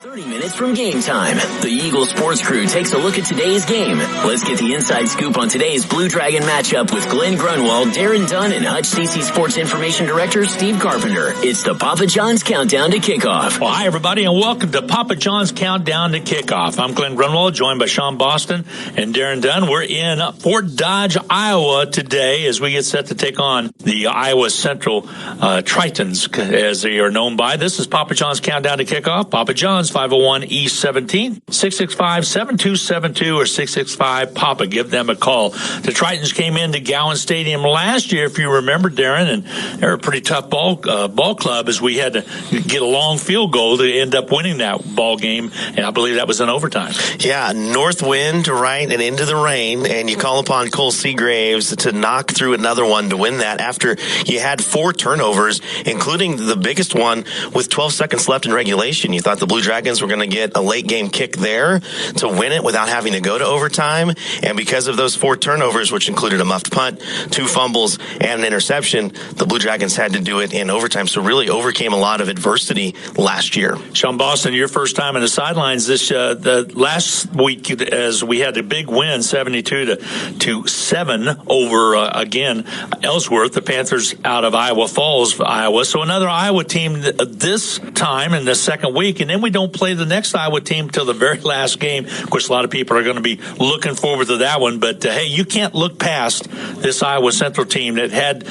30 minutes from game time. The Eagle Sports Crew takes a look at today's game. Let's get the inside scoop on today's Blue Dragon matchup with Glenn Grunwald, Darren Dunn, and HutchCC Sports Information Director Steve Carpenter. It's the Papa John's Countdown to Kickoff. Well, hi, everybody, and welcome to Papa John's Countdown to Kickoff. I'm Glenn Grunwald, joined by Sean Boston and Darren Dunn. We're in Fort Dodge, Iowa today as we get set to take on the Iowa Central Tritons, as they are known by. This is Papa John's Countdown to Kickoff. Papa John's 501 East 17, 665-7272 or 665-PAPA. Give them a call. The Tritons came into Gowan Stadium last year, if you remember, Darren, and they're a pretty tough ball club, as we had to get a long field goal to end up winning that ball game, and I believe that was in overtime. Yeah, north wind, right, and into the rain, and you call upon Cole Seagraves to knock through another one to win that after you had 4 turnovers, including the biggest one with 12 seconds left in regulation. You thought the Blue Dragons were going to get a late game kick there to win it without having to go to overtime. And because of those 4 turnovers, which included a muffed punt, 2 fumbles, and an interception, the Blue Dragons had to do it in overtime. So really overcame a lot of adversity last year. Sean Boston, your first time in the sidelines the last week, as we had a big win, 72-7 over again Ellsworth, the Panthers out of Iowa Falls, Iowa. So another Iowa team this time in the second week, and then we don't play the next Iowa team till the very last game. Of course, a lot of people are going to be looking forward to that one, but hey, you can't look past this Iowa Central team that had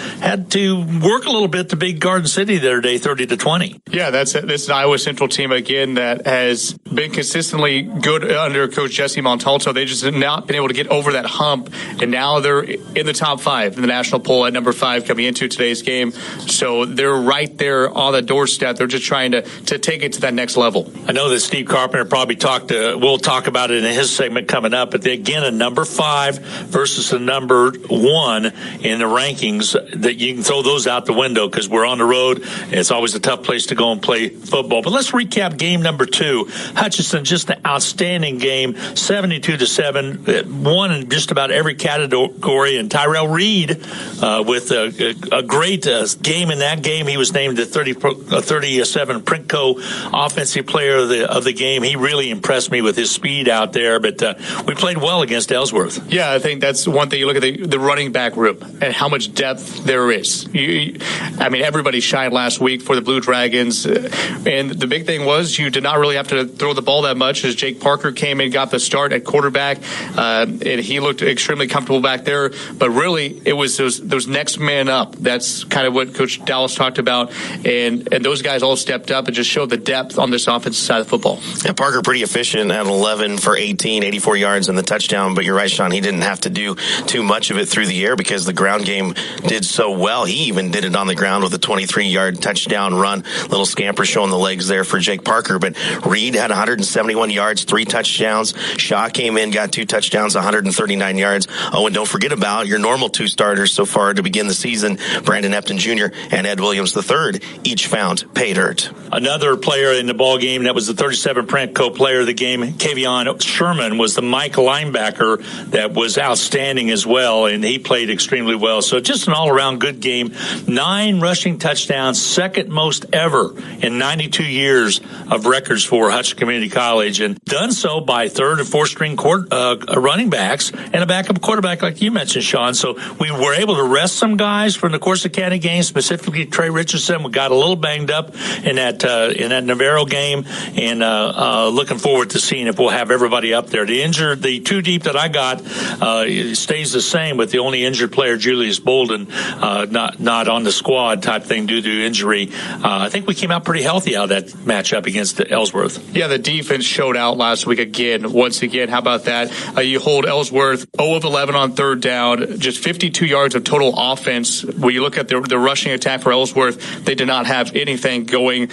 to work a little bit to beat Garden City the other day, 30-20. Yeah, this is an Iowa Central team again that has been consistently good under Coach Jesse Montalto. They just have not been able to get over that hump, and now they're in the top 5 in the national poll at number 5 coming into today's game. So they're right there on the doorstep. They're just trying to take it to that next level. I know that Steve Carpenter probably we'll talk about it in his segment coming up, but again, a number 5 versus a number 1 in the rankings, that you can throw those out the window because we're on the road. It's always a tough place to go and play football. But let's recap game number 2. Hutchinson, just an outstanding game, 72-7, won in just about every category, and Tyrell Reed with a great game in that game. He was named the 37 Printco Offensive Player of the game. He really impressed me with his speed out there, but we played well against Ellsworth. Yeah, I think that's one thing. You look at the running back room and how much depth there is. Everybody shined last week for the Blue Dragons, and the big thing was you did not really have to throw the ball that much, as Jake Parker came and got the start at quarterback, and he looked extremely comfortable back there, but really it was those next man up. That's kind of what Coach Dallas talked about, and those guys all stepped up and just showed the depth on this offensive side of football. Yeah, Parker pretty efficient at 11 for 18, 84 yards and the touchdown, but you're right, Sean, he didn't have to do too much of it through the air because the ground game did so well. He even did it on the ground with a 23-yard touchdown run. Little scamper showing the legs there for Jake Parker, but Reed had 171 yards, 3 touchdowns. Shaw came in, got 2 touchdowns, 139 yards. Oh, and don't forget about your normal 2 starters so far to begin the season, Brandon Epton Jr. and Ed Williams III, each found pay dirt. Another player in the ball game that was the 37 Printco Player of the game, Kavion Sherman, was the Mike linebacker that was outstanding as well, and he played extremely well. So just an all-around good game. 9 rushing touchdowns, second most ever in 92 years of records for Hutch Community College, and done so by 3rd and 4th string running backs and a backup quarterback like you mentioned, Sean. So we were able to rest some guys from the Corsicana game, specifically Trey Richardson. We got a little banged up in that Navarro game, and looking forward to seeing if we'll have everybody up there. The 2 deep that I got stays the same, with the only injured player, Julius Bolden, not on the squad type thing due to injury. I think we came out pretty healthy out of that matchup against Ellsworth. Yeah, the defense showed out last week again. Once again, how about that? You hold Ellsworth 0 of 11 on 3rd down, just 52 yards of total offense. When you look at the rushing attack for Ellsworth, they did not have anything going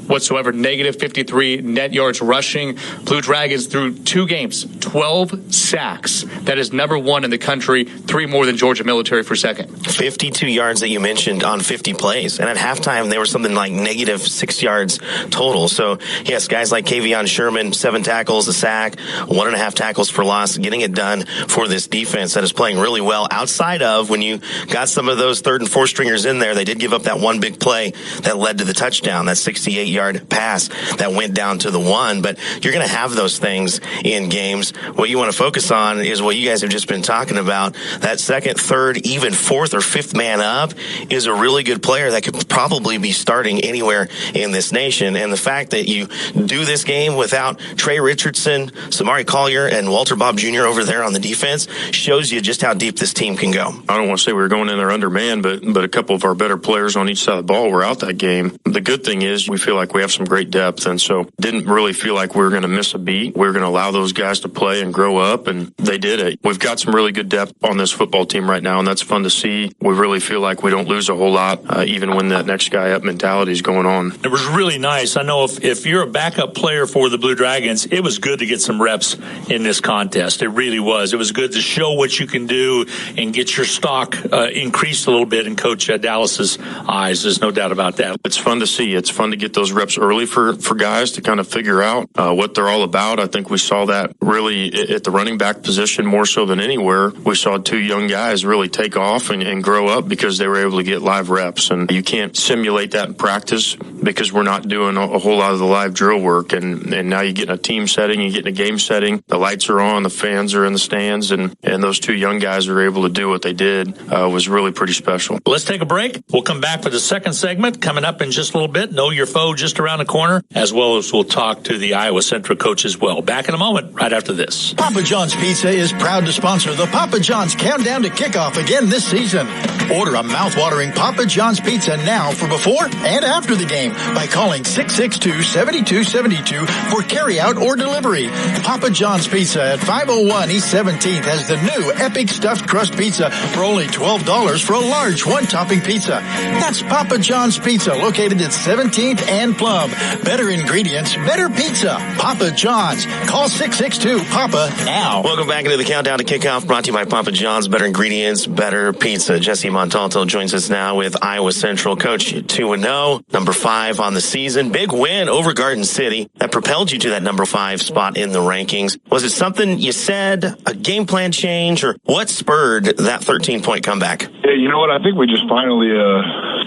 whatsoever. Negative 53 net yards rushing. Blue Dragons through 2 games, 12 sacks. That is number 1 in the country, 3 more than Georgia Military for second. 52 yards that you mentioned on 50 plays. And at halftime, they were something like negative 6 yards total. So, yes, guys like Kavion Sherman, 7 tackles, a sack, 1.5 tackles for loss, getting it done for this defense that is playing really well. Outside of when you got some of those 3rd and 4th stringers in there, they did give up that one big play that led to the touchdown, that 68-yard pass. that went down to the 1. But you're going to have those things in games. What you want to focus on is what you guys have just been talking about. That second, third, even fourth or fifth man up is a really good player that could probably be starting anywhere in this nation. And the fact that you do this game without Trey Richardson, Samari Collier, and Walter Bob Jr. over there on the defense shows you just how deep this team can go. I don't want to say we were going in there undermanned, but a couple of our better players on each side of the ball were out that game. The good thing is we feel like we have some great depth, and so didn't really feel like we were going to miss a beat. We were going to allow those guys to play and grow up, and they did it. We've got some really good depth on this football team right now, and that's fun to see. We really feel like we don't lose a whole lot, even when that next guy up mentality is going on. It was really nice. I know if you're a backup player for the Blue Dragons, it was good to get some reps in this contest. It really was. It was good to show what you can do and get your stock increased a little bit in Coach Dallas's eyes. There's no doubt about that. It's fun to see. It's fun to get those reps early for guys to kind of figure out what they're all about. I think we saw that really at the running back position more so than anywhere. We saw two young guys really take off and grow up because they were able to get live reps. And you can't simulate that in practice because we're not doing a whole lot of the live drill work. And now you get in a team setting, you get in a game setting, the lights are on, the fans are in the stands, and those two young guys are able to do what they did was really pretty special. Let's take a break. We'll come back for the second segment coming up in just a little bit. Know your foe just around the corner, as well as we'll talk to the Iowa Central coach as well. Back in a moment, right after this. Papa John's Pizza is proud to sponsor the Papa John's Countdown to Kickoff again this season. Order a mouth-watering Papa John's Pizza now for before and after the game by calling 662-7272 for carryout or delivery. Papa John's Pizza at 501 East 17th has the new Epic Stuffed Crust Pizza for only $12 for a large one-topping pizza. That's Papa John's Pizza, located at 17th and Plum. Better ingredients, better pizza. Papa John's. Call 662-PAPA now. Welcome back into the Countdown to Kickoff, brought to you by Papa John's. Better ingredients, better pizza. Jesse Montalto joins us now with Iowa Central. Coach, 2-0, number 5 on the season. Big win over Garden City that propelled you to that number 5 spot in the rankings. Was it something you said, a game plan change, or what spurred that 13-point comeback? Yeah, you know what? I think we just finally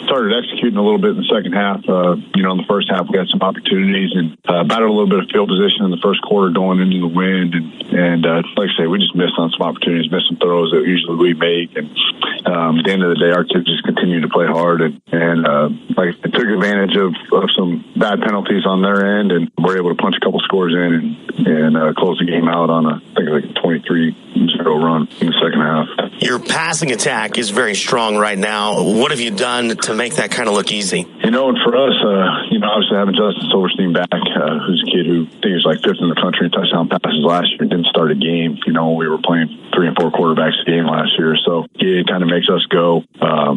started executing a little bit in the second half. In the first half, we had some opportunities and battled a little bit of field position in the first quarter going into the wind. And like I say, we just missed on some opportunities, missed some throws that usually we make. And at the end of the day, our kids just continued to play hard and took advantage of some bad penalties on their end, and were able to punch a couple scores in and close the game out on a 23-0 run in the second half. Your passing attack is very strong right now. What have you done to make that kind of look easy? And for us, obviously having Justin Silverstein back, who's a kid who I think was like 5th in the country in touchdown passes last year, didn't start a game. We were playing 3 and 4 quarterbacks a game last year, so it kind of makes us go.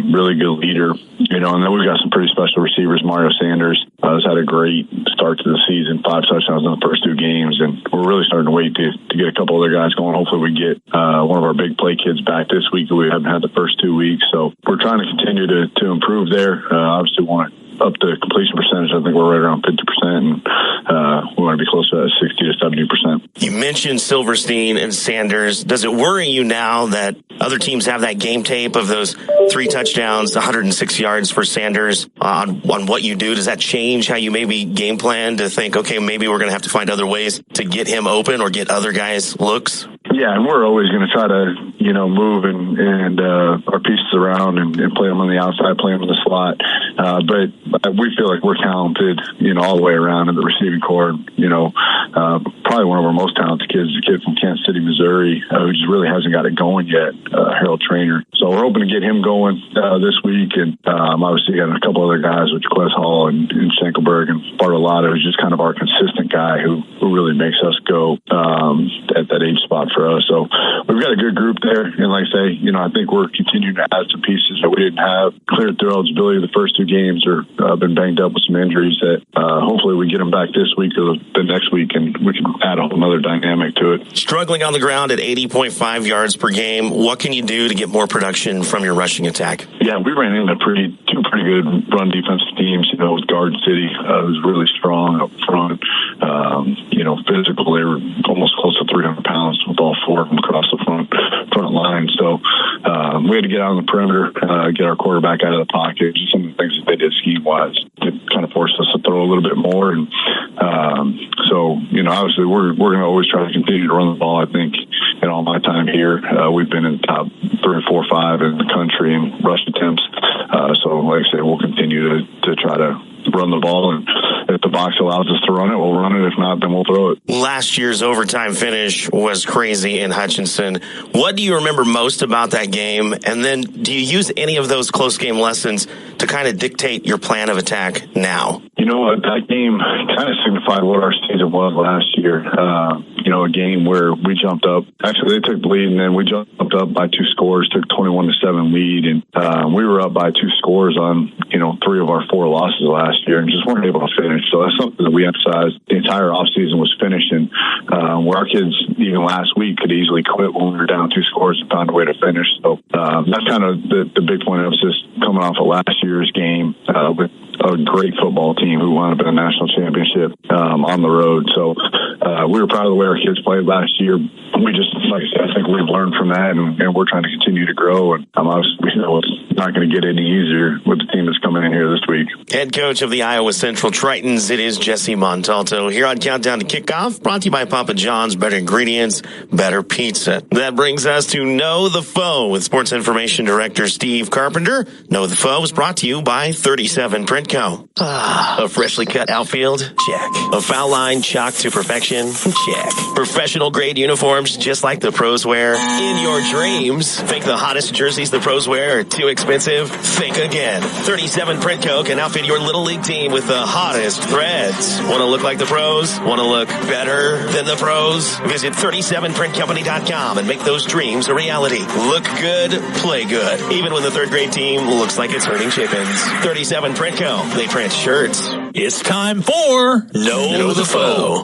Really good leader, and then we've got some pretty special receivers. Mario Sanders has had a great start to the season, 5 touchdowns in the first 2 games, and we're really starting to wait to get a couple other guys going. Hopefully we get one of our big play kids back this week that we haven't had the first 2 weeks, so we're trying to continue to improve there. Obviously want to up the completion percentage. I think we're right around 50%, and we want to be close to 60 to 70%. You mentioned Silverstein and Sanders. Does it worry you now that other teams have that game tape of those 3 touchdowns, 106 yards for Sanders on what you do? Does that change how you maybe game plan to think, okay, maybe we're going to have to find other ways to get him open or get other guys looks? Yeah, and we're always going to try to, move and our pieces around and play them on the outside, play them in the slot. But we feel like we're talented, all the way around in the receiving corps. Probably one of our most talented kids is a kid from Kansas City, Missouri, who just really hasn't got it going yet, Harold Trainer. So we're hoping to get him going this week. And obviously got a couple other guys, which Quez Hall and Schenkelberg and Bartolotta, who's just kind of our consistent guy who really makes us go at that age spot for us. So we've got a good group there. And like I say, I think we're continuing to add some pieces that we didn't have. Cleared through eligibility the first 2 games, or been banged up with some injuries that hopefully we get them back this week or the next week, and we can add a whole other dynamic to it. Struggling on the ground at 80.5 yards per game. What can you do to get more production from your rushing attack? Yeah, we ran into two pretty good run defensive teams, with Garden City, who's really strong up front, physical. They were almost close to 300 pounds with all 4 of them across the front line. So we had to get out on the perimeter, get our quarterback out of the pocket. Just some of the things that they did scheme-wise. It kind of forced us to throw a little bit more, and obviously we're going to always try to continue to run the ball. I think in all my time here, we've been in the top 3, 4, 5 in the country in rush attempts. So like I say, we'll continue to try to run the ball, and if the box allows us to run it, we'll run it. If not, then we'll throw it. Last year's overtime finish was crazy in Hutchinson. What do you remember most about that game? And then do you use any of those close game lessons to kind of dictate your plan of attack now? You know what? That game kind of signified what our season was last year. A game where we jumped up. Actually, they took the lead, and then we jumped up by 2 scores, took 21-7 lead, and we were up by 2 scores on 3 of our 4 losses last year, and just weren't able to finish. So that's something that we emphasized the entire offseason was finishing. Where our kids even last week could easily quit when we were down 2 scores and found a way to finish. So that's kind of the big point of emphasis coming off of last year's game with a great football team who wound up in a national championship on the road. So we were proud of the way our kids played last year. We just, like I said, I think we've learned from that, and we're trying to continue to grow. And obviously, it's not going to get any easier with the team that's coming in here this week. Head coach of the Iowa Central Tritons, it is Jesse Montalto here on Countdown to Kickoff, brought to you by Papa John's. Better ingredients, better pizza. That brings us to Know the Foe with Sports Information Director Steve Carpenter. Know the Foe is brought to you by 37 Print Co. A freshly cut outfield? Check. A foul line chalked to perfection? Check. Professional grade uniforms just like the pros wear? In your dreams, think the hottest jerseys the pros wear are too expensive? Think again. 37 Print Co. can outfit your little league team with the hottest threads. Want to look like the pros? Want to look better than the pros? Visit 37printcompany.com and make those dreams a reality. Look good, play good. Even when the 3rd grade team looks like it's hurting chickens. 37 Print Co. They print shirts. It's time for Know the Foe.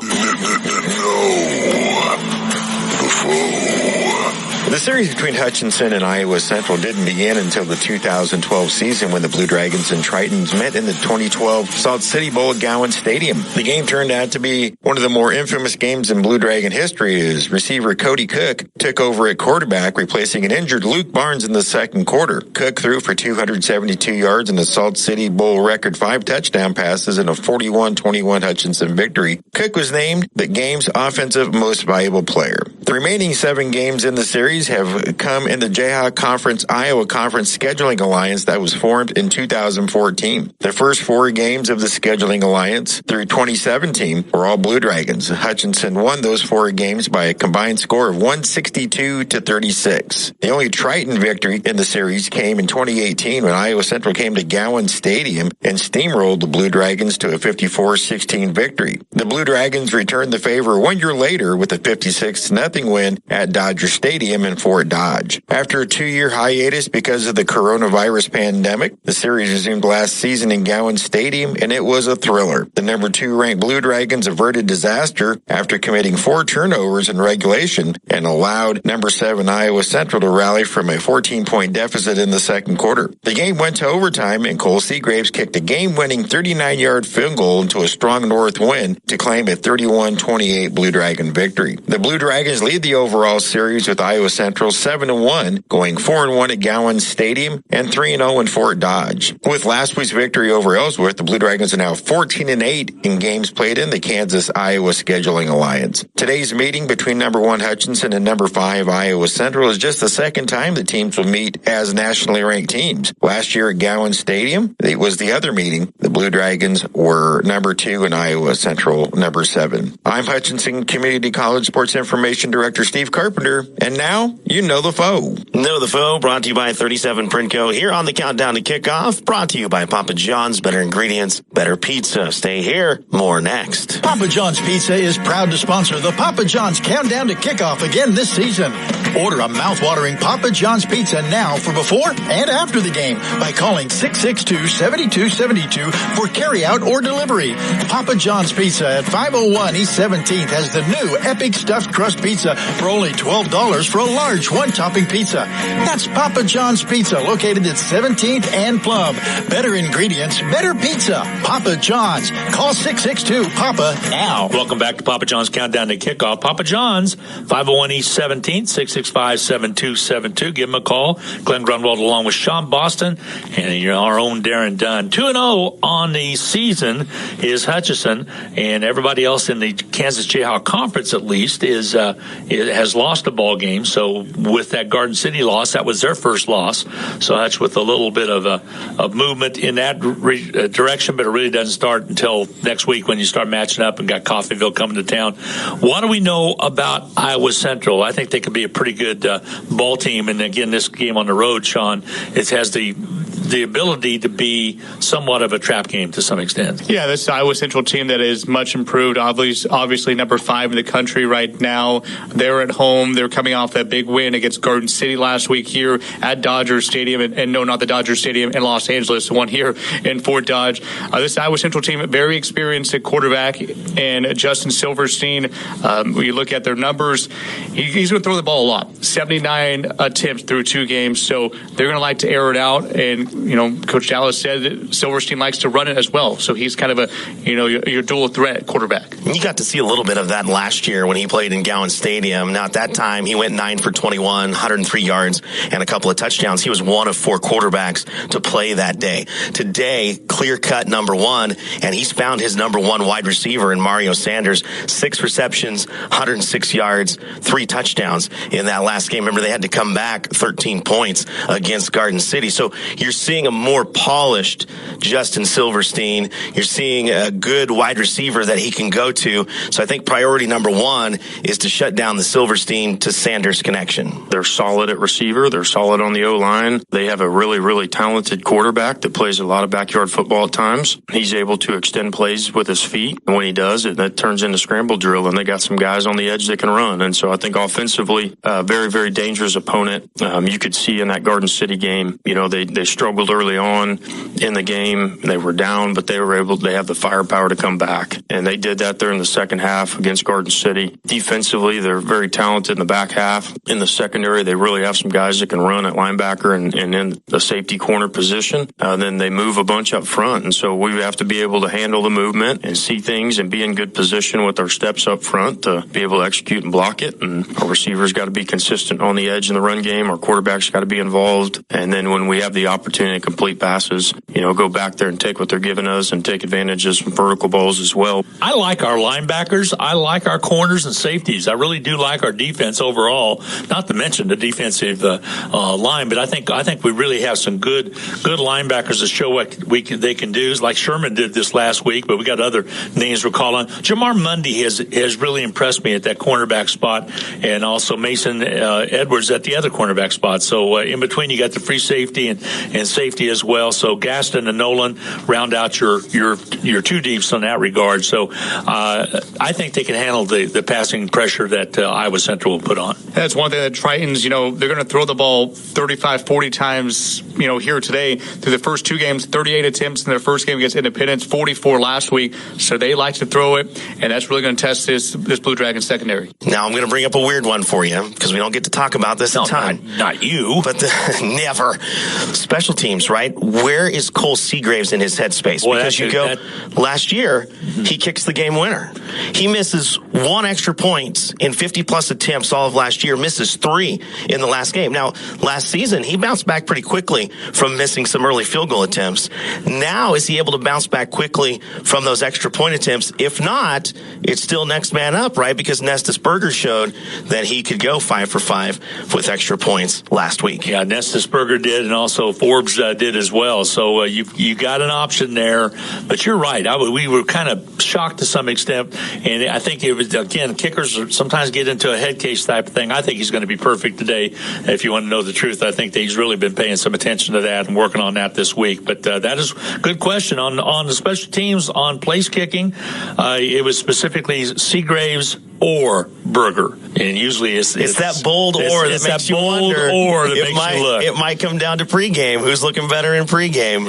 The series between Hutchinson and Iowa Central didn't begin until the 2012 season when the Blue Dragons and Tritons met in the 2012 Salt City Bowl at Gowan Stadium. The game turned out to be one of the more infamous games in Blue Dragon history as receiver Cody Cook took over at quarterback, replacing an injured Luke Barnes in the second quarter. Cook threw for 272 yards in the Salt City Bowl record 5 touchdown passes in a 41-21 Hutchinson victory. Cook was named the game's offensive most valuable player. The remaining 7 games in the series have come in the Jayhawk Conference Iowa Conference Scheduling Alliance that was formed in 2014. The first 4 games of the Scheduling Alliance through 2017 were all Blue Dragons. Hutchinson won those 4 games by a combined score of 162-36. The only Triton victory in the series came in 2018 when Iowa Central came to Gowan Stadium and steamrolled the Blue Dragons to a 54-16 victory. The Blue Dragons returned the favor 1 year later with a 56-0 win at Dodger Stadium in Fort Dodge. After a 2-year hiatus because of the coronavirus pandemic, the series resumed last season in Gowan Stadium, and it was a thriller. The number 2 ranked Blue Dragons averted disaster after committing 4 turnovers in regulation and allowed number 7 Iowa Central to rally from a 14-point deficit in the second quarter. The game went to overtime, and Cole Seagraves kicked a game-winning 39-yard field goal into a strong north wind to claim a 31-28 Blue Dragon victory. The Blue Dragons lead the overall series with Iowa Central 7-1, going 4-1 at Gowan Stadium and 3-0 in Fort Dodge. With last week's victory over Ellsworth, the Blue Dragons are now 14-8 in games played in the Kansas-Iowa Scheduling Alliance. Today's meeting between number 1 Hutchinson and number 5 Iowa Central is just the second time the teams will meet as nationally ranked teams. Last year at Gowan Stadium, it was the other meeting. The Blue Dragons were number 2 and Iowa Central number 7. I'm Hutchinson Community College Sports Information Director Steve Carpenter, and now you know the foe. Know the Foe, brought to you by 37 Print Co. here on the Countdown to Kickoff, brought to you by Papa John's. Better ingredients, better pizza. Stay here, more next. Papa John's Pizza is proud to sponsor the Papa John's Countdown to Kickoff again this season. Order a mouth-watering Papa John's Pizza now for before and after the game by calling 662-7272 for carryout or delivery. Papa John's Pizza at 501 East 17th has the new Epic Stuffed Crust Pizza pizza for only $12 for a large one-topping pizza. That's Papa John's Pizza, located at 17th and Plum. Better ingredients, better pizza. Papa John's. Call 662-PAPA now. Welcome back to Papa John's Countdown to Kickoff. Papa John's, 501 East 17th, 665-7272. Give him a call. Glenn Grunwald along with Sean Boston and our own Darren Dunn. 2-0 on the season is Hutchison, and everybody else in the Kansas Jayhawk Conference, at least, has lost a ball game. So with that Garden City loss, that was their first loss. So Hutch with a little bit of a movement in that direction, but it really doesn't start until next week when you start matching up and got Coffeyville coming to town. What do we know about Iowa Central? I think they could be a pretty good ball team. And again, this game on the road, Sean, it has the ability to be somewhat of a trap game to some extent. Yeah, this Iowa Central team that is much improved. Obviously number 5 in the country right now. They're at home. They're coming off that big win against Garden City last week here at Dodger Stadium. And no, not the Dodger Stadium in Los Angeles, the one here in Fort Dodge. This Iowa Central team, very experienced at quarterback, and Justin Silverstein, when you look at their numbers, he's going to throw the ball a lot. 79 attempts through 2 games, so they're going to like to air it out. And, Coach Dallas said that Silverstein likes to run it as well. So he's kind of your dual threat quarterback. You got to see a little bit of that last year when he played in Gowan Stadium. Now, at that time, he went 9 for 21, 103 yards, and a couple of touchdowns. He was one of 4 quarterbacks to play that day. Today, clear-cut number 1, and he's found his number 1 wide receiver in Mario Sanders. 6 receptions, 106 yards, 3 touchdowns in that last game. Remember, they had to come back 13 points against Garden City. So you're seeing a more polished Justin Silverstein. You're seeing a good wide receiver that he can go to. So I think priority number 1 is to shut down the Silverstein to Sanders connection. They're solid at receiver. They're solid on the O-line. They have a really, really talented quarterback that plays a lot of backyard football at times. He's able to extend plays with his feet. And when he does, that turns into scramble drill, and they got some guys on the edge that can run. And so I think offensively, very, very dangerous opponent. You could see in that Garden City game, they struggled early on in the game. They were down, but they have the firepower to come back. And they did that there in the second half against Garden City. Defensively, they're very talented in the back half. In the secondary, they really have some guys that can run at linebacker and in the safety corner position. Then they move a bunch up front. And so we have to be able to handle the movement and see things and be in good position with our steps up front to be able to execute and block it. And our receivers got to be consistent on the edge in the run game. Our quarterbacks got to be involved. And then when we have the opportunity to complete passes, go back there and take what they're giving us and take advantage of some vertical balls as well. I like our linebackers. I like our corners and safeties. I really do like our defense overall, not to mention the defensive line, but I think we really have some good linebackers to show what they can do, like Sherman did this last week, but we got other names we're calling. Jamar Mundy has really impressed me at that cornerback spot, and also Mason Edwards at the other cornerback spot. So in between, you got the free safety and safety as well. So Gaston and Nolan round out your 2 deeps on that regard. So I think they can handle the passing pressure that Iowa Central will put on. That's one thing that Tritons, they're going to throw the ball 35, 40 times, here today. Through the first 2 games, 38 attempts in their first game against Independence, 44 last week. So they like to throw it, and that's really going to test this Blue Dragon secondary. Now I'm going to bring up a weird one for you because we don't get to talk about this in time. Not you. But never. Special teams, right? Where is Cole Seagraves in his headspace? Boy, because last year, he kicks the game winner. He misses 1 extra point in 50-plus attempts all of last year, misses 3 in the last game. Now, last season, he bounced back pretty quickly from missing some early field goal attempts. Now, is he able to bounce back quickly from those extra point attempts? If not, it's still next man up, right? Because Nestus Berger showed that he could go 5 for 5 with extra points last week. Yeah, Nestus Berger did, and also Forbes did as well. So you got an option there, but you're right. We were kind of shocked to some extent, and I think it was, again, kickers sometimes get into a head case type of thing. I think he's going to be perfect today. If you want to know the truth, I think that he's really been paying some attention to that and working on that this week. But that is a good question. On the special teams, on place kicking, it was specifically Seagraves, or burger. And usually it's that bold or that makes you wonder. It might come down to pregame. Who's looking better in pregame?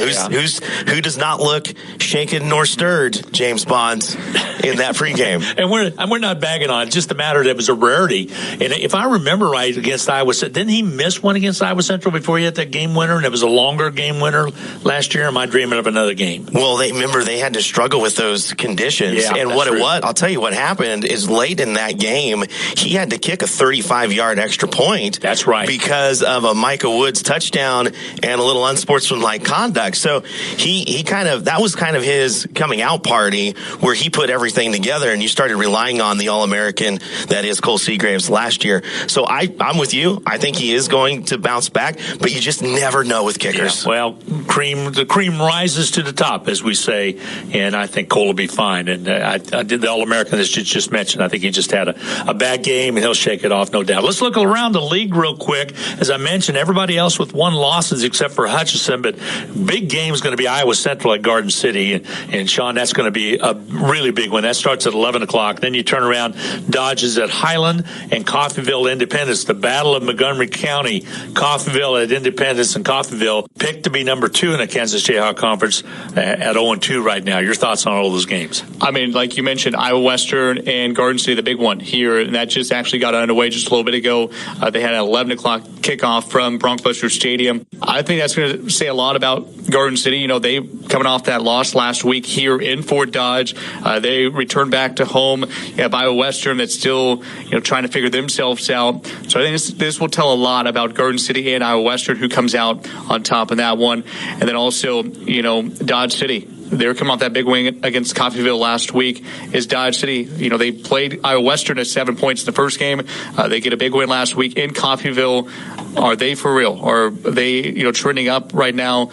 Who does not look shaken nor stirred, James Bonds, in that pregame? and we're not bagging on it. Just a matter that it was a rarity. And if I remember right, against Iowa Central, didn't he miss one against Iowa Central before he had that game winner? And it was a longer game winner last year. Am I dreaming of another game? Well, they had to struggle with those conditions. Yeah, and I'll tell you what happened is late in that game, he had to kick a 35-yard extra point. That's right. Because of a Micah Woods touchdown and a little unsportsmanlike conduct. So that was kind of his coming out party where he put everything together and you started relying on the All-American that is Cole Seagraves last year. So I'm with you. I think he is going to bounce back, but you just never know with kickers. Yeah, well, the cream rises to the top, as we say, and I think Cole will be fine. And I did the All-American that you just mentioned. I think he just had a bad game, and he'll shake it off, no doubt. Let's look around the league real quick. As I mentioned, everybody else with 1 losses except for Hutchinson, but big game is going to be Iowa Central at Garden City. And Sean, that's going to be a really big one. That starts at 11 o'clock. Then you turn around, Dodges at Highland and Coffeyville Independence. The Battle of Montgomery County, Coffeyville at Independence and Coffeyville, picked to be number 2 in the Kansas Jayhawk Conference at 0-2 right now. Your thoughts on all those games? I mean, like you mentioned, Iowa Western and Garden City, the big one here, and that just actually got underway just a little bit ago. They had an 11 o'clock kickoff from Bronxbuster Stadium. I think that's going to say a lot about Garden City. You know, they coming off that loss last week here in Fort Dodge. They returned back to home. You have Iowa Western that's still, trying to figure themselves out. So I think this will tell a lot about Garden City and Iowa Western, who comes out on top in that one. And then also, Dodge City. They're coming off that big win against Coffeyville last week. Is Dodge City, they played Iowa Western at 7 points in the first game. They get a big win last week in Coffeyville. Are they for real? Are they, trending up right now?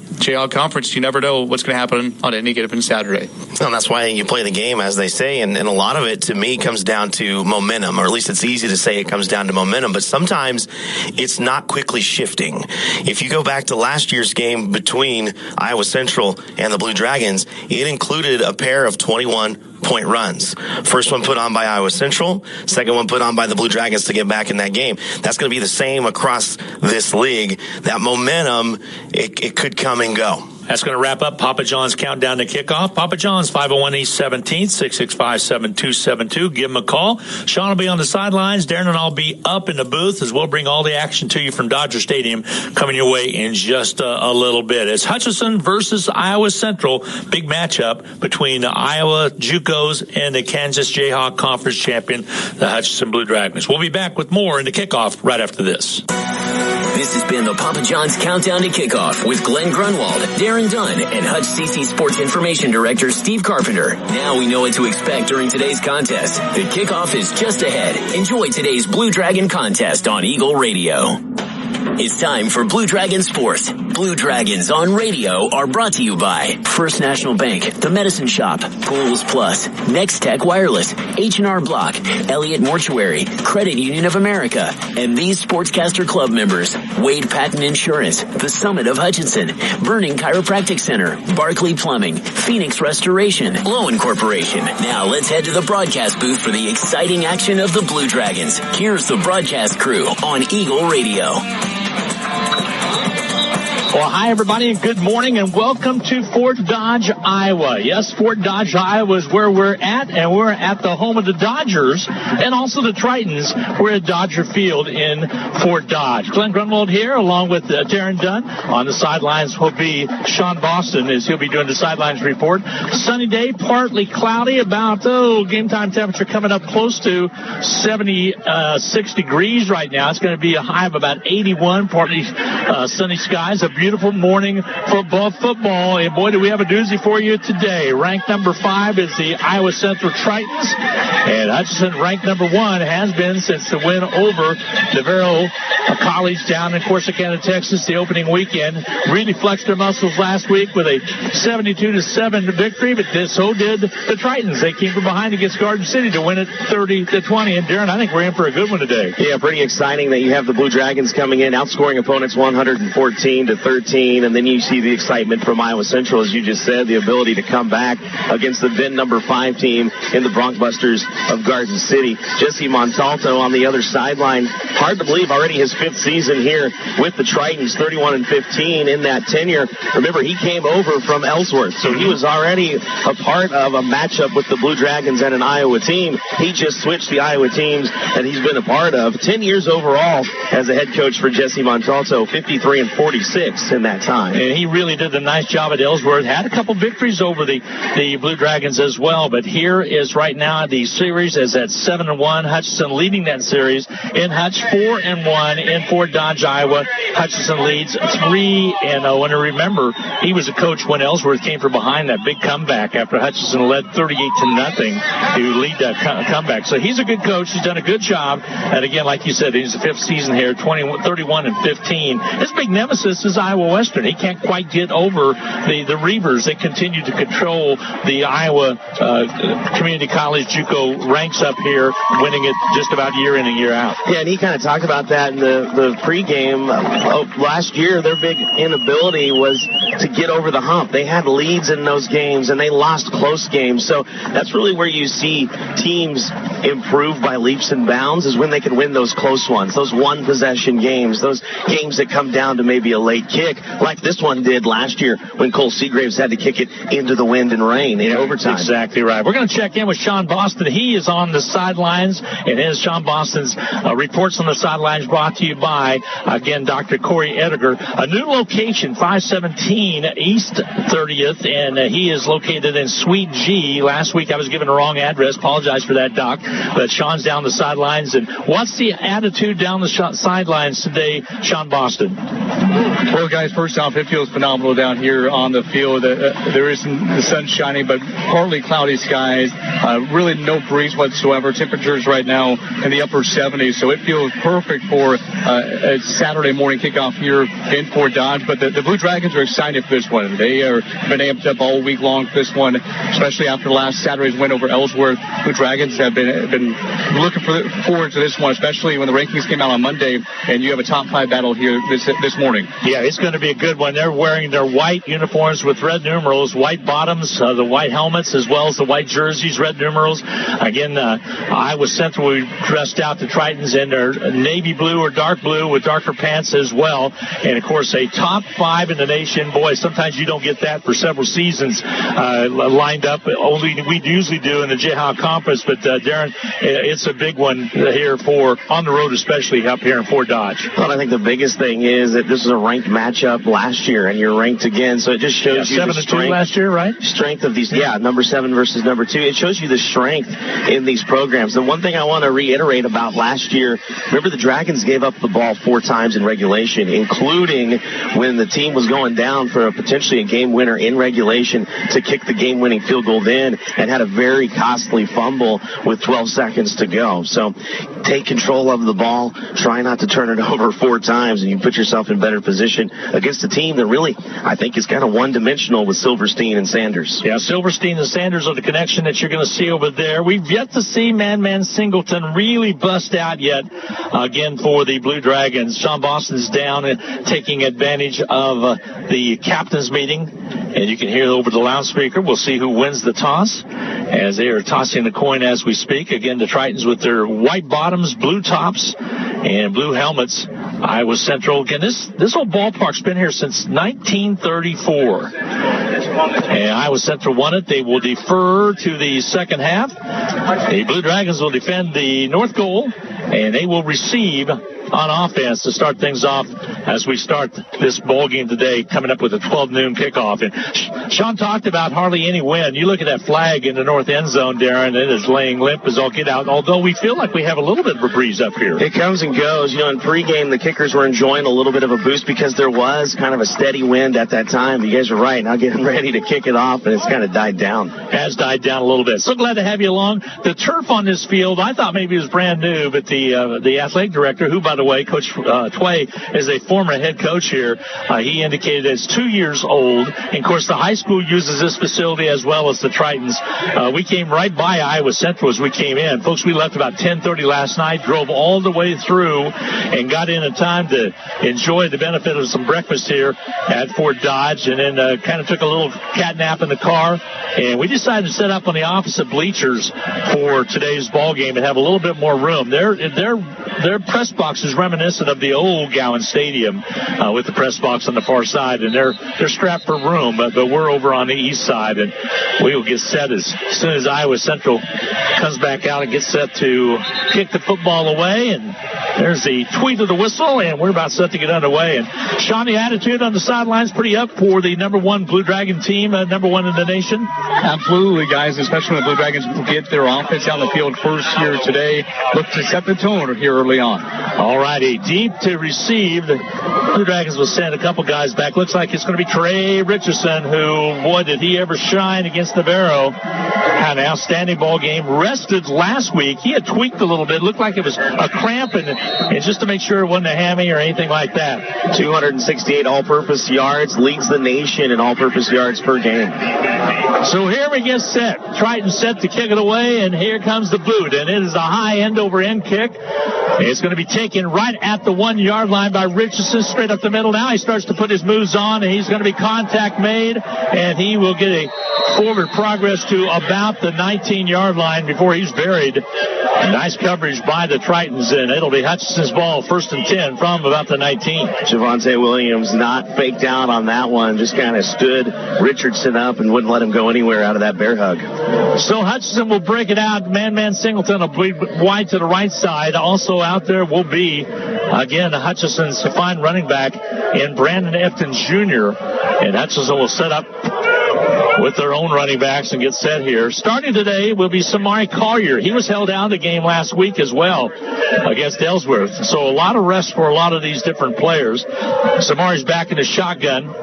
Jayhawk Conference, you never know what's going to happen on any given Saturday. And that's why you play the game, as they say, and a lot of it, to me, comes down to momentum, or at least it's easy to say it comes down to momentum, but sometimes it's not quickly shifting. If you go back to last year's game between Iowa Central and the Blue Dragons, it included a pair of 21-point runs. First one put on by Iowa Central, second one put on by the Blue Dragons to get back in that game. That's going to be the same across this league. That momentum, it could come and go. That's going to wrap up Papa John's countdown to kickoff. Papa John's, 501 East 17th, 665-7272. Give them a call. Sean will be on the sidelines. Darren and I'll be up in the booth as we'll bring all the action to you from Dodger Stadium coming your way in just a little bit. It's Hutchinson versus Iowa Central. Big matchup between the Iowa JUCOs and the Kansas Jayhawk Conference champion, the Hutchinson Blue Dragons. We'll be back with more in the kickoff right after this. This has been the Papa John's Countdown to Kickoff with Glenn Grunwald, Darren Dunn, and HutchCC Sports Information Director Steve Carpenter. Now we know what to expect during today's contest. The kickoff is just ahead. Enjoy today's Blue Dragon contest on Eagle Radio. It's time for Blue Dragon Sports. Blue Dragons on radio are brought to you by First National Bank, The Medicine Shop, Goals Plus, Next Tech Wireless, H&R Block, Elliott Mortuary, Credit Union of America, and these Sportscaster Club members: Wade Patton Insurance, The Summit of Hutchinson, Burning Chiropractic Center, Barclay Plumbing, Phoenix Restoration, Lowen Corporation. Now let's head to the broadcast booth for the exciting action of the Blue Dragons. Here's the broadcast crew on Eagle Radio. Well, hi, everybody, and good morning, and welcome to Fort Dodge, Iowa. Yes, Fort Dodge, Iowa is where we're at, and we're at the home of the Dodgers and also the Tritons. We're at Dodger Field in Fort Dodge. Glenn Grunwald here, along with Darren Dunn. On the sidelines will be Sean Boston, as he'll be doing the sidelines report. Sunny day, partly cloudy, about, game time temperature coming up close to 76 degrees right now. It's going to be a high of about 81, partly sunny skies. A beautiful morning for football, and boy, do we have a doozy for you today. Ranked number 5 is the Iowa Central Tritons, and Hutchinson, ranked number 1, has been since the win over Navarro College down in Corsicana, Texas, the opening weekend. Really flexed their muscles last week with a 72-7 victory, but so did the Tritons. They came from behind against Garden City to win it 30-20, and Darren, I think we're in for a good one today. Yeah, pretty exciting that you have the Blue Dragons coming in, outscoring opponents 114-13. 13, and then you see the excitement from Iowa Central, as you just said, the ability to come back against the then number 5 team in the Broncbusters of Garden City. Jesse Montalto on the other sideline. Hard to believe, already his 5th season here with the Tritons, 31-15 in that tenure. Remember, he came over from Ellsworth, so he was already a part of a matchup with the Blue Dragons and an Iowa team. He just switched the Iowa teams that he's been a part of. 10 years overall as a head coach for Jesse Montalto, 53-46 in that time. And he really did a nice job at Ellsworth. Had a couple victories over the Blue Dragons as well, but here is right now the series is at 7-1. Hutchinson leading that series in Hutch, 4-1 in Fort Dodge, Iowa. Hutchinson leads 3-0. And remember, he was a coach when Ellsworth came from behind that big comeback after Hutchinson led 38-0 to lead that comeback. So he's a good coach. He's done a good job. And again, like you said, he's the 5th season here, 31-15. His big nemesis is Iowa Western. He can't quite get over the Reavers. They continue to control the Iowa Community College JUCO ranks up here, winning it just about year in and year out. Yeah, and he kind of talked about that in the pregame. Last year, their big inability was to get over the hump. They had leads in those games, and they lost close games. So that's really where you see teams improve by leaps and bounds, is when they can win those close ones, those one-possession games, those games that come down to maybe a late kick, like this one did last year when Cole Seagraves had to kick it into the wind and rain in overtime. Exactly right. We're going to check in with Sean Boston. He is on the sidelines, and his Sean Boston's reports on the sidelines brought to you by, again, Dr. Corey Ediger. A new location, 517 East 30th, and he is located in Suite G. Last week I was given a wrong address. Apologize for that, Doc. But Sean's down the sidelines. And what's the attitude down the sidelines today, Sean Boston? Well, guys, first off, it feels phenomenal down here on the field. There is the sun shining, but partly cloudy skies. Really no breeze whatsoever. Temperatures right now in the upper 70s, so it feels perfect for a Saturday morning kickoff here in Fort Dodge. But the Blue Dragons are excited for this one. They are been amped up all week long for this one, especially after last Saturday's win over Ellsworth. Blue Dragons have been looking forward to this one, especially when the rankings came out on Monday, and you have a top 5 battle here this morning. Yeah, it's going to be a good one. They're wearing their white uniforms with red numerals, white bottoms, the white helmets, as well as the white jerseys, red numerals. Again, Iowa Central, we dressed out the Tritons in their navy blue or dark blue with darker pants as well. And, of course, a top 5 in the nation. Boy, sometimes you don't get that for several seasons lined up. Only we usually do in the Jayhawk Conference. But, Darren, it's a big one here for on the road, especially up here in Fort Dodge. Well, I think the biggest thing is that this is a ranked matchup last year, and you're ranked again. So it just shows you the strength. 7-2 last year, right? Strength of these, number 7 versus number 2. It shows you the strength in these programs. And one thing I want to reiterate about last year, remember the Dragons gave up the ball 4 times in regulation, including when the team was going down for potentially a game winner in regulation to kick the game-winning field goal then, and had a very costly fumble with 12 seconds to go. So take control of the ball, try not to turn it over 4 times, and you put yourself in better position against a team that really, I think, is kind of one-dimensional with Silverstein and Sanders. Yeah, Silverstein and Sanders are the connection that you're going to see over there. We've yet to see Man Singleton really bust out yet, again, for the Blue Dragons. Sean Boston's down and taking advantage of the captain's meeting, and you can hear over the loudspeaker. We'll see who wins the toss as they are tossing the coin as we speak. Again, the Tritons with their white bottoms, blue tops, and blue helmets. Iowa Central. Again, this old ballpark's been here since 1934. And Iowa Central won it. They will defer to the second half. The Blue Dragons will defend the north goal, and they will receive on offense to start things off as we start this ball game today, coming up with a 12 noon kickoff. And Sean talked about hardly any wind. You look at that flag in the north end zone, Darren, it is laying limp as all get out, although we feel like we have a little bit of a breeze up here. It comes and goes. You know, in pregame, the kickers were enjoying a little bit of a boost because there was kind of a steady wind at that time. You guys are right. Now getting ready to kick it off, and it's kind of died down. Has died down a little bit. So glad to have you along. The turf on this field, I thought maybe it was brand new, but the athletic director, who, by the way. Coach Tway is a former head coach here. He indicated it's 2 years old. And, of course, the high school uses this facility as well as the Tritons. We came right by Iowa Central as we came in. Folks, we left about 10:30 last night, drove all the way through, and got in time to enjoy the benefit of some breakfast here at Fort Dodge, and then kind of took a little cat nap in the car. And we decided to set up on the opposite bleachers for today's ball game and have a little bit more room. Their press box is reminiscent of the old Gowan Stadium with the press box on the far side, and they're strapped for room, but we're over on the east side, and we will get set as soon as Iowa Central comes back out and gets set to kick the football away. And there's the tweet of the whistle, and we're about set to get underway. And Sean, the attitude on the sidelines pretty up for the number one Blue Dragon team, number one in the nation. Absolutely, guys, especially when the Blue Dragons get their offense down the field first here today. Look to set the tone here early on. All righty, deep to receive. The Blue Dragons will send a couple guys back. Looks like it's going to be Trey Richardson, who, boy, did he ever shine against Navarro. Had an outstanding ball game. Rested last week. He had tweaked a little bit. Looked like it was a cramp, and just to make sure it wasn't a hammy or anything like that. 268 all-purpose yards, leads the nation in all-purpose yards per game. So here we get set. Triton set to kick it away, and here comes the boot, and it is a high end-over-end kick. It's going to be taken right at the 1 yard line by Richardson, straight up the middle. Now he starts to put his moves on, and he's going to be contact made, and he will get a forward progress to about the 19-yard line before he's buried. Nice coverage by the Tritons, and it'll be Hutchinson's ball, 1st and 10 from about the 19. Javonte Williams not faked out on that one, just kind of stood Richardson up and wouldn't let him go anywhere out of that bear hug. So Hutchinson will break it out. Man Singleton will be wide to the right side. Also out there will be, again, Hutchinson's fine running back in Brandon Efton Jr. And Hutchinson will set up with their own running backs and get set here. Starting today will be Samari Collier. He was held out the game last week as well against Ellsworth. So a lot of rest for a lot of these different players. Samari's back in the shotgun.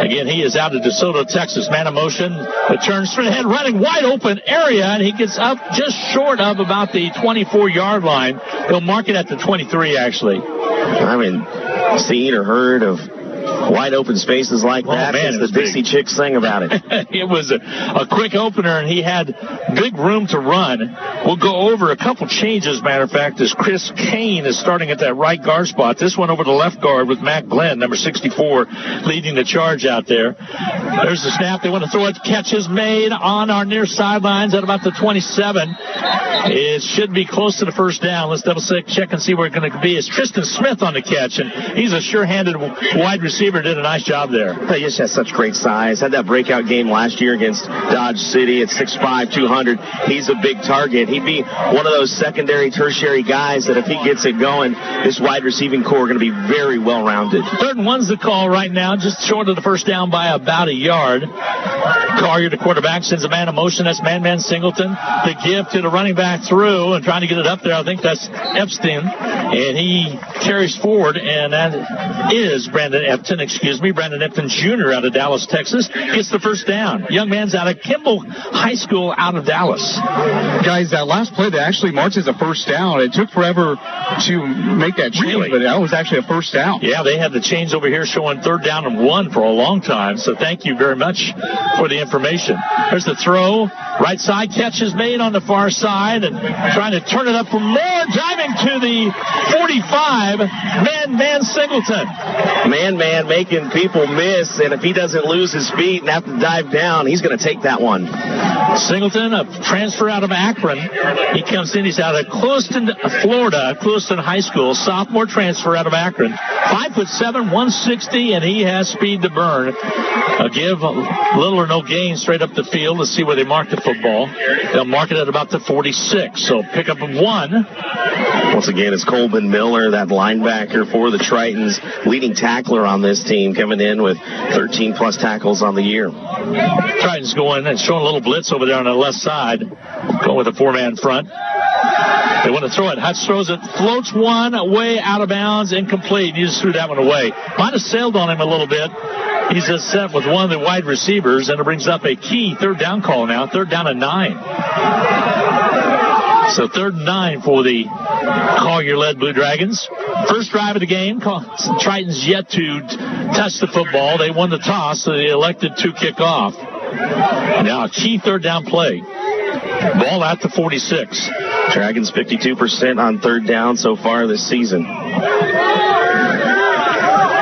Again, he is out of DeSoto, Texas. Man of motion, returns straight ahead, running wide open area, and he gets up just short of about the 24-yard line. He'll mark it at the 23, actually. I mean, seen or heard of wide open spaces like that. Man, the Dixie Chicks sang about it. It was a quick opener, and he had big room to run. We'll go over a couple changes, matter of fact, as Chris Kane is starting at that right guard spot. This one over to left guard with Matt Glenn, number 64, leading the charge out there. There's the snap. They want to throw it. Catch is made on our near sidelines at about the 27. It should be close to the first down. Let's double check and see where it's going to be. It's Tristan Smith on the catch, and he's a sure-handed wide receiver. Did a nice job there. He just has such great size. Had that breakout game last year against Dodge City at 6'5", 200. He's a big target. He'd be one of those secondary, tertiary guys that if he gets it going, this wide receiving core going to be very well-rounded. 3rd and 1's the call right now, just short of the first down by about a yard. Collier, the quarterback, sends a man in motion. That's Man Singleton. The give to the running back through and trying to get it up there. I think that's Epstein. And he carries forward, and that is Brandon Epton Jr. out of Dallas, Texas. Gets the first down. Young man's out of Kimball High School out of Dallas. Guys, that last play that actually marks as a first down. It took forever to make that change, but that was actually a first down. Yeah, they had the chains over here showing 3rd down and 1 for a long time, so thank you very much for the information. There's the throw. Right side catch is made on the far side, and trying to turn it up for more. Driving to the 45. Man Singleton. Man making people miss, and if he doesn't lose his feet and have to dive down, he's going to take that one. Singleton, a transfer out of Akron. He comes in. He's out of Clewiston, Florida, Clewiston High School. Sophomore transfer out of Akron. 5'7", 160, and he has speed to burn. Give little or no gain straight up the field. Let's see where they mark the football. They'll mark it at about the 46. So pick up of 1. Once again, it's Colvin Miller, that linebacker for the Tritons, leading tackler on this team, coming in with 13-plus tackles on the year. Tritons going and showing a little blitz over there on the left side. Going with a 4-man front. They want to throw it. Hutch throws it. Floats one way out of bounds. Incomplete. He just threw that one away. Might have sailed on him a little bit. He's just set with one of the wide receivers, and it brings up a key 3rd down call now. 3rd down and 9. So 3rd and 9 for the Collier-led Blue Dragons. First drive of the game. Tritons yet to touch the football. They won the toss, so they elected to kick off. Now a key 3rd down play. Ball at the 46. Dragons 52% on 3rd down so far this season.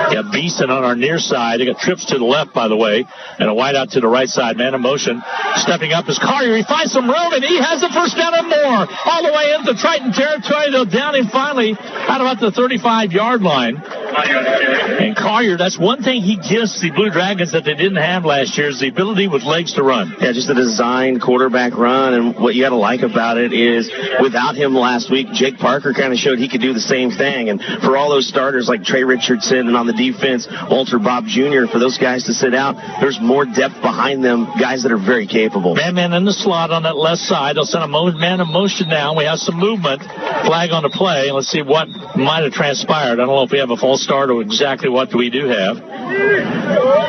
Got Beeson on our near side. They got trips to the left, by the way, and a wide out to the right side. Man in motion. Stepping up is Collier. He finds some room, and he has the first down and more. All the way into Triton territory. They'll down him finally out about the 35-yard line. And Collier, that's one thing he gives the Blue Dragons that they didn't have last year, is the ability with legs to run. Yeah, just a designed quarterback run, and what you got to like about it is without him last week, Jake Parker kind of showed he could do the same thing. And for all those starters like Trey Richardson and on the defense, Walter Bob Jr., for those guys to sit out, there's more depth behind them, guys that are very capable. Man in the slot on that left side. They'll send a man in motion now. We have some movement. Flag on the play. Let's see what might have transpired. I don't know if we have a false start or exactly what we do have.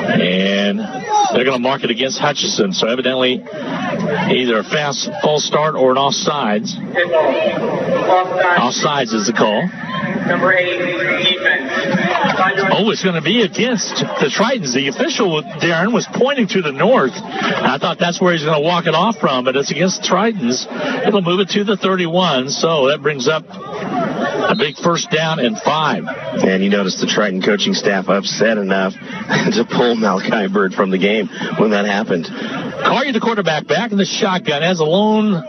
And they're going to mark it against Hutchison. So evidently either a false start or an offsides. Offsides is the call. Number 8, defense. Oh, it's going to be against the Tritons. The official, Darren, was pointing to the north. I thought that's where he's going to walk it off from, but it's against Tritons. It'll move it to the 31, so that brings up a big 1st down and 5. And you notice the Triton coaching staff upset enough to pull Malachi Bird from the game when that happened. Collier, the quarterback, back in the shotgun, has a lone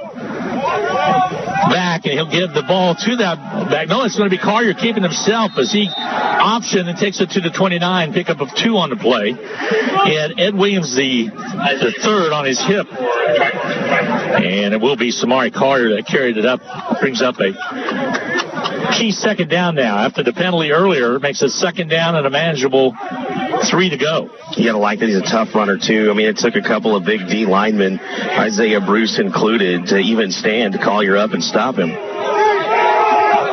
back, and he'll give the ball to that back. No, it's going to be Collier keeping himself as he option and takes it to the 29, pickup of 2 on the play. And Ed Williams, the 3rd on his hip. And it will be Samari Collier that carried it up, brings up a key 2nd down now. After the penalty earlier, makes it 2nd down and a manageable 3 to go. You got to like that he's a tough runner, too. I mean, it took a couple of big D linemen, Isaiah Bruce included, to even stand to Collier up and stop him.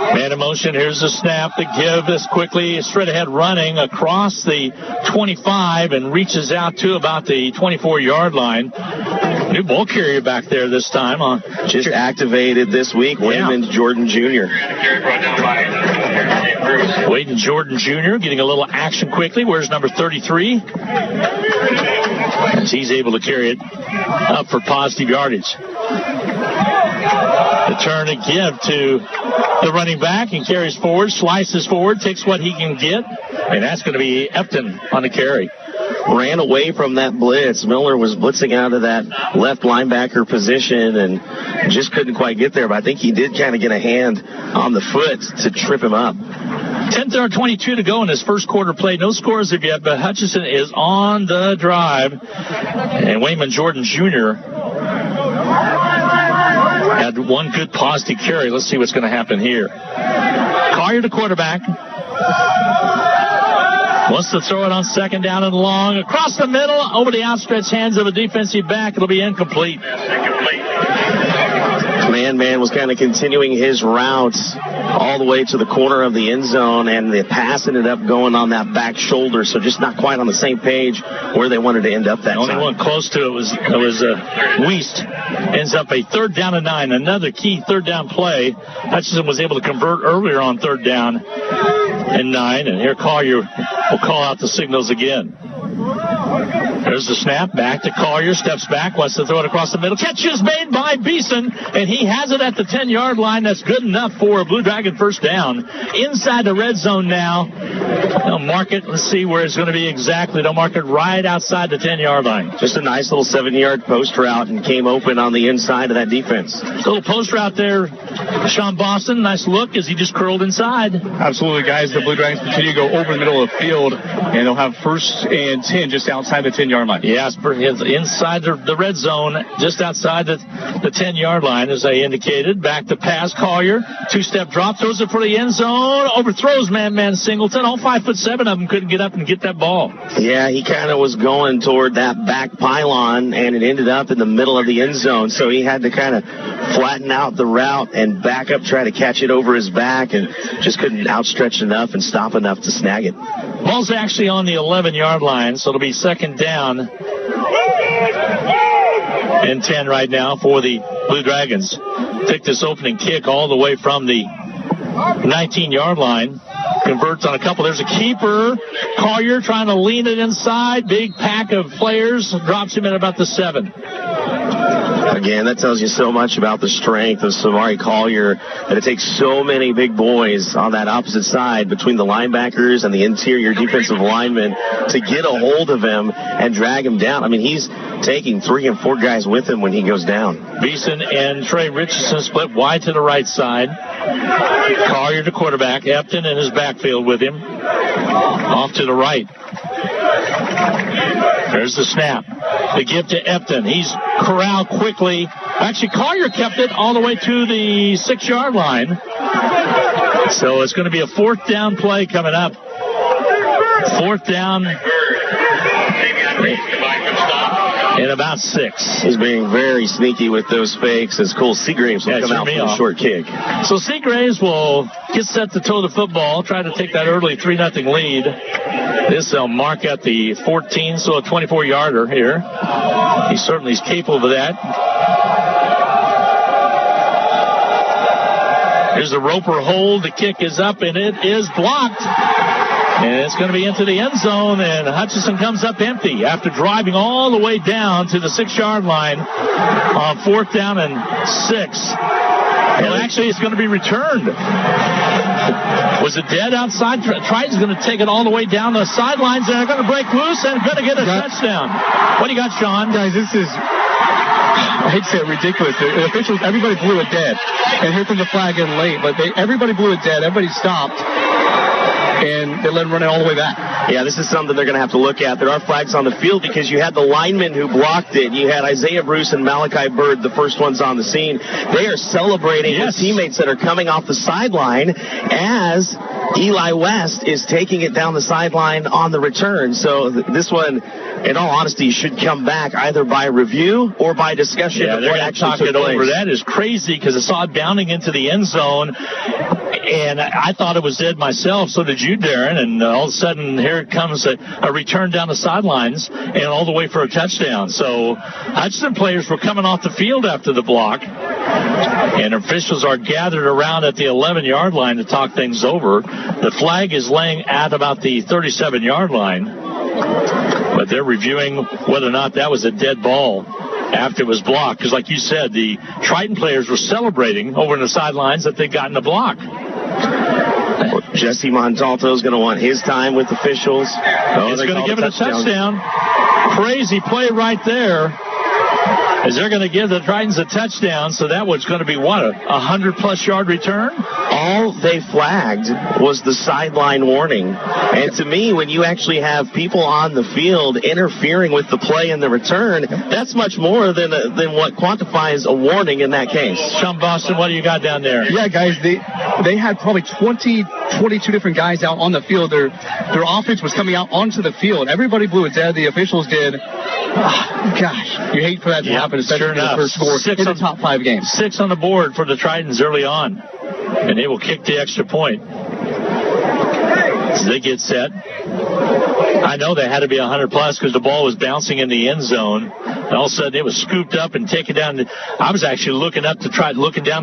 Man in motion. Here's the snap. The give this quickly. Straight ahead running across the 25 and reaches out to about the 24-yard line. New ball carrier back there this time. Just activated this week, Wayman Jordan Jr. Wayman Jordan Jr. getting a little action quickly. Where's number 33? As he's able to carry it up for positive yardage. The turn and give to the running back and carries forward, slices forward, takes what he can get, and that's going to be Epton on the carry. Ran away from that blitz. Miller was blitzing out of that left linebacker position and just couldn't quite get there, but I think he did kind of get a hand on the foot to trip him up. 10:22 to go in his first quarter play. No scores as yet, but Hutchison is on the drive. And Wayman Jordan Jr. had one good positive carry. Let's see what's going to happen here. Collier, the quarterback, wants to throw it on 2nd down and long. Across the middle, over the outstretched hands of a defensive back. It'll be incomplete. Man was kind of continuing his routes all the way to the corner of the end zone, and the pass ended up going on that back shoulder, so just not quite on the same page where they wanted to end up that time. The only one close to it was Wiest. Ends up a 3rd down and 9. Another key 3rd down play. Hutchison was able to convert earlier on 3rd down and 9, and here Collier will call out the signals again. There's the snap, back to Collier, steps back, wants to throw it across the middle. Catch is made by Beeson, and he has it at the 10-yard line. That's good enough for a Blue Dragon 1st down. Inside the red zone now. They'll mark it. Let's see where it's going to be exactly. They'll mark it right outside the 10-yard line. Just a nice little 7-yard post route and came open on the inside of that defense. Little post route there, Sean Boston. Nice look as he just curled inside. Absolutely, guys. The Blue Dragons continue to go over the middle of the field, and they'll have 1st and 10 just outside the 10-yard line. Yes, inside the red zone, just outside the 10-yard line, as I indicated. Back to pass, Collier. 2-step drop, throws it for the end zone. Overthrows man Singleton. All 5'7" of them couldn't get up and get that ball. Yeah, he kind of was going toward that back pylon, and it ended up in the middle of the end zone. So he had to kind of flatten out the route and back up, try to catch it over his back, and just couldn't outstretch enough and stop enough to snag it. Ball's actually on the 11-yard line, so it'll be 2nd down and 10 right now for the Blue Dragons. Take this opening kick all the way from the 19-yard line. Converts on a couple. There's a keeper. Collier trying to lean it inside. Big pack of players. Drops him at about the 7. Again, that tells you so much about the strength of Samari Collier, that it takes so many big boys on that opposite side between the linebackers and the interior defensive linemen to get a hold of him and drag him down. I mean, he's taking 3 and 4 guys with him when he goes down. Beeson and Trey Richardson split wide to the right side. Collier to quarterback. Epton in his backfield with him. Off to the right. There's the snap. The give to Epton. He's corralled quickly. Actually, Collier kept it all the way to the 6-yard line. So it's going to be a 4th down play coming up. 4th down in about 6. He's being very sneaky with those fakes as Cole Seagraves will come out for a short kick. So Seagraves will get set to toe the football, try to take that early 3-0 lead. This will mark at the 14, so a 24-yarder here. He certainly is capable of that. Here's the Roper hold. The kick is up, and it is blocked. And it's going to be into the end zone, and Hutchison comes up empty after driving all the way down to the 6-yard line on 4th down and 6. Well, actually, it's going to be returned. Was it dead outside? Triton's going to take it all the way down the sidelines, and they're going to break loose and going to get a touchdown. What do you got, Sean? Guys, this is, I hate to say it, ridiculous. The officials, everybody blew it dead. And here comes the flag in late, but everybody blew it dead. Everybody stopped. And they let him run it all the way back. Yeah, this is something they're going to have to look at. There are flags on the field because you had the linemen who blocked it. You had Isaiah Bruce and Malachi Bird, the first ones on the scene. They are celebrating with teammates that are coming off the sideline as Eli West is taking it down the sideline on the return. So this one, in all honesty, should come back either by review or by discussion of what actually took place. Over. That is crazy because I saw it bounding into the end zone. And I thought it was dead myself. So did you, Darren. And all of a sudden, here it comes a return down the sidelines and all the way for a touchdown. So Hudson players were coming off the field after the block. And officials are gathered around at the 11-yard line to talk things over. The flag is laying at about the 37-yard line. But they're reviewing whether or not that was a dead ball after it was blocked. Because like you said, the Triton players were celebrating over in the sidelines that they'd gotten a block. Jesse Montalto is going to want his time with officials. He's going to give it a touchdown. Crazy play right there. As they're going to give the Tritons a touchdown, so that was going to be, what, a 100-plus yard return? All they flagged was the sideline warning. And to me, when you actually have people on the field interfering with the play and the return, that's much more than what quantifies a warning in that case. Sean Boston, what do you got down there? Yeah, guys, they had probably 22 different guys out on the field. Their offense was coming out onto the field. Everybody blew it dead. The officials did. Gosh, you hate for that to happen, especially in the first score in the top 5 games. 6 on the board for the Tritons early on, and they will kick the extra point. As they get set. I know they had to be 100-plus because the ball was bouncing in the end zone. And all of a sudden, it was scooped up and taken down. I was actually looking down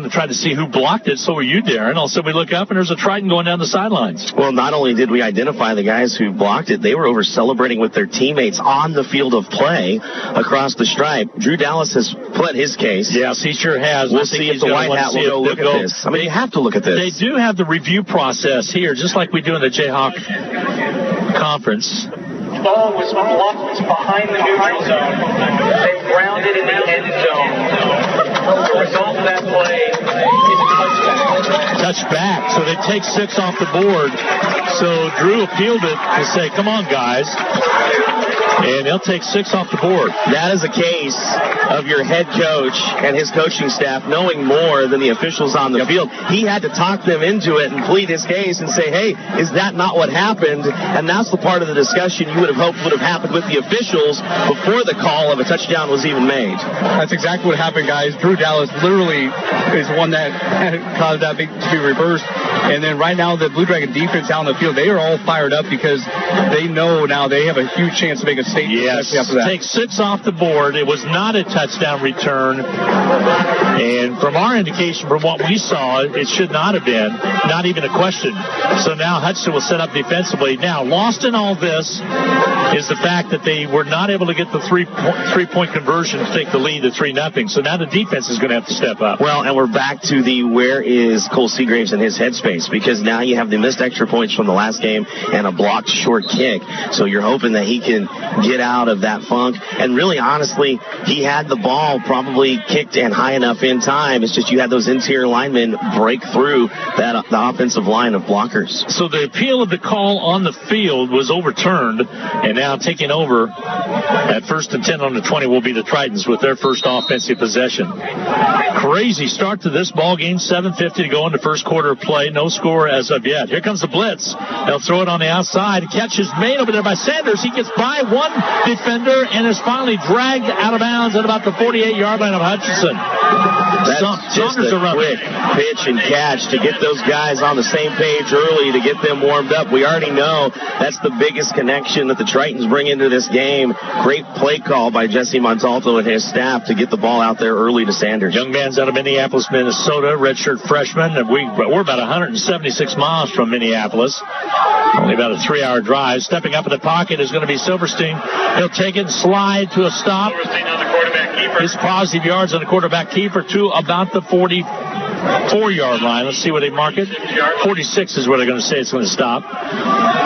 to try to see who blocked it. So were you, Darren. All of a sudden, we look up, and there's a Triton going down the sidelines. Well, not only did we identify the guys who blocked it, they were over celebrating with their teammates on the field of play across the stripe. Drew Dallas has pled his case. Yes, he sure has. We'll see if the White Hat will go look at this. I mean, you have to look at this. They do have the review process here, just like we do in the Jayhawk conference. Ball was blocked behind the neutral zone. They grounded in the end zone. The result of that play is a touchdown. Touchback. So they take 6 off the board. So Drew appealed it to say, come on, guys. And they'll take 6 off the board. That is a case of your head coach and his coaching staff knowing more than the officials on the field. He had to talk them into it and plead his case and say, hey, is that not what happened? And that's the part of the discussion you would have hoped would have happened with the officials before the call of a touchdown was even made. That's exactly what happened, guys. Drew Dallas literally is one that caused that to be reversed. And then right now, the Blue Dragon defense out on the field, they are all fired up because they know now they have a huge chance to make a statement. Yes, after that. take 6 off the board. It was not a touchdown return. And from our indication, from what we saw, it should not have been, not even a question. So now Hutchinson will set up defensively. Now, lost in all this is the fact that they were not able to get the three-point conversion to take the lead to 3-0. So now the defense is going to have to step up. Well, and we're back to the where is Cole Seagraves in his headspace, because now you have the missed extra points from the last game and a blocked short kick. So you're hoping that he can get out of that funk. And really, honestly, he had the ball probably kicked and high enough in time. It's just you had those interior linemen break through the offensive line of blockers. So the appeal of the call on the field was overturned, and now taking over at 1st and 10 on the 20 will be the Tritons with their first offensive possession. Crazy start to this ball game. 7:50 to go in the first quarter of play. No score as of yet. Here comes the blitz. They'll throw it on the outside. Catch is made over there by Sanders. He gets by one defender and is finally dragged out of bounds at about the 48-yard line of Hutchinson. That's just a quick pitch and catch to get those guys on the same page early, to get them warmed up. We already know that's the biggest connection that the Tritons bring into this game. Great play call by Jesse Montalto and his staff to get the ball out there early to Sanders. Young man's out of Minneapolis, Minnesota, redshirt freshman. And we're about 176 miles from Minneapolis. Only about a 3-hour drive. Stepping up in the pocket is going to be Silverstein. He'll take it and slide to a stop. His positive yards on the quarterback keeper to about the 44-yard line. Let's see where they mark it. 46 is where they're going to say it's going to stop.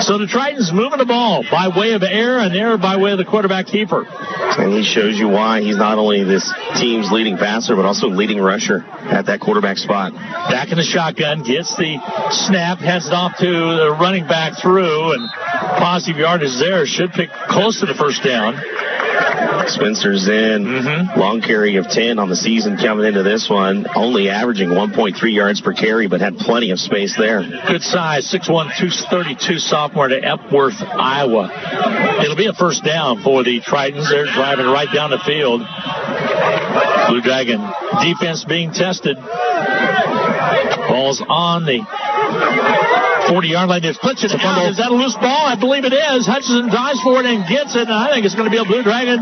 So the Tritons moving the ball by way of air, and air by way of the quarterback keeper. And he shows you why he's not only this team's leading passer, but also leading rusher at that quarterback spot. Back in the shotgun, gets the snap, heads it off to the running back through, and positive yardage there. Should pick close to the first down. Spencer's in. Long carry of 10 on the season coming into this one. Only averaging 1.3 yards per carry, but had plenty of space there. Good size, 6'1", 232 sophomore to Epworth, Iowa. It'll be a first down for the Tritons. They're driving right down the field. Blue Dragon defense being tested. Ball's on the 40-yard line. Is that a loose ball? I believe it is. Hutchinson dives for it and gets it, and I think it's going to be a Blue Dragon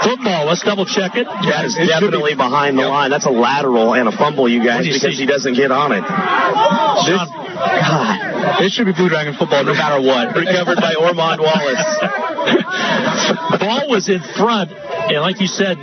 football. Let's double check it. That is definitely behind the line. That's a lateral and a fumble, you guys, because he doesn't get on it. This should be Blue Dragon football no matter what. Recovered by Ormond Wallace. Ball was in front, and like you said,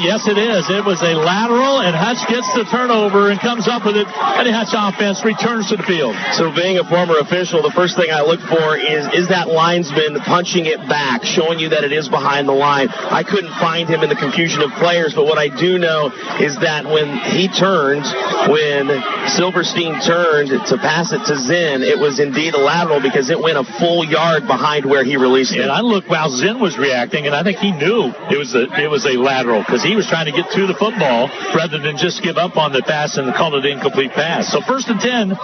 yes, it is. It was a lateral, and Hutch gets the turnover and comes up with it, and the Hutch offense returns to the field. So being a former official, the first thing I look for is that linesman punching it back, showing you that it is behind the line. I couldn't find him in the confusion of players, but what I do know is that when Silverstein turned to pass it to Zinn, it was indeed a lateral because it went a full yard behind where he released it. And I looked while Zinn was reacting, and I think he knew it was a lateral because he was trying to get to the football rather than just give up on the pass and call it an incomplete pass. So 1st and 10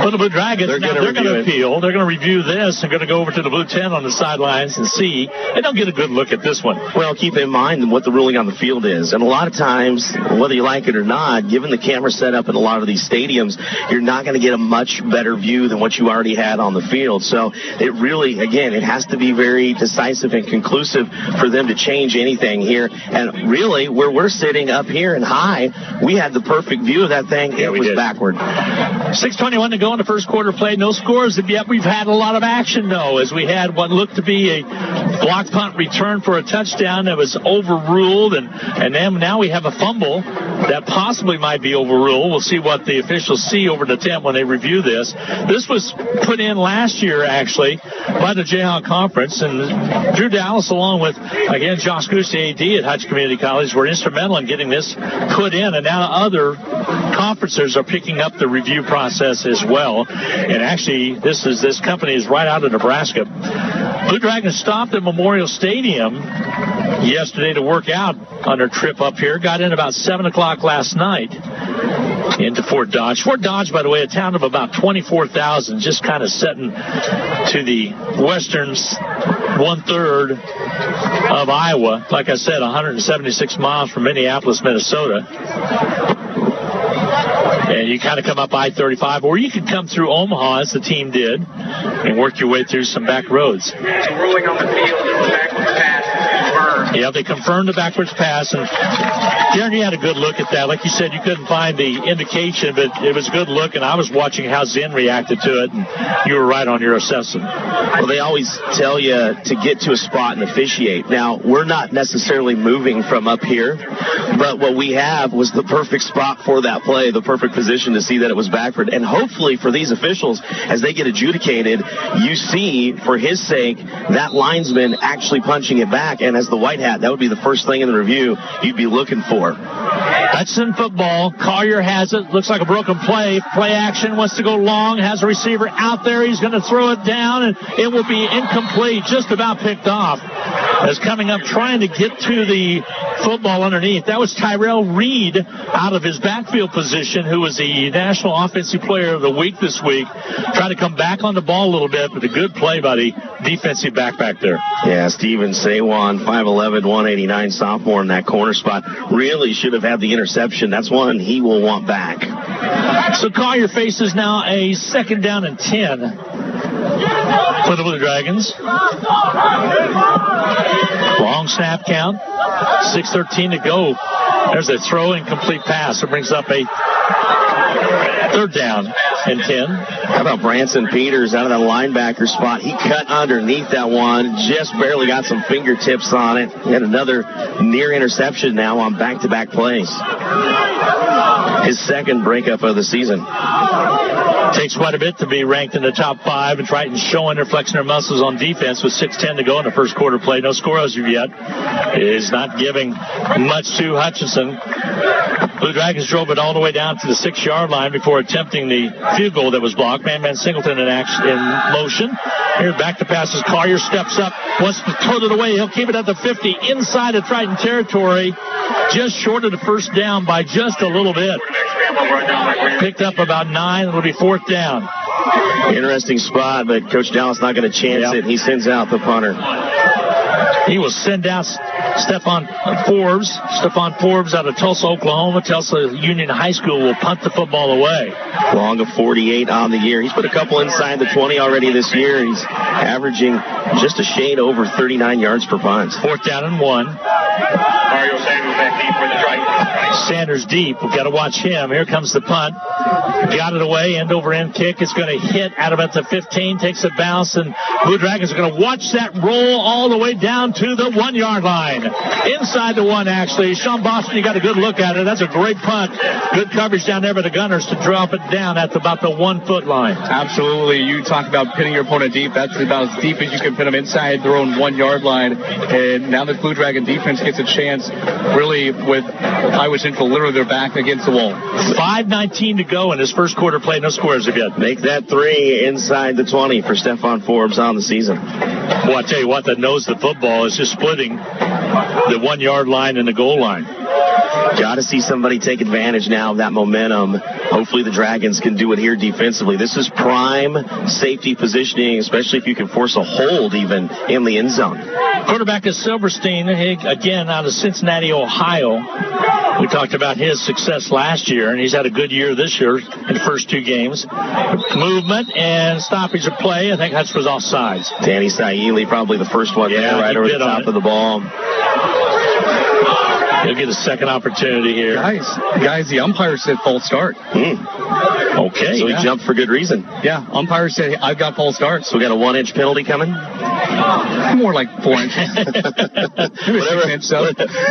for the Blue Dragons. They're going to appeal. They're going to review this and going to go over to the Blue 10 on the sidelines and see. And they'll get a good look at this one. Well, keep in mind what the ruling on the field is. And a lot of times, whether you like it or not, given the camera setup in a lot of these stadiums, you're not going to get a much better view than what you already had on the field. So it really, again, it has to be very decisive and conclusive for them to change anything here. And really, where we're sitting up here and high, we had the perfect view of that thing. It was backward. 6:21 to go in the first quarter play. No scores, yet we've had a lot of action, though, as we had what looked to be a block punt return for a touchdown that was overruled, and then now we have a fumble that possibly might be overruled. We'll see what the officials see over the 10 when they review this. This was put in last year, actually, by the Jayhawk Conference, and Drew Dallas, along with, again, Josh Goose, the AD at Hutch Community College, were instrumental in getting this put in, and now other conferences are picking up the review process as well. And actually, this company is right out of Nebraska. Blue Dragons stopped at Memorial Stadium yesterday to work out on their trip up here. Got in about 7 o'clock last night into Fort Dodge. Fort Dodge, by the way, a town of about 24,000, just kind of setting to the western 1/3 of Iowa. Like I said, 176 miles from Minneapolis, Minnesota. And you kind of come up I-35, or you could come through Omaha, as the team did, and work your way through some back roads. So ruling on the field, it was backwards pass confirmed. Yeah, they confirmed the backwards pass, and Darren, you had a good look at that. Like you said, you couldn't find the indication, but it was a good look, and I was watching how Zen reacted to it, and you were right on your assessment. Well, they always tell you to get to a spot and officiate. Now, we're not necessarily moving from up here, but what we have was the perfect spot for that play, the perfect position to see that it was backward. And hopefully for these officials, as they get adjudicated, you see, for his sake, that linesman actually punching it back. And as the white hat, that would be the first thing in the review you'd be looking for. Hutchinson football. Collier has it. Looks like a broken play. Play action. Wants to go long. Has a receiver out there. He's going to throw it down, and it will be incomplete. Just about picked off. As coming up, trying to get to the football underneath. That was Tyrell Reed out of his backfield position, who was the National Offensive Player of the Week this week. Trying to come back on the ball a little bit, but a good play by the defensive back there. Yeah, Steven Sawan, 5'11", 189 sophomore in that corner spot. Really should have had the interception. That's one he will want back. So Collier faces now a 2nd down and 10 for the Blue Dragons. Long snap count. 6:13 to go. There's a throw, incomplete pass. It brings up a 3rd down and 10. How about Branson Peters out of that linebacker spot? He cut underneath that one, just barely got some fingertips on it. He had another near interception now on back-to-back plays. His 2nd breakup of the season. Takes quite a bit to be ranked in the top 5, and Triton's showing their flexing their muscles on defense with 6:10 to go in the first quarter play. No score as of yet. It is not giving much to Hutchinson. Blue Dragons drove it all the way down to the 6-yard line before attempting the field goal that was blocked. Man Singleton in motion. Here back to passes. Collier steps up, wants to throw it away. He'll keep it at the 50 inside of Triton territory. Just short of the first down by just a little bit. Picked up about 9. It'll be 4th down. Interesting spot, but Coach Dallas not going to chance it. He sends out the punter. He will send out Stephon Forbes. Stephon Forbes out of Tulsa, Oklahoma. Tulsa Union High School will punt the football away. Long of 48 on the year. He's put a couple inside the 20 already this year. He's averaging just a shade over 39 yards per punt. 4th down and 1. Mario Sanders back deep for the Dragons. Sanders deep. We've got to watch him. Here comes the punt. Got it away. End over end kick. It's going to hit out about the 15. Takes a bounce, and Blue Dragons are going to watch that roll all the way down to the 1-yard line. Inside the 1, actually. Sean Boston, you got a good look at it. That's a great punt. Good coverage down there by the Gunners to drop it down at about the 1-foot line. Absolutely. You talk about pinning your opponent deep. That's about as deep as you can pin them inside their own 1-yard line. And now the Blue Dragon defense gets a chance, really, with Iowa Central literally their back against the wall. 5:19 to go in this first quarter play. No scores as yet. Make that 3 inside the 20 for Stephon Forbes on the season. Well, I tell you what, that knows the football is just splitting the 1-yard line and the goal line. Got to see somebody take advantage now of that momentum. Hopefully the Dragons can do it here defensively. This is prime safety positioning, especially if you can force a hold even in the end zone. Quarterback is Silverstein, again out of Cincinnati, Ohio. We talked about his success last year, and he's had a good year this year in the first 2 games. Movement and stoppage of play. I think Hutch was offsides. Danny Saili, probably the first one there, right over the top of the ball. He'll get a second opportunity here. Guys, the umpire said false start. Okay. So he jumped for good reason. Yeah, umpire said, I've got false start. So we got a 1-inch penalty coming? More like 4 inches.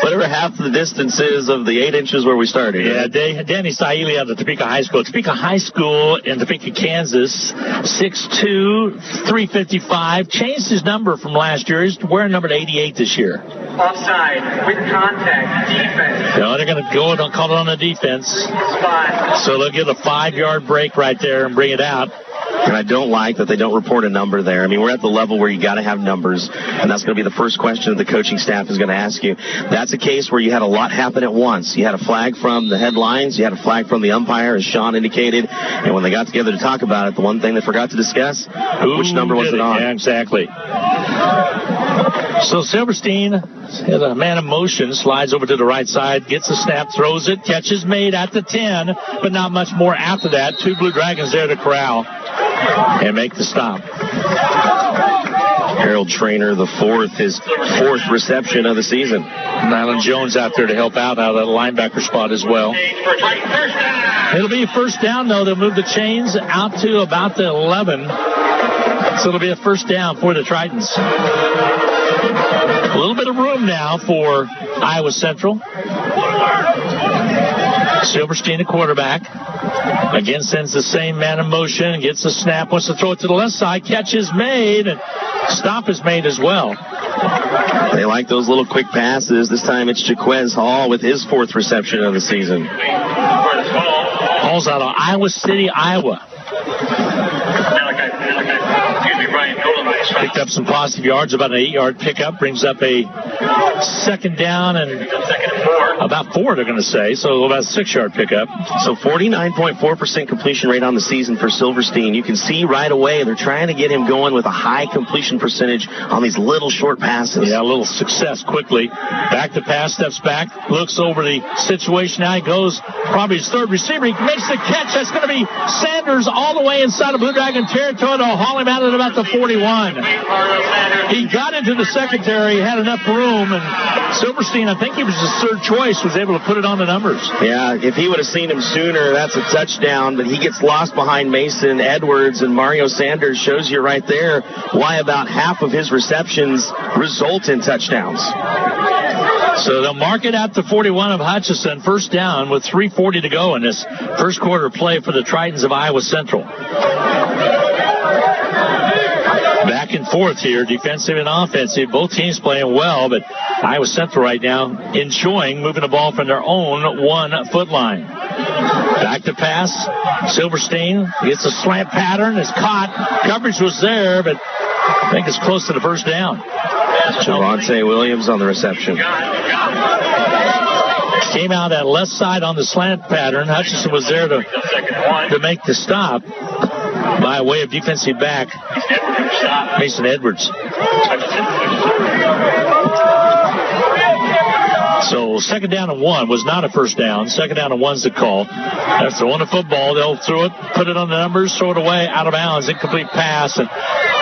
Whatever half the distance is of the 8 inches where we started. Yeah, Danny Saili out of Topeka High School. Topeka High School in Topeka, Kansas, 6'2", 355. Changed his number from last year. He's wearing number 88 this year. Offside, with contact, defense. No, they're going to go and call it on the defense. Spot. So they'll get a 5-yard break right there and bring it out. And I don't like that they don't report a number there. I mean, we're at the level where you got to have numbers, and that's going to be the first question that the coaching staff is going to ask you. That's a case where you had a lot happen at once. You had a flag from the headlines, you had a flag from the umpire, as Sean indicated, and when they got together to talk about it, the one thing they forgot to discuss, which number was it on? Yeah, exactly. So Silverstein has a man in motion, slides over to the right side, gets the snap, throws it, catch is made at the 10, but not much more after that. 2 Blue Dragons there to corral and make the stop. Harold Trainer, the his fourth reception of the season. Nylan Jones out there to help out of the linebacker spot as well. It'll be a first down, though. They'll move the chains out to about the 11. So it'll be a first down for the Tritons. A little bit of room now for Iowa Central. Silverstein, a quarterback. Again, sends the same man in motion, gets the snap, wants to throw it to the left side. Catch is made, and stop is made as well. They like those little quick passes. This time it's Jaquez Hall with his 4th reception of the season. Hall's out of Iowa City, Iowa. Picked up some positive yards, about an 8-yard pickup, brings up a second down and about 4, they're going to say, so about a 6-yard pickup. So 49.4% completion rate on the season for Silverstein. You can see right away they're trying to get him going with a high completion percentage on these little short passes. Yeah, a little success quickly. Back to pass, steps back, looks over the situation. Now he goes, probably his 3rd receiver. He makes the catch. That's going to be Sanders all the way inside of Blue Dragon territory. They'll haul him out at about the 41. He got into the secondary, had enough room, and Silverstein, I think he was his 3rd choice, was able to put it on the numbers. Yeah, if he would have seen him sooner, that's a touchdown, but he gets lost behind Mason Edwards, and Mario Sanders shows you right there why about half of his receptions result in touchdowns. So they'll mark it at the 41 of Hutchison, first down with 3:40 to go in this first quarter play for the Tritons of Iowa Central. Back and forth here, defensive and offensive. Both teams playing well, but Iowa Central right now enjoying moving the ball from their own 1-foot line. Back to pass. Silverstein gets a slant pattern. It's caught. Coverage was there, but I think it's close to the first down. Javante Williams on the reception. Came out that left side on the slant pattern. Hutchison was there to make the stop by way of defensive back Mason Edwards. So second down and 1 was not a first down. Second down and 1's the call. They're throwing the football. They'll throw it, put it on the numbers, throw it away, out of bounds, incomplete pass. And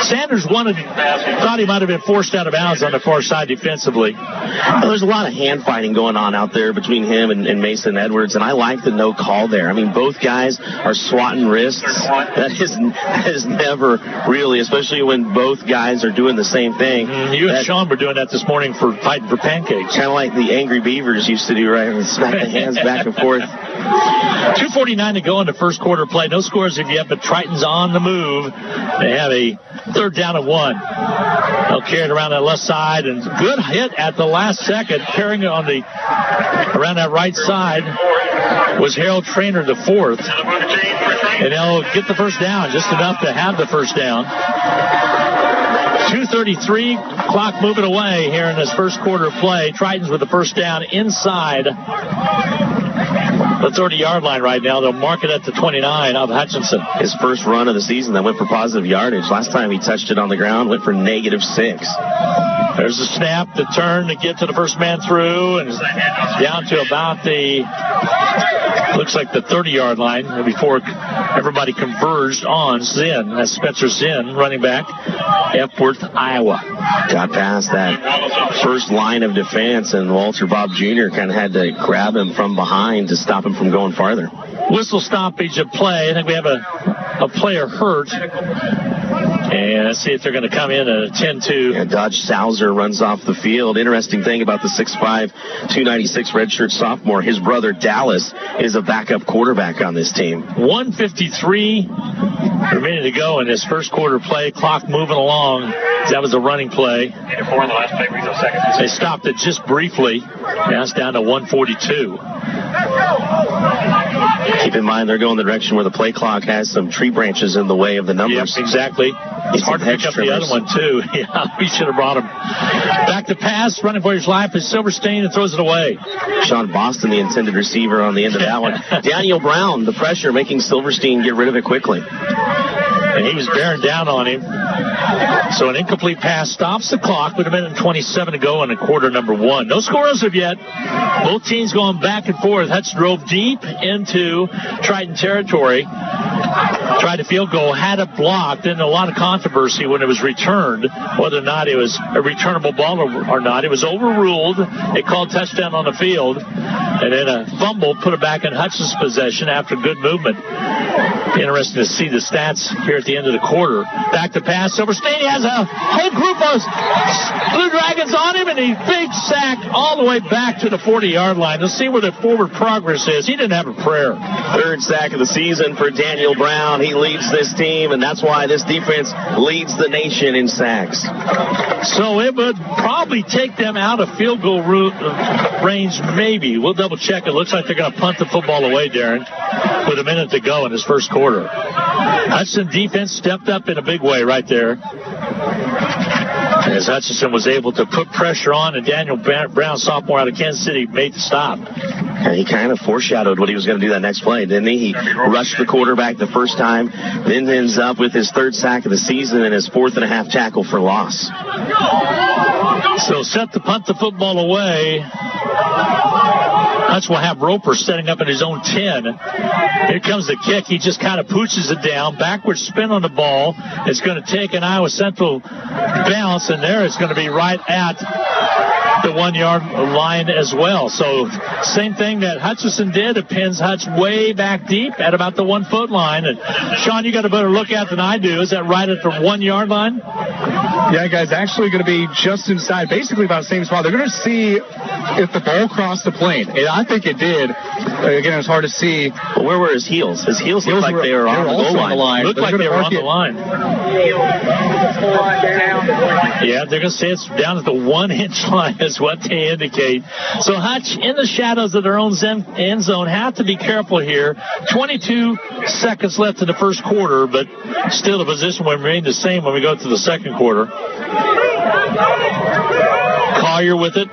Sanders thought he might have been forced out of bounds on the far side defensively. Well, there's a lot of hand fighting going on out there between him and Mason Edwards, and I like the no call there. I mean, both guys are swatting wrists. That is never really, especially when both guys are doing the same thing. You and Sean were doing that this morning for fighting for pancakes. Kind of like the Angry Beavers used to do, right? Smack the hands back and forth. 2:49 to go in the first quarter play. No scores if yet, but Triton's on the move. They have a third down and 1. They'll carry it around that left side, and good hit at the last second. Carrying it on around that right side was Harold Trainer, the 4th. And they'll get the first down, just enough to have the first down. 2:33, clock moving away here in this first quarter of play. Tritons with the first down inside the 30-yard line right now. They'll mark it at the 29 of Hutchinson. His first run of the season that went for positive yardage. Last time he touched it on the ground, went for -6. There's the snap, the turn to get to the first man through, and down to about looks like the 30-yard line before everybody converged on Zinn. That's Spencer Zinn, running back, Epworth, Iowa. Got past that first line of defense, and Walter Bob Jr. kind of had to grab him from behind to stop him from going farther. Whistle stoppage of play. I think we have a player hurt. And let's see if they're going to come in at a 10-2. Yeah, Dodge Sauser runs off the field. Interesting thing about the 6'5", 296 redshirt sophomore, his brother Dallas is a backup quarterback on this team. 1:53 remaining to go in this first quarter play. Clock moving along. That was a running play. They stopped it just briefly. Now it's down to 1:42. Keep in mind, they're going the direction where the play clock has some tree branches in the way of the numbers. Yep, exactly. It's hard to pick up the other one, too. Yeah, we should have brought him. Back to pass, running for his life is Silverstein, and throws it away. Sean Boston, the intended receiver on the end of that one. Daniel Brown, the pressure, making Silverstein get rid of it quickly. And he was bearing down on him. So an incomplete pass stops the clock with a minute and 27 to go in quarter number 1. No score as of yet. Both teams going back and forth. Hutch drove deep into Triton territory. Tried a field goal, had it blocked, and a lot of controversy when it was returned, whether or not it was a returnable ball or not. It was overruled. It called touchdown on the field, and then a fumble put it back in Hutch's possession after good movement. Be interesting to see the stats here at the end of the quarter. Back to pass. Silverstein has a whole group of Blue Dragons on him, and he big sack all the way back to the 40-yard line. Let's see where the forward progress is. He didn't have a prayer. Third sack of the season for Daniel Brown. He leads this team, and that's why this defense leads the nation in sacks. So it would probably take them out of field goal range, maybe. We'll double check. It looks like they're going to punt the football away, Darren, with a minute to go in his first quarter. Hudson defense stepped up in a big way right there, as Hutchinson was able to put pressure on, and Daniel Brown, sophomore out of Kansas City, made the stop. And he kind of foreshadowed what he was going to do that next play, didn't he? He rushed the quarterback the first time, then ends up with his third sack of the season and his 4.5 tackle for loss. So set to punt the football away. Hutch will have Roper setting up at his own 10. Here comes the kick. He just kind of pooches it down. Backward spin on the ball. It's going to take an Iowa Central bounce, and there it's going to be right at the 1-yard line as well. So same thing that Hutchinson did. It pins Hutch way back deep at about the 1-foot line. And Sean, you got a better look at than I do. Is that right at the 1-yard line? Yeah, guys, actually going to be just inside, basically about the same spot. They're going to see if the ball crossed the plane. And I think it did. Again, it's hard to see. But where were his heels? His heels looked like they were on the goal line. Looked like they were on the line. Yeah, they're going to say it's down at the 1-inch line is what they indicate. So Hutch in the shadows of their own end zone have to be careful here. 22 seconds left in the first quarter, but still the position will remain the same when we go to the second quarter. Collier with it.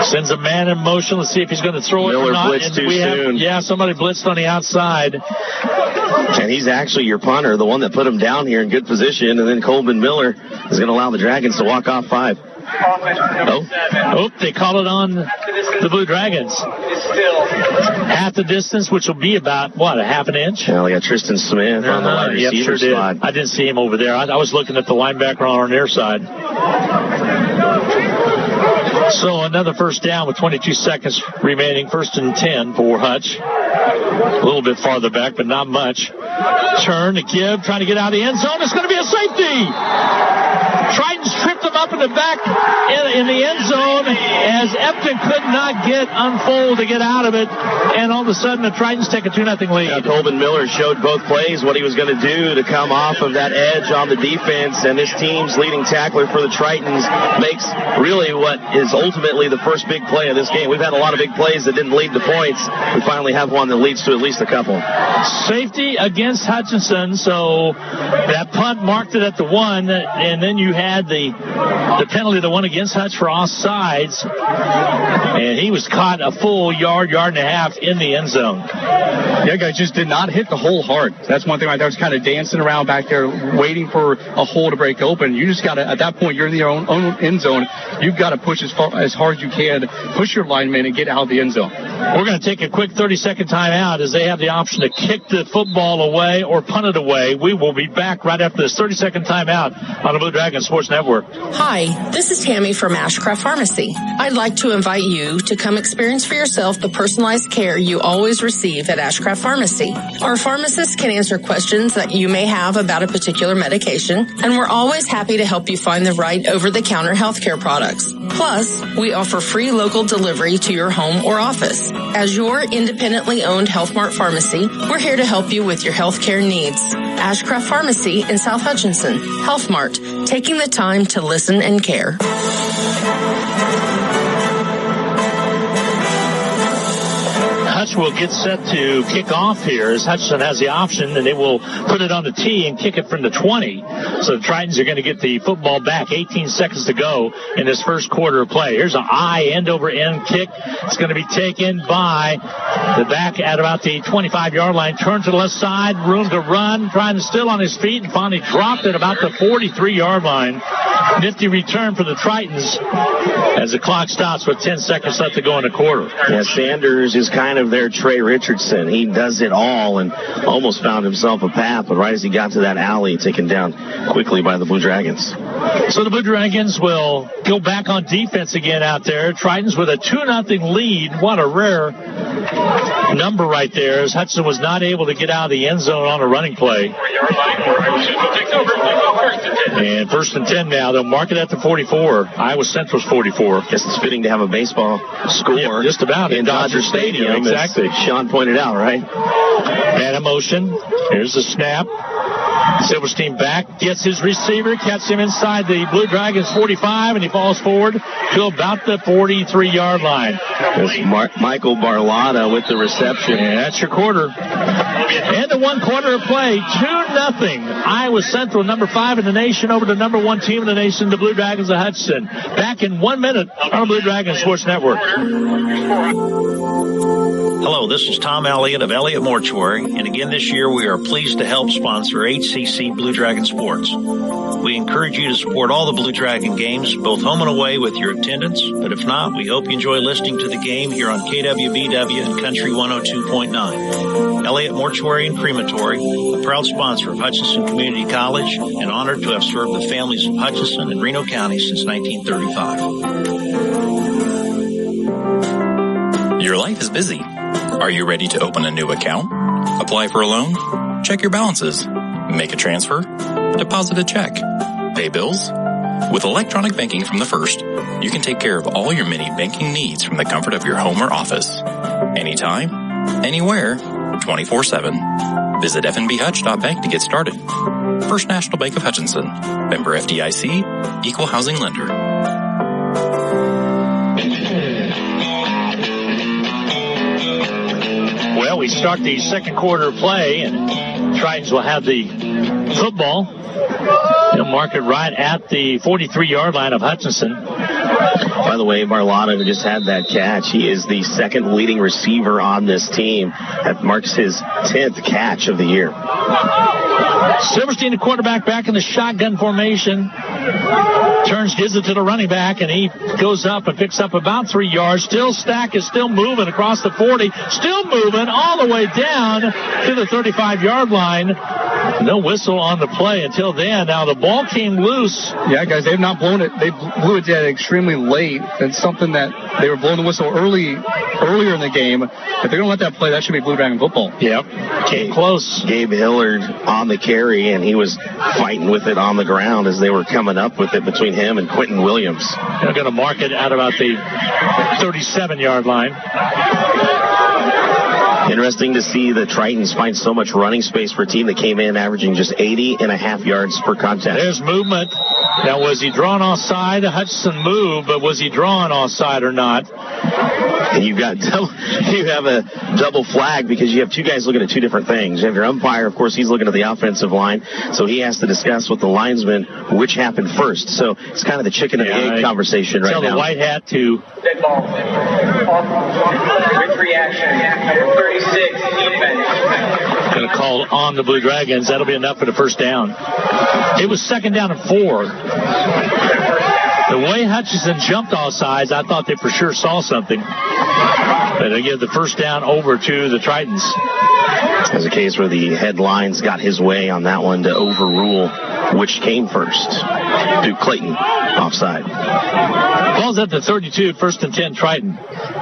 Sends a man in motion. Let's see if he's going to throw it or not. Blitzed too soon. Yeah, somebody blitzed on the outside. And he's actually your punter, the one that put him down here in good position. And then Colvin Miller is going to allow the Dragons to walk off 5. Oh, they call it on the Blue Dragons. Half the distance, which will be about, what, a half an inch? Yeah, they got Tristan Smith on the wide receiver slot. I didn't see him over there. I was looking at the linebacker on our near side. So another first down with 22 seconds remaining. 1st and 10 for Hutch. A little bit farther back, but not much. Turn to give, trying to get out of the end zone. It's going to be a safety. Tritons tripped him up in the back in the end zone as Epton could not get unfold to get out of it. And all of a sudden, the Tritons take a 2-0 lead. Yeah, Colvin Miller showed both plays what he was going to do to come off of that edge on the defense. And this team's leading tackler for the Tritons makes really what is ultimately the first big play of this game. We've had a lot of big plays that didn't lead to points. We finally have one that leads to at least a couple. Safety against Hutchinson, so that punt marked it at the 1, and then you had the penalty, the one against Hutch for offsides, and he was caught a full yard and a half in the end zone. Yeah, guys, just did not hit the hole hard. That's one thing right there. Was kind of dancing around back there, waiting for a hole to break open. You just got to, at that point, you're in your own end zone. You've got to push as hard as you can, push your lineman and get out of the end zone. We're going to take a quick 30-second timeout as they have the option to kick the football away or punt it away. We will be back right after this 30-second timeout on the Blue Dragon Sports Network. Hi, this is Tammy from Ashcraft Pharmacy. I'd like to invite you to come experience for yourself the personalized care you always receive at Ashcraft Pharmacy. Our pharmacists can answer questions that you may have about a particular medication, and we're always happy to help you find the right over-the-counter healthcare products. Plus, we offer free local delivery to your home or office. As your independently owned Health Mart pharmacy, we're here to help you with your healthcare needs. Ashcraft Pharmacy in South Hutchinson. Health Mart, taking the time to listen and care. Hutch will get set to kick off here as Hutchinson has the option, and they will put it on the tee and kick it from the 20. So the Tritons are going to get the football back. 18 seconds to go in this first quarter of play. Here's an end-over-end kick. It's going to be taken by the back at about the 25-yard line. Turn to the left side, room to run, trying to still on his feet, and finally dropped at about the 43-yard line. Nifty return for the Tritons as the clock stops with 10 seconds left to go in the quarter. Yeah, Sanders is kind of their Trey Richardson. He does it all and almost found himself a path, but right as he got to that alley, taken down quickly by the Blue Dragons. So the Blue Dragons will go back on defense again out there. Tritons with a 2-0 lead. What a rare number right there, as Hutchinson was not able to get out of the end zone on a running play. And 1st and 10 now. They'll mark it at the 44. Iowa Central's 44. Guess it's fitting to have a baseball score. Yeah, just about in Dodger Stadium. Exactly. Sean pointed out, right? Man in motion. Here's the snap. Silverstein back, gets his receiver, catches him inside the Blue Dragons 45, and he falls forward to about the 43-yard line. It's Michael Barlotta with the reception. And that's your quarter. And the 1 quarter of play, 2-0. Iowa Central, number 5 in the nation, over the number 1 team in the nation, the Blue Dragons of Hutchinson. Back in 1 minute on the Blue Dragons Sports Network. Hello, this is Tom Elliott of Elliott Mortuary, and again this year we are pleased to help sponsor HCC Blue Dragon Sports. We encourage you to support all the Blue Dragon games, both home and away, with your attendance, but if not, we hope you enjoy listening to the game here on KWBW and Country 102.9. Elliott Mortuary and Crematory, a proud sponsor of Hutchinson Community College, and honored to have served the families of Hutchinson and Reno County since 1935. Your life is busy. Are you ready to open a new account? Apply for a loan? Check your balances. Make a transfer? Deposit a check? Pay bills? With electronic banking from The First, you can take care of all your many banking needs from the comfort of your home or office. Anytime, anywhere, 24/7. Visit fnbhutch.bank to get started. First National Bank of Hutchinson. Member FDIC, Equal Housing Lender. Well, we start the second quarter of play, and Tritons will have the football. They'll mark it right at the 43-yard line of Hutchinson. By the way, Barlotta, who just had that catch, he is the second leading receiver on this team. That marks his 10th catch of the year. Silverstein, the quarterback, back in the shotgun formation. Turns, gives it to the running back, and he goes up and picks up about 3 yards. Stack is still moving across the 40. Still moving all the way down to the 35-yard line. No whistle on the play until then. Now the ball came loose. Yeah, guys, they've not blown it. They blew it extremely late. That's something that they were blowing the whistle earlier in the game. If they're going to let that play, that should be Blue Dragon football. Yep. Came close. Gabe Hillard on the carry, and he was fighting with it on the ground as they were coming up with it between him and Quentin Williams. They're going to mark it at about the 37-yard line. Interesting to see the Tritons find so much running space for a team that came in averaging just 80.5 yards per contact. There's movement. Now, was he drawn offside? Hutchinson moved, but was he drawn offside or not? And you have a double flag because you have two guys looking at two different things. You have your umpire, of course, he's looking at the offensive line, so he has to discuss with the linesman which happened first. So it's kind of the chicken and egg conversation right now. Tell the white hat to... Dead ball. Quick reaction. Number 36, defense. Going to call on the Blue Dragons. That'll be enough for the first down. It was 2nd down and 4. The way Hutchinson jumped off sides, I thought they for sure saw something. But they give the first down over to the Tritons. There's a case where the headlines got his way on that one to overrule which came first. Duke Clayton offside. Ball's at the 32, 1st and 10 Triton.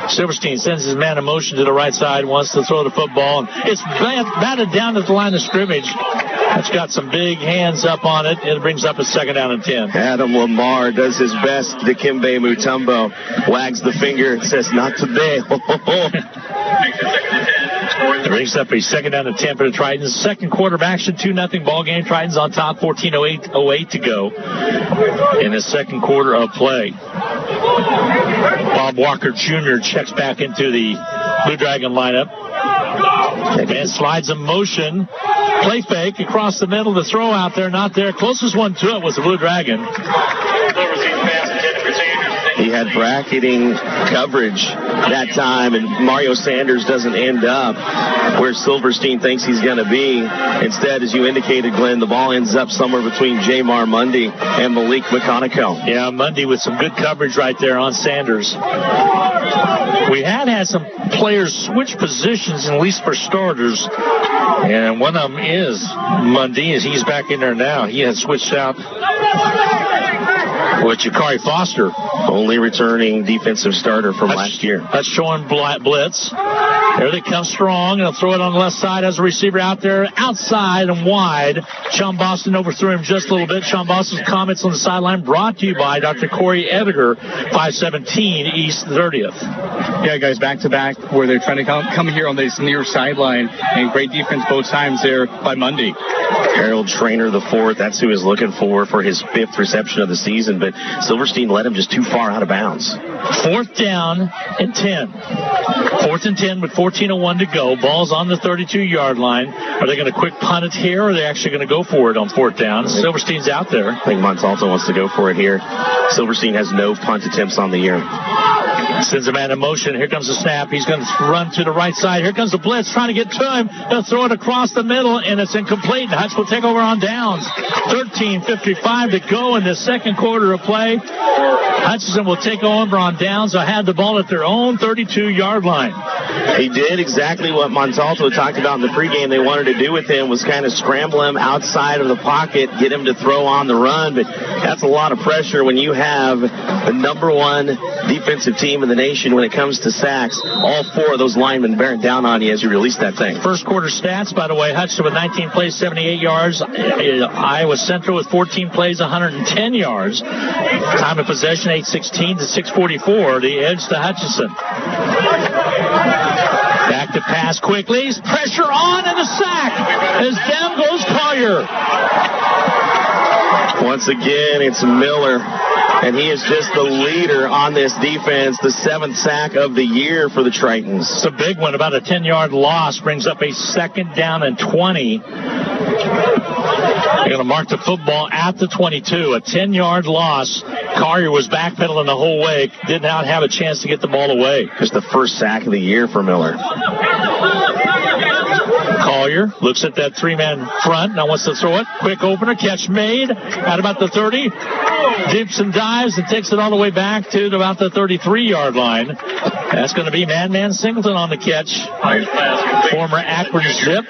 Silverstein sends his man in motion to the right side, wants to throw the football, and it's batted down at the line of scrimmage. It's got some big hands up on it. It brings up a 2nd down and 10. Adam Lamar does his best. Dikembe Mutombo wags the finger and says, "Not today." It brings up a 2nd down and 10 for the Tritons. Second quarter of action, 2-0 ball game. Tritons on top, 14:08 to go in the second quarter of play. Bob Walker Jr. checks back into the Blue Dragon lineup. Man slides in motion. Play fake across the middle. The throw out there, not there. Closest one to it was the Blue Dragon. He had bracketing coverage that time, and Mario Sanders doesn't end up where Silverstein thinks he's going to be. Instead, as you indicated, Glenn, the ball ends up somewhere between Jamar Mundy and Malik McConico. Yeah, Mundy with some good coverage right there on Sanders. We had some players switch positions, at least for starters, and one of them is Mundy, as he's back in there now. He had switched out with Jakari Foster. Only returning defensive starter from last year. That's showing blitz. There they come strong. They'll throw it on the left side as a receiver out there, outside and wide. Sean Boston overthrew him just a little bit. Sean Boston's comments on the sideline brought to you by Dr. Corey Ediger, 517 East 30th. Yeah, guys, back-to-back where they're trying to come here on this near sideline, and great defense both times there by Mundy. Harold Trainer the fourth, that's who he's looking for his 5th reception of the season, but Silverstein led him just too far out of bounds. 4th down and 10. 4th and 10 with 14:01 to go. Ball's on the 32-yard line. Are they going to quick punt it here, or are they actually going to go for it on 4th down? Silverstein's out there. I think Montalto wants to go for it here. Silverstein has no punt attempts on the year. Sends a man in motion. Here comes the snap. He's going to run to the right side. Here comes the blitz trying to get to him. They'll throw it across the middle, and it's incomplete. Hutch will take over on downs. 13:55 to go in the second quarter of play. Hutchinson will take over on downs. They'll have the ball at their own 32-yard line. He did exactly what Montalto talked about in the pregame they wanted to do with him, was kind of scramble him outside of the pocket, get him to throw on the run. But that's a lot of pressure when you have the number one defensive team in the nation when it comes to sacks. All 4 of those linemen bearing down on you as you release that thing. First quarter stats, by the way, Hutchinson with 19 plays, 78 yards. Iowa Central with 14 plays, 110 yards. Time of possession, 8:16 to 6:44. The edge to Hutchinson. Back to pass quickly. Pressure on and a sack. As down goes Collier. Once again, it's Miller. And he is just the leader on this defense, the 7th sack of the year for the Tritons. It's a big one, about a 10-yard loss, brings up a 2nd down and 20. They're going to mark the football at the 22, a 10-yard loss. Collier was backpedaling the whole way, did not have a chance to get the ball away. Just the 1st sack of the year for Miller. Collier looks at that 3-man front, now wants to throw it. Quick opener, catch made at about the 30. Dips and dives and takes it all the way back to about the 33-yard line. That's going to be Madman Singleton on the catch. Former Akron Zip.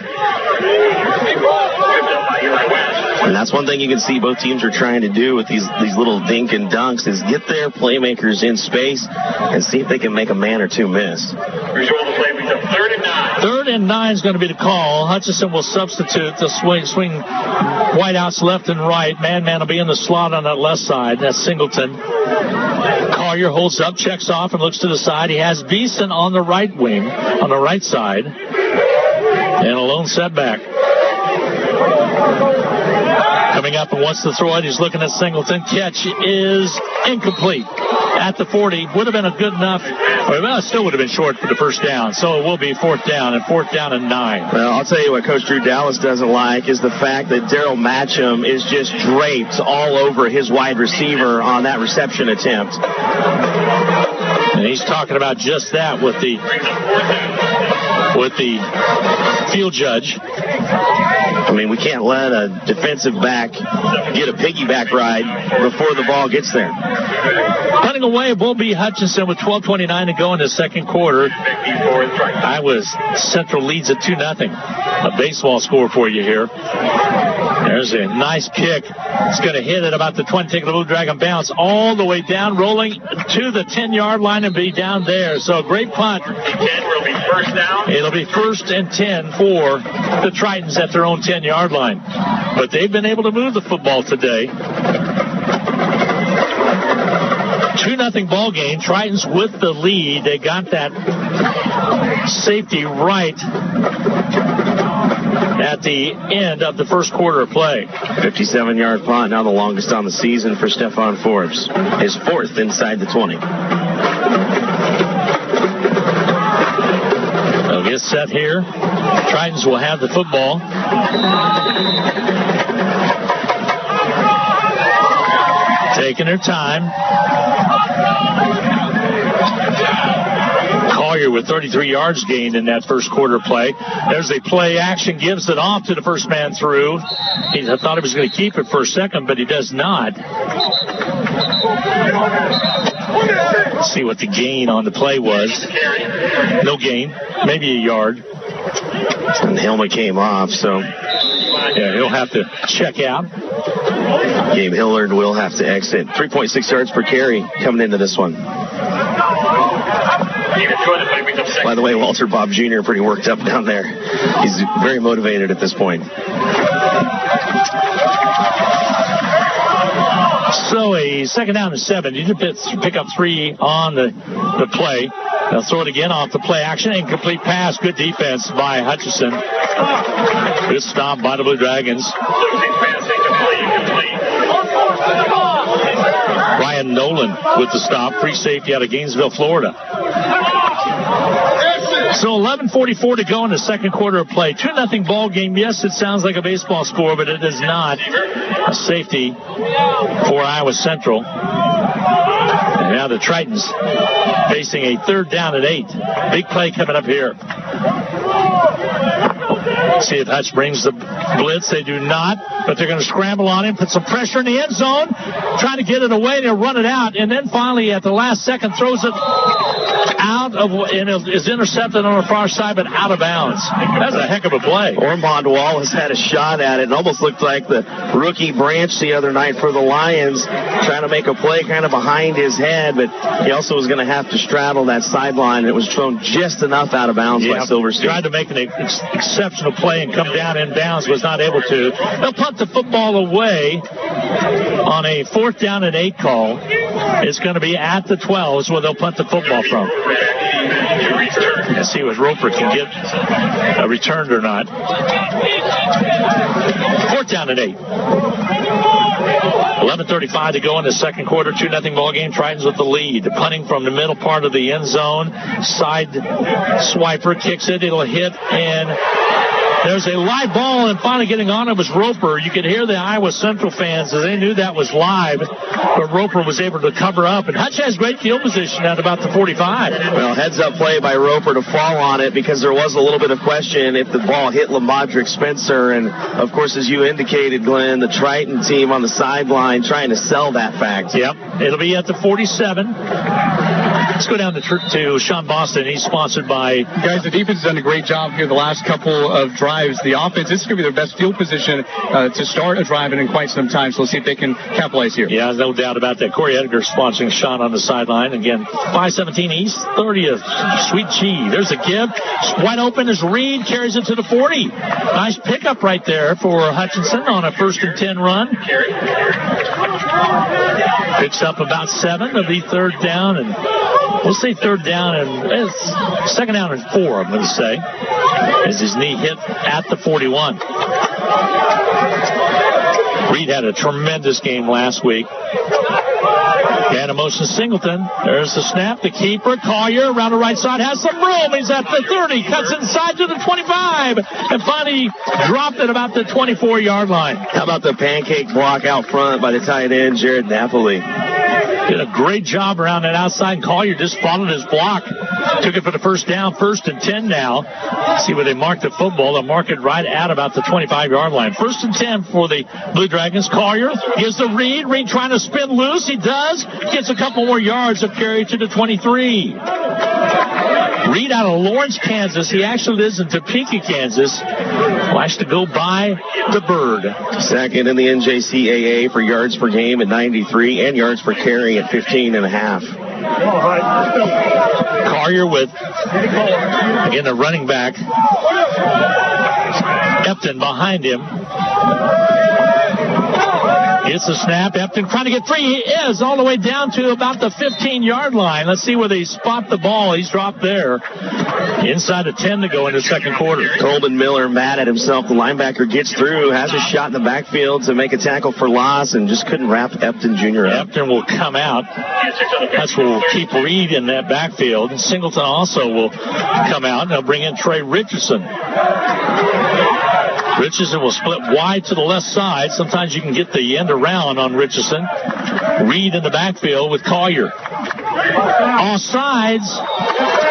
And that's one thing you can see both teams are trying to do with these little dink and dunks, is get their playmakers in space and see if they can make a man or two miss. 3rd and 9 is going to be the call. Hutchinson will substitute the swing wideouts left and right. Man will be in the slot on that left side. That's Singleton. Collier holds up, checks off, and looks to the side. He has Beeson on the right wing, on the right side. And a lone setback. Coming up and wants to throw it. He's looking at Singleton. Catch is incomplete. At the 40. Would have been a good enough. Well, it still would have been short for the 1st down. So it will be 4th down and 4th down and 9. Well, I'll tell you what Coach Drew Dallas doesn't like is the fact that Daryl Matcham is just draped all over his wide receiver on that reception attempt. And he's talking about just that with the field judge. I mean, we can't let a defensive back get a piggyback ride before the ball gets there. Punting away will be Hutchinson with 12:29 to go in the second quarter. Iowa Central leads at 2-0. A baseball score for you here. There's a nice kick. It's going to hit at about the 20, take the Blue Dragon bounce all the way down, rolling to the 10-yard line and be down there. So a great punt. It'll be 1st and 10 for the Tritons at their own 10-yard line. But they've been able to move the football today. 2-0 ball game. Tritons with the lead. They got that safety right at the end of the first quarter of play. 57-yard punt, now the longest on the season for Stephon Forbes. His 4th inside the 20. set here. Tritons will have the football. Taking their time. Collier with 33 yards gained in that first quarter play. There's a play action, gives it off to the first man through. I thought he was going to keep it for a second, but he does not. Let's see what the gain on the play was. No gain, maybe a yard. And the helmet came off, so yeah, he'll have to check out. Gabe Hillard will have to exit. 3.6 yards per carry coming into this one. By the way, Walter Bob Jr. pretty worked up down there. He's very motivated at this point. So a second down and 7. You just pick up 3 on the play. They'll throw it again off the play action. Incomplete pass. Good defense by Hutchison. Good stop by the Blue Dragons. Ryan Nolan with the stop. Free safety out of Gainesville, Florida. So 11:44 to go in the second quarter of play. 2-0 ball game. Yes, it sounds like a baseball score, but it is not. A safety for Iowa Central. And now the Tritons facing a 3rd down and 8. Big play coming up here. See if Hutch brings the blitz. They do not, but they're going to scramble on him, put some pressure in the end zone, trying to get it away. They'll run it out, and then finally at the last second throws it out of, and is intercepted on the far side, but out of bounds. That's a heck of a play. Ormond Wallace had a shot at it. It almost looked like the rookie Branch the other night for the Lions, trying to make a play kind of behind his head, but he also was going to have to straddle that sideline. It was thrown just enough out of bounds by Silver State. Tried to make an exceptional play and come down in bounds, was not able to. They'll punt the football away on a 4th down and 8 call. It's going to be at the 12 is where they'll punt the football from. Let's see if Roper can get returned or not. 4th down and 8. 11:35 to go in the second quarter. 2-0 ball game. Tritons with the lead. Punting from the middle part of the end zone. Side swiper kicks it. It'll hit, and there's a live ball, and finally getting on it was Roper. You could hear the Iowa Central fans as they knew that was live, but Roper was able to cover up. And Hutch has great field position at about the 45. Well, heads-up play by Roper to fall on it, because there was a little bit of question if the ball hit Lamodrick Spencer. And, of course, as you indicated, Glenn, the Triton team on the sideline trying to sell that fact. Yep, it'll be at the 47. Let's go down to Sean Boston. He's sponsored by... Guys, the defense has done a great job here the last couple of drives. The offense, this is going to be their best field position to start a drive in quite some time. So let's see if they can capitalize here. Yeah, no doubt about that. Corey Edgar sponsoring Sean on the sideline. Again, 517 East, 30th. Sweet G. There's a give. Wide open is Reed. Carries it to the 40. Nice pickup right there for Hutchinson on a 1st and 10 run. Picks up about 7. It'll be 3rd down, and we'll say 3rd down and 2nd down and 4, I'm going to say, as his knee hit at the 41. Reed had a tremendous game last week. And a motion Singleton. There's the snap. The keeper, Collier, around the right side, has some room. He's at the 30, cuts inside to the 25, and finally dropped at about the 24-yard line. How about the pancake block out front by the tight end, Jared Napoli? Did a great job around that outside. Collier just followed his block. Took it for the 1st down, 1st and 10 now. See where they mark the football. They'll mark it right at about the 25-yard line. 1st and 10 for the Blue Dragons. Collier gives the Reed. Reed trying to spin loose. He does. Gets a couple more yards of carry to the 23. Reed out of Lawrence, Kansas. He actually lives in Topeka, Kansas. Likes to go by the bird. Second in the NJCAA for yards per game at 93 and yards per carry at 15.5. Collier with, again, a running back. Epton behind him. Gets the snap. Epton trying to get free. He is all the way down to about the 15-yard line. Let's see where they spot the ball. He's dropped there. Inside of 10 to go in the second quarter. Colton Miller mad at himself. The linebacker gets through, has a shot in the backfield to make a tackle for loss, and just couldn't wrap Epton Jr. up. Epton will come out. That's where we'll keep Reed in that backfield. And Singleton also will come out. And they'll bring in Trey Richardson. Richardson will split wide to the left side. Sometimes you can get the end around on Richardson. Reed in the backfield with Collier. Offsides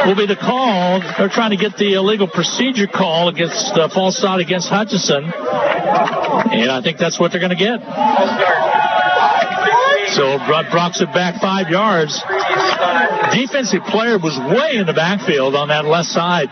will be the call. They're trying to get the illegal procedure call against false start against Hutchison. And I think that's what they're going to get. So Brock's it back 5 yards. Defensive player was way in the backfield on that left side.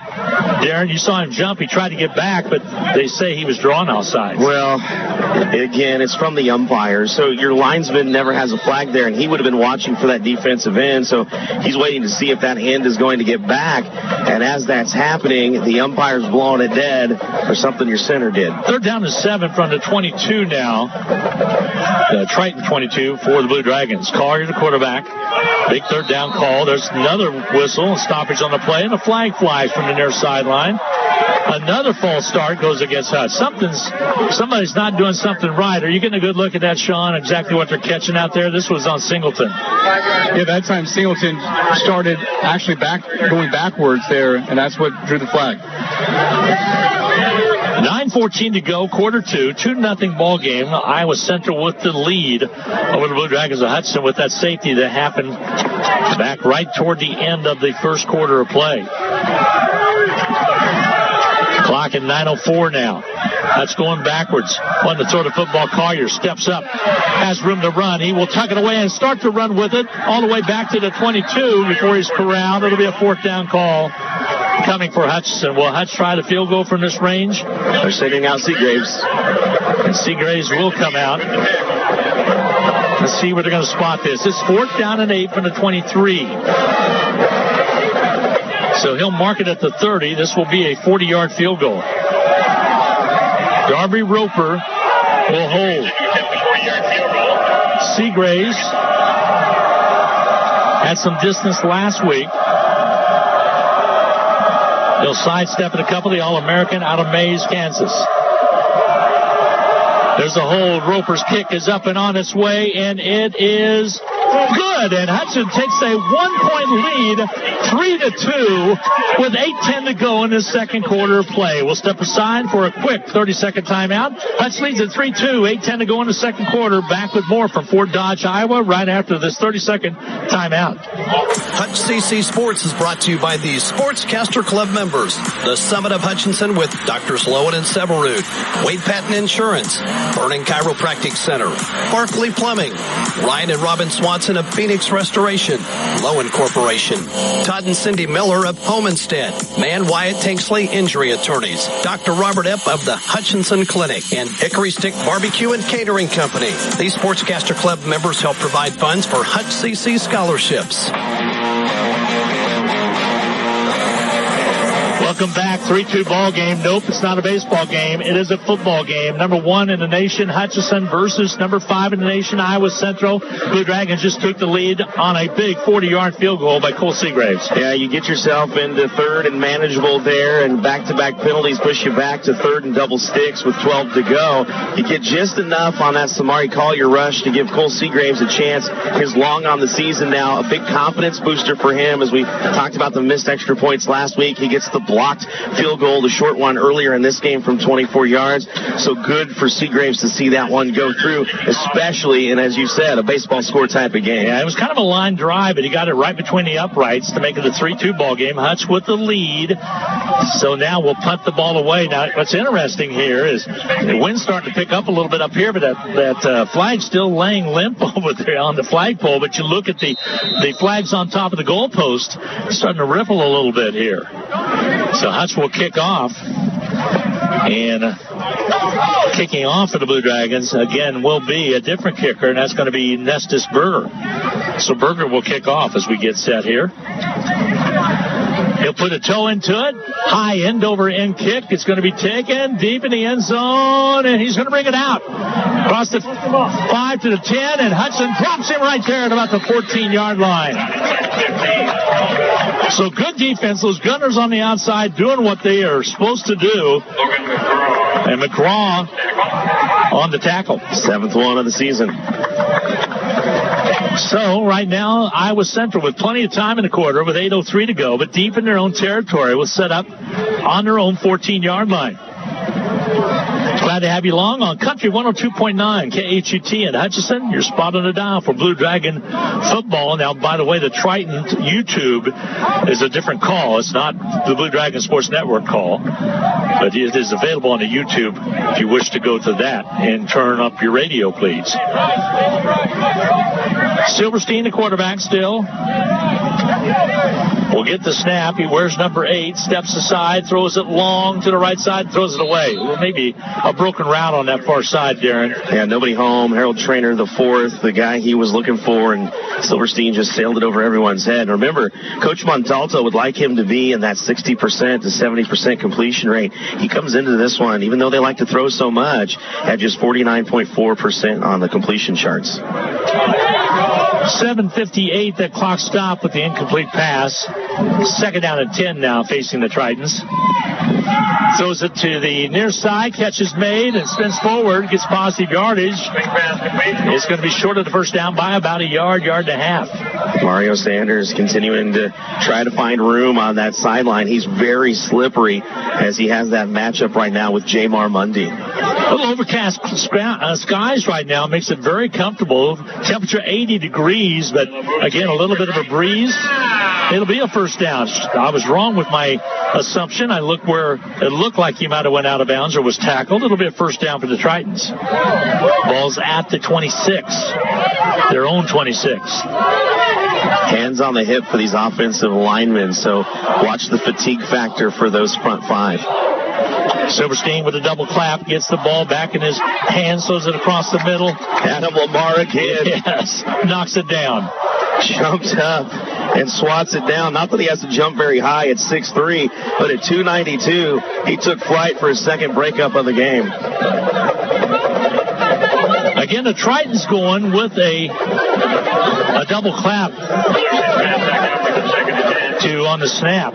Darren, you saw him jump. He tried to get back, but they say he was drawn outside. Well, again, it's from the umpire. So your linesman never has a flag there, and he would have been watching for that defensive end. So he's waiting to see if that end is going to get back. And as that's happening, the umpire's blowing it dead for something your center did. Third down to 7 from the 22 now. Triton 22 for the Blue Dragons. Collier, the quarterback. Big third down call. There's another whistle, stoppage on the play, and a flag flies from the near sideline. Another false start goes against Hutch. Somebody's not doing something right. Are you getting a good look at that, Sean? Exactly what they're catching out there? This was on Singleton. Yeah, that time Singleton started actually going backwards there, and that's what drew the flag. 9:14 to go, quarter 2, 2-0 ball game. Iowa Central with the lead over the Blue Dragons of Hudson with that safety that happened back right toward the end of the first quarter of play. Clock at 9:04 now. That's going backwards. On to throw the football. Collier steps up, has room to run. He will tuck it away and start to run with it all the way back to the 22 before he's corralled. It'll be a fourth down call coming for Hutchinson. Will Hutch try the field goal from this range? They're sending out Seagraves. And Seagraves will come out. Let's see where they're going to spot this. It's fourth down and 8 from the 23. So he'll mark it at the 30. This will be a 40-yard field goal. Darby Roper will hold. Seagraves had some distance last week. He'll sidestep it a couple. The All-American out of Mays, Kansas. There's a hold. Roper's kick is up and on its way, and it is good. And Hudson takes a 1-point lead, 3-2, with 8:10 to go in this second quarter of play. We'll step aside for a quick 30-second timeout. Hudson leads at 3-2, 8:10 to go in the second quarter. Back with more from Fort Dodge, Iowa, right after this 30-second timeout. HutchCC Sports is brought to you by the Sportscaster Club members. The Summit of Hutchinson with Drs. Lowen and Severud, Wade Patton Insurance, Burning Chiropractic Center, Barkley Plumbing, Ryan and Robin Swanson of Phoenix Restoration, Lowen Corporation, Todd and Cindy Miller of Homestead, Man Wyatt Tanksley Injury Attorneys, Dr. Robert Epp of the Hutchinson Clinic, and Hickory Stick Barbecue and Catering Company. These Sportscaster Club members help provide funds for HutchCC scholarships. Welcome back. 3-2 ball game. Nope, it's not a baseball game. It is a football game. Number 1 in the nation, Hutchinson, versus number 5 in the nation, Iowa Central. Blue Dragons just took the lead on a big 40-yard field goal by Cole Seagraves. Yeah, you get yourself into third and manageable there, and back-to-back penalties push you back to third and double sticks with 12 to go. You get just enough on that Samari Collier rush to give Cole Seagraves a chance. His long on the season now, a big confidence booster for him. As we talked about the missed extra points last week, he gets the blocked field goal, the short one earlier in this game from 24 yards. So good for Seagraves to see that one go through, especially, and as you said, a baseball score type of game. Yeah, it was kind of a line drive, but he got it right between the uprights to make it a 3-2 ball game. Hutch with the lead. So now we'll punt the ball away. Now, what's interesting here is the wind's starting to pick up a little bit up here, but that flag's still laying limp over there on the flagpole. But you look at the flags on top of the goalpost, it's starting to ripple a little bit here. So Hutch will kick off. And kicking off for the Blue Dragons, again, will be a different kicker, and that's going to be Nestus Berger. So Berger will kick off as we get set here. He'll put a toe into it. High end over end kick. It's going to be taken deep in the end zone, and he's going to bring it out. Across the 5 to the 10, and Hudson drops him right there at about the 14-yard line. So good defense. Those Gunners on the outside doing what they are supposed to do. And McCraw on the tackle. 7th one of the season. So right now, Iowa Central with plenty of time in the quarter with 8:03 to go, but deep in their own territory, will set up on their own 14-yard line. Glad to have you along on Country 102.9 KHUT in Hutchinson. Your spot on the dial for Blue Dragon football. Now, by the way, the Triton YouTube is a different call. It's not the Blue Dragon Sports Network call, but it is available on the YouTube if you wish to go to that and turn up your radio, please. Silverstein, the quarterback, still. Will get the snap. He wears number 8, steps aside, throws it long to the right side, throws it away. Well, maybe a broken route on that far side, Darren. Yeah, nobody home. Harold Trainer, the 4th, the guy he was looking for, and Silverstein just sailed it over everyone's head. And remember, Coach Montalto would like him to be in that 60% to 70% completion rate. He comes into this one, even though they like to throw so much, at just 49.4% on the completion charts. 7:58, that clock stopped with the incomplete pass. 2nd down and 10 now facing the Tritons. Throws it to the near side, catch is made, and spins forward, gets positive yardage. It's going to be short of the first down by about a yard and a half. Mario Sanders continuing to try to find room on that sideline. He's very slippery as he has that matchup right now with Jamar Mundy. A little overcast skies right now makes it very comfortable. Temperature 80 degrees, but again, a little bit of a breeze. It'll be a first down. I was wrong with my assumption. I looked where it looked like he might have went out of bounds or was tackled. It'll be a first down for the Tritons. Ball's at the 26, their own 26. Hands on the hip for these offensive linemen, so watch the fatigue factor for those front 5. Silverstein with a double clap, gets the ball back in his hands, throws it across the middle. Adam Lamar again. Yes, knocks it down. Jumps up and swats it down. Not that he has to jump very high at 6'3", but at 292, he took flight for his second breakup of the game. Again, the Tritons going with a double clap on the snap.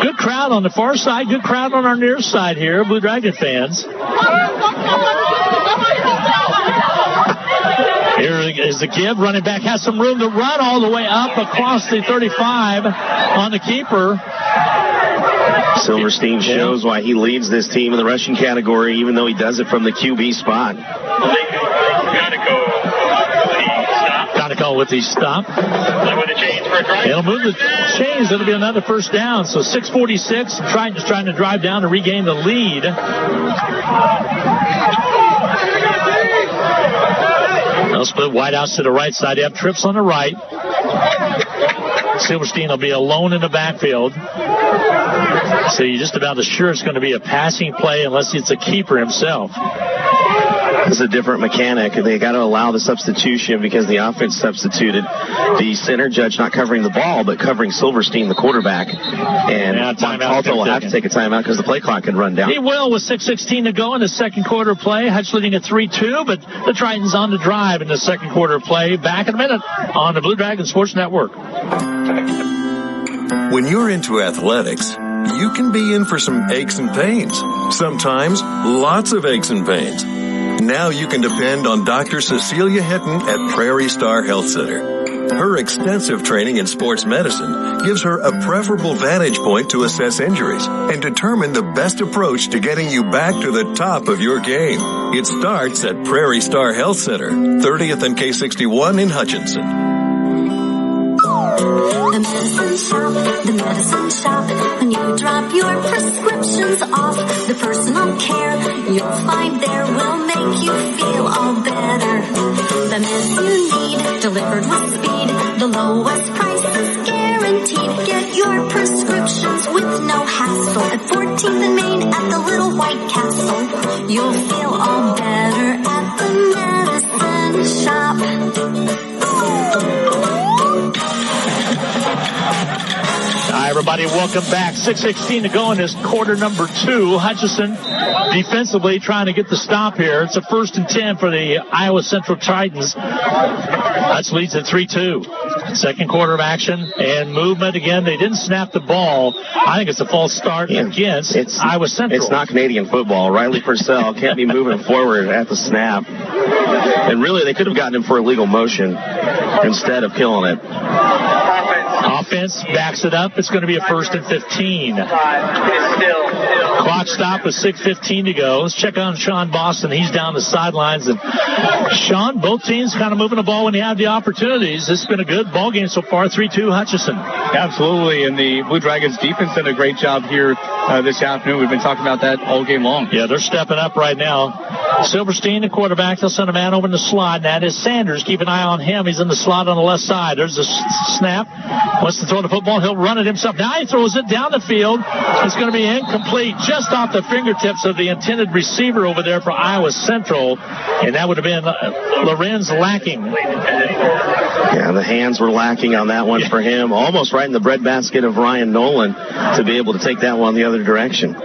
Good crowd on the far side, good crowd on our near side here, Blue Dragon fans. Here is the kid, running back, has some room to run all the way up across the 35 on the keeper. Silverstein shows why he leads this team in the rushing category, even though he does it from the QB spot. Got to go with the stop. It'll move the chains. It'll be another first down. So 6:46. Triton's trying to drive down to regain the lead. They'll split wideouts to the right side. They have trips on the right. Silverstein will be alone in the backfield. So you're just about as sure it's going to be a passing play unless it's a keeper himself. This is a different mechanic. They got to allow the substitution because the offense substituted. The center judge not covering the ball, but covering Silverstein, the quarterback. And Montalto will have to take a timeout because the play clock can run down. He will with 6:16 to go in the second quarter play. Hutch leading at 3-2, but the Tritons on the drive in the second quarter play. Back in a minute on the Blue Dragon Sports Network. When you're into athletics, you can be in for some aches and pains. Sometimes lots of aches and pains. Now you can depend on Dr. Cecilia Hitton at Prairie Star Health Center. Her extensive training in sports medicine gives her a preferable vantage point to assess injuries and determine the best approach to getting you back to the top of your game. It starts at Prairie Star Health Center, 30th and K61 in Hutchinson. The medicine shop. When you drop your prescriptions off, the personal care you'll find there will make you feel all better. The meds you need, delivered with speed, the lowest prices guaranteed. Get your prescriptions with no hassle at 14th and Main at the Little White Castle. You'll feel all better at the medicine shop. Ira everybody. Welcome back. 6:16 to go in this quarter number 2. Hutchinson defensively trying to get the stop here. It's a 1st and 10 for the Iowa Central Titans. Hutch leads at 3-2. Second quarter of action and movement again. They didn't snap the ball. I think it's a false start against Iowa Central. It's not Canadian football. Riley Purcell can't be moving forward at the snap. And really, they could have gotten him for illegal motion instead of killing it. Offense backs it up. It's going to be a 1st and 15. Clock stop with 6:15 to go. Let's check on Sean Boston. He's down the sidelines. And Sean, both teams kind of moving the ball when they have the opportunities. This has been a good ball game so far. 3-2 Hutchinson. Absolutely. And the Blue Dragons defense did a great job here this afternoon. We've been talking about that all game long. Yeah, they're stepping up right now. Silverstein, the quarterback, they'll send a man over in the slot. And that is Sanders. Keep an eye on him. He's in the slot on the left side. There's a snap. Wants to throw the football. He'll run it himself. Now he throws it down the field. It's going to be incomplete, just off the fingertips of the intended receiver over there for Iowa Central. And that would have been Lorenz lacking. Yeah, the hands were lacking on that one for him. Almost right in the breadbasket of Ryan Nolan to be able to take that one the other direction.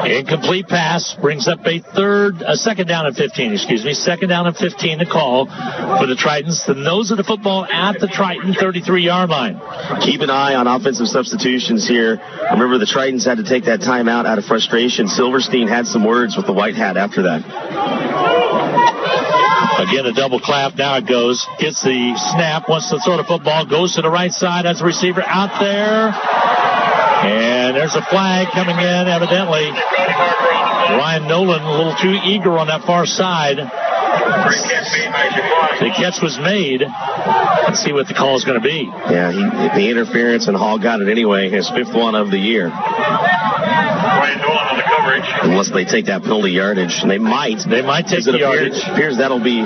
Incomplete pass brings up a second down and 15, Second down and 15 to call for the Tritons. The nose of the football at the Triton 33-yard line. Keep an eye on offensive substitutions here. Remember, the Tritons had to take that timeout out of frustration. Silverstein had some words with the white hat after that. Again, a double clap. Now it goes. Gets the snap. Wants to throw the football. Goes to the right side. Has a receiver out there. And there's a flag coming in, evidently. Ryan Nolan a little too eager on that far side. The catch was made. Let's see what the call is going to be. Yeah, the interference, and Hall got it anyway. His 5th one of the year. Ryan Nolan on the coverage. Unless they take that penalty yardage. And they might. They might take the yardage. It appears that'll be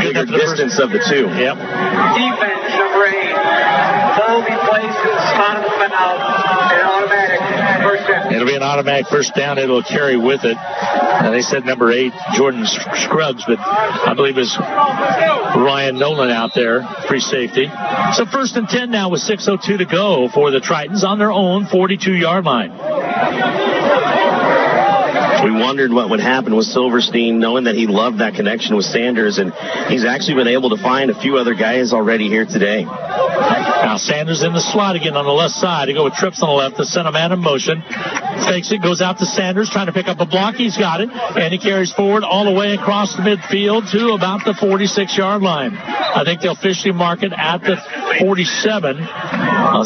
bigger distance of the two. Yep. Defense number 8. Bogey places, spot of the foul, and automatic first down. It'll be an automatic first down. It'll carry with it. They said number 8, Jordan Scruggs, but I believe it's Ryan Nolan out there, free safety. So 1st and 10 now with 6:02 to go for the Tritons on their own 42-yard line. We wondered what would happen with Silverstein, knowing that he loved that connection with Sanders, and he's actually been able to find a few other guys already here today. Now Sanders in the slot again on the left side. They go with trips on the left. The center man in motion. Fakes it, goes out to Sanders, trying to pick up a block. He's got it, and he carries forward all the way across the midfield to about the 46-yard line. I think they'll officially mark it at the 47.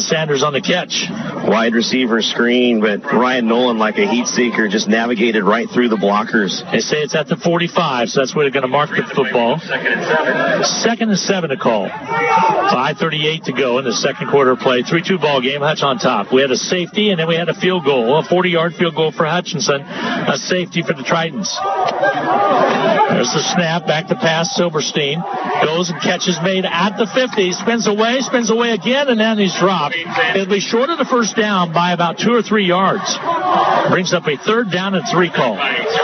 Sanders on the catch. Wide receiver screen, but Ryan Nolan, like a heat seeker, just navigated right through the blockers. They say it's at the 45, so that's where they're going to mark the football. 2nd and 7 to call. 5:38 to go in the second quarter of play. 3-2 ball game. Hutch on top. We had a safety, and then we had a field goal. A 40-yard field goal for Hutchinson. A safety for the Tritons. There's the snap. Back to pass. Silverstein goes and catches made at the 50. Spins away again, and then he's dropped. It'll be short of the first down by about 2 or 3 yards. Brings up a 3rd down and 3 call.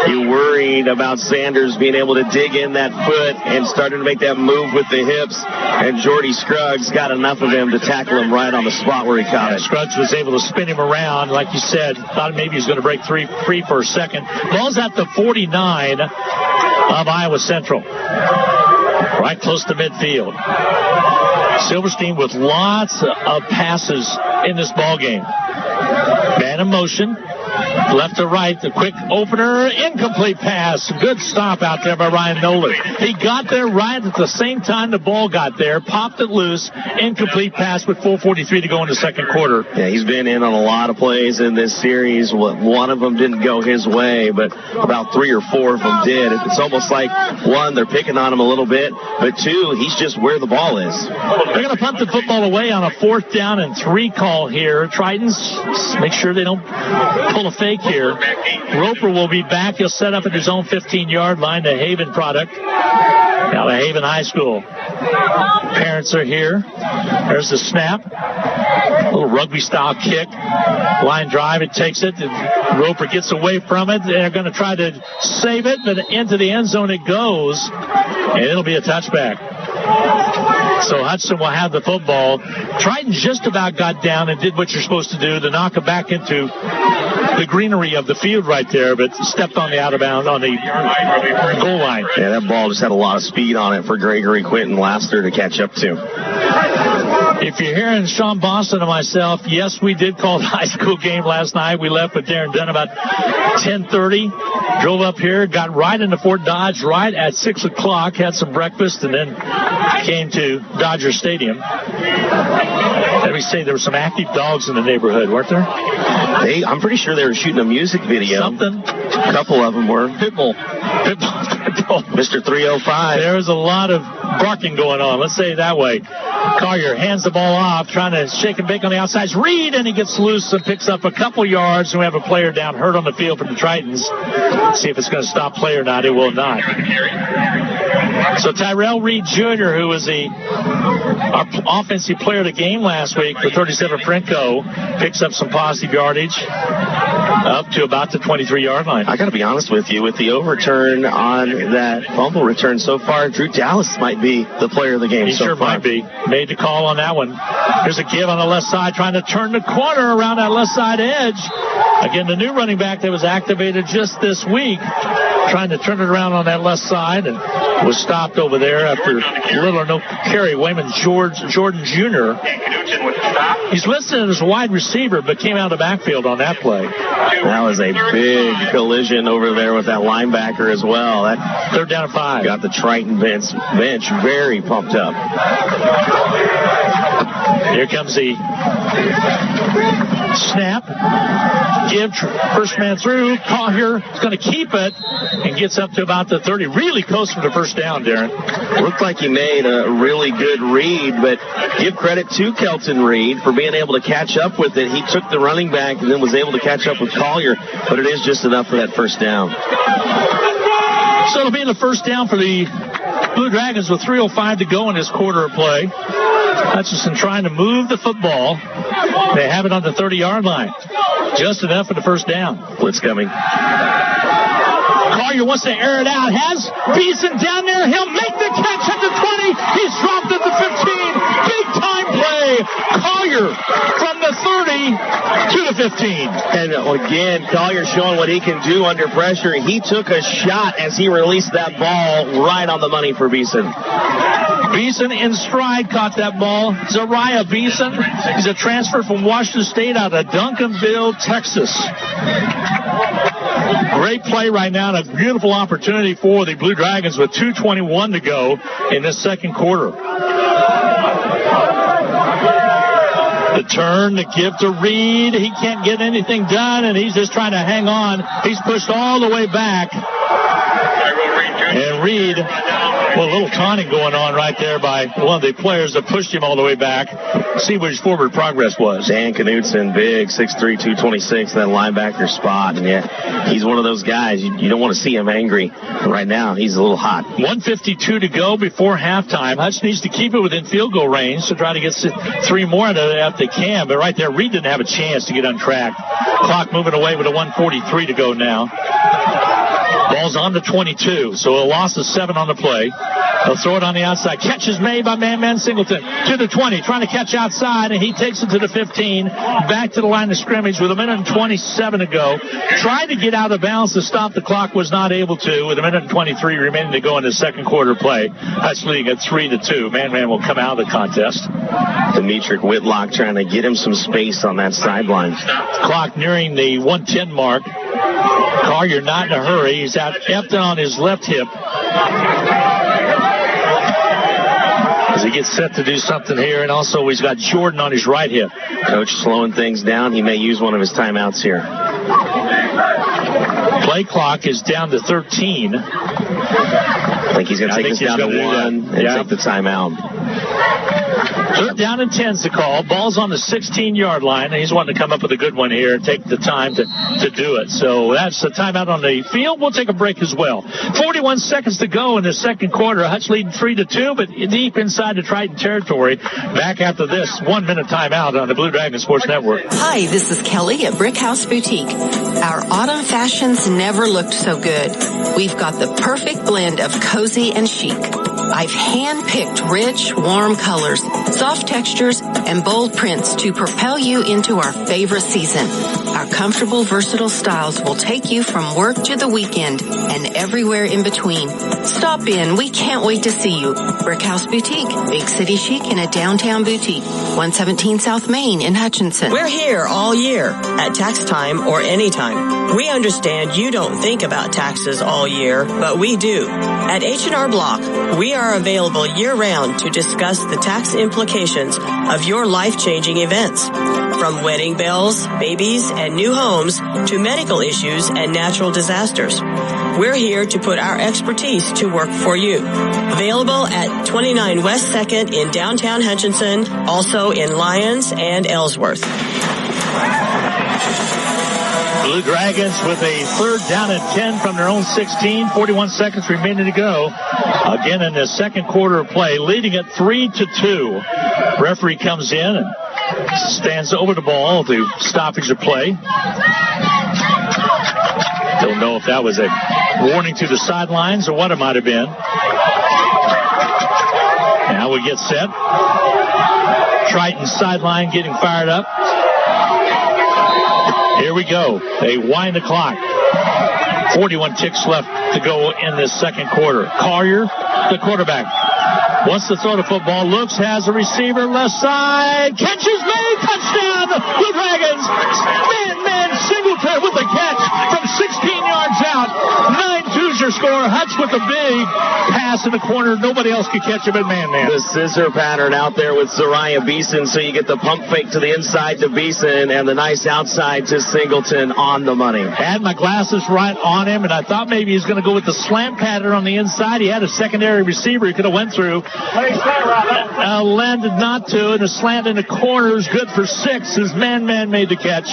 You worried about Sanders being able to dig in that foot and starting to make that move with the hips, and Jordy Scruggs got enough of him to tackle him right on the spot where he caught it. Scruggs was able to spin him around, like you said. Thought maybe he was going to break free for a second. Ball's at the 49 of Iowa Central. Right close to midfield. Silverstein with lots of passes in this ball game. Man in motion. Left to right, the quick opener, incomplete pass. Good stop out there by Ryan Nolan. He got there right at the same time the ball got there, popped it loose, incomplete pass with 4:43 to go in the second quarter. Yeah, he's been in on a lot of plays in this series. One of them didn't go his way, but about 3 or 4 of them did. It's almost like, 1, they're picking on him a little bit, but 2, he's just where the ball is. They're going to punt the football away on a 4th down and 3 call here. Tritons, make sure they don't pull a fake here. Roper will be back. He'll set up at his own 15-yard line, the Haven product. Now the Haven High School. Parents are here. There's the snap. A little rugby-style kick. Line drive, it takes it. Roper gets away from it. They're going to try to save it, but into the end zone it goes, and it'll be a touchback. So Hudson will have the football. Triton just about got down and did what you're supposed to do to knock it back into the greenery of the field right there, but stepped on the out of bounds on the goal line. Yeah, that ball just had a lot of speed on it for Gregory Quinton Laster to catch up to. If you're hearing Sean Boston and myself, yes, we did call the high school game last night. We left with Darren Dunn about 10:30. Drove up here, got right into Fort Dodge right at 6 o'clock, had some breakfast, and then came to Dodger Stadium. Let me say there were some active dogs in the neighborhood, weren't there? I'm pretty sure they were shooting a music video. Something. A couple of them were. Pitbull. Mr. 305. There's a lot of barking going on. Let's say it that way. Collier hands the ball off, trying to shake and bake on the outside. Reed, and he gets loose and picks up a couple yards. And we have a player down hurt on the field for the Tritons. See if it's going to stop play or not. It will not. So Tyrell Reed Jr., who was our offensive player of the game last week for 37 Frenco, picks up some positive yardage up to about the 23-yard line. I got to be honest with you. With the overturn on that fumble return so far, Drew Dallas might be the player of the game. He sure might be. Made the call on that one. Here's a give on the left side, trying to turn the corner around that left side edge. Again, the new running back that was activated just this week, trying to turn it around on that left side, and was stopped over there after little or no carry. Wayman Jordan Jr. He's listed as a wide receiver, but came out of the backfield on that play. That was a big collision over there with that linebacker as well. That 3rd down and 5. Got the Triton bench very pumped up. Here comes the snap. Give, first man through. Collier is going to keep it and gets up to about the 30. Really close for the first down, Darren. Looked like he made a really good read, but give credit to Kelton Reed for being able to catch up with it. He took the running back and then was able to catch up with Collier, but it is just enough for that first down. So it'll be the first down for the Blue Dragons with 3:05 to go in this quarter of play. Hutchinson trying to move the football. They have it on the 30-yard line. Just enough for the first down. Blitz coming. Collier wants to air it out. Has Beeson down there. He'll make the catch at the 20. He's dropped at the 15. Big time play. Collier from the 30 to the 15. And again, Collier showing what he can do under pressure. He took a shot as he released that ball right on the money for Beeson. Beeson in stride caught that ball. Zariah Beeson. He's a transfer from Washington State out of Duncanville, Texas. Great play right now and a beautiful opportunity for the Blue Dragons with 2:21 to go in this second quarter. The turn, the give to Reed. He can't get anything done, and he's just trying to hang on. He's pushed all the way back. And Reed, well, a little taunting going on right there by one of the players that pushed him all the way back. See what his forward progress was. Dan Knutson, big, 6'3", 226, that linebacker spot. And yeah, he's one of those guys, you don't want to see him angry. Right now, he's a little hot. 1:52 to go before halftime. Hutch needs to keep it within field goal range to try to get 3 more if they can. But right there, Reed didn't have a chance to get on track. Clock moving away with a 1:43 to go now. Ball's on to 22, so a loss of 7 on the play. They'll throw it on the outside. Catch is made by Man Singleton to the 20, trying to catch outside, and he takes it to the 15, back to the line of scrimmage with 1:27 to go. Tried to get out of bounds to stop the clock, was not able to, with 1:23 remaining to go in the second quarter play. That's leading at 3-2. Man will come out of the contest. Demetric Whitlock trying to get him some space on that sideline. Clock nearing the 1:10 mark. Collier not in a hurry. He's out Efton on his left hip as he gets set to do something here, and also he's got Jordan on his right hip. Coach slowing things down. He may use one of his timeouts here. Play clock is down to 13. I think he's going to take this down to 1 and take the timeout. 3rd down and 10's the call. Ball's on the 16-yard line, and he's wanting to come up with a good one here and take the time to do it. So that's the timeout on the field. We'll take a break as well. 41 seconds to go in the second quarter. Hutch leading 3-2, but deep inside the Triton territory. Back after this 1-minute timeout on the Blue Dragon Sports Network. Hi, this is Kelly at Brick House Boutique. Our autumn fashions never looked so good. We've got the perfect blend of cozy and chic. I've hand-picked rich, warm colors, soft textures, and bold prints to propel you into our favorite season. Our comfortable, versatile styles will take you from work to the weekend and everywhere in between. Stop in. We can't wait to see you. Brick House Boutique, big city chic in a downtown boutique. 117 South Main in Hutchinson. We're here all year, at tax time or anytime. We understand you don't think about taxes all year, but we do. At H&R Block, we are available year-round to discuss the tax implications of your life-changing events. From wedding bells, babies, and new homes to medical issues and natural disasters. We're here to put our expertise to work for you. Available at 29 West 2nd in downtown Hutchinson, also in Lyons and Ellsworth. Blue Dragons with a 3rd down and 10 from their own 16. 41 seconds remaining to go. Again in the second quarter of play, leading it 3-2. Referee comes in and stands over the ball to stoppage of play. Don't know if that was a warning to the sidelines or what it might have been. Now we get set. Triton sideline getting fired up. Here we go. They wind the clock. 41 ticks left to go in this second quarter. Collier, the quarterback, wants to throw the football. Looks, has a receiver left side. Catch is made. Touchdown. Blue Dragons. Man, Singleton with the catch from 16 yards out. 9-2's your score. Hutch with a big pass in the corner. Nobody else could catch him at man. The scissor pattern out there with Zariah Beeson, so you get the pump fake to the inside to Beeson and the nice outside to Singleton on the money. Had my glasses right on him, and I thought maybe he was going to go with the slant pattern on the inside. He had a secondary receiver he could have went through. Landed not to, and the slant in the corner is good for 6. His man made the catch.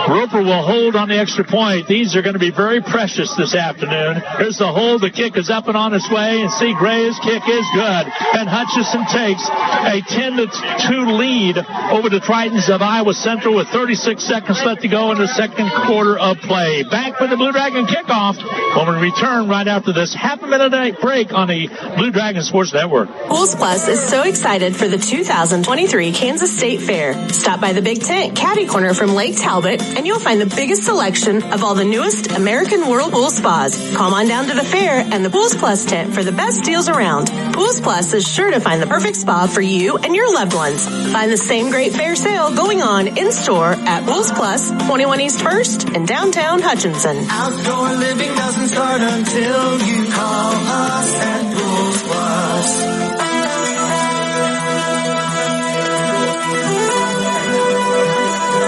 Roper will hold on the extra point. These are going to be very precious this afternoon. Here's the hold. The kick is up and on its way, and C. Gray's kick is good. And Hutchinson takes a 10-2 lead over the Tritons of Iowa Central with 36 seconds left to go in the second quarter of play. Back for the Blue Dragon kickoff when we return right after this half-a-minute break on the Blue Dragon Sports Network. Pools Plus is so excited for the 2023 Kansas State Fair. Stop by the Big Tent Caddy Corner from Lake Talbot, and you'll find the biggest selection of all the newest American World Pool Spas. Come on down to the fair and the Pools Plus tent for the best deals around. Pools Plus is sure to find the perfect spa for you and your loved ones. Find the same great fair sale going on in-store at Pools Plus, 21 East 1st in downtown Hutchinson. Outdoor living doesn't start until you call us at Pools Plus.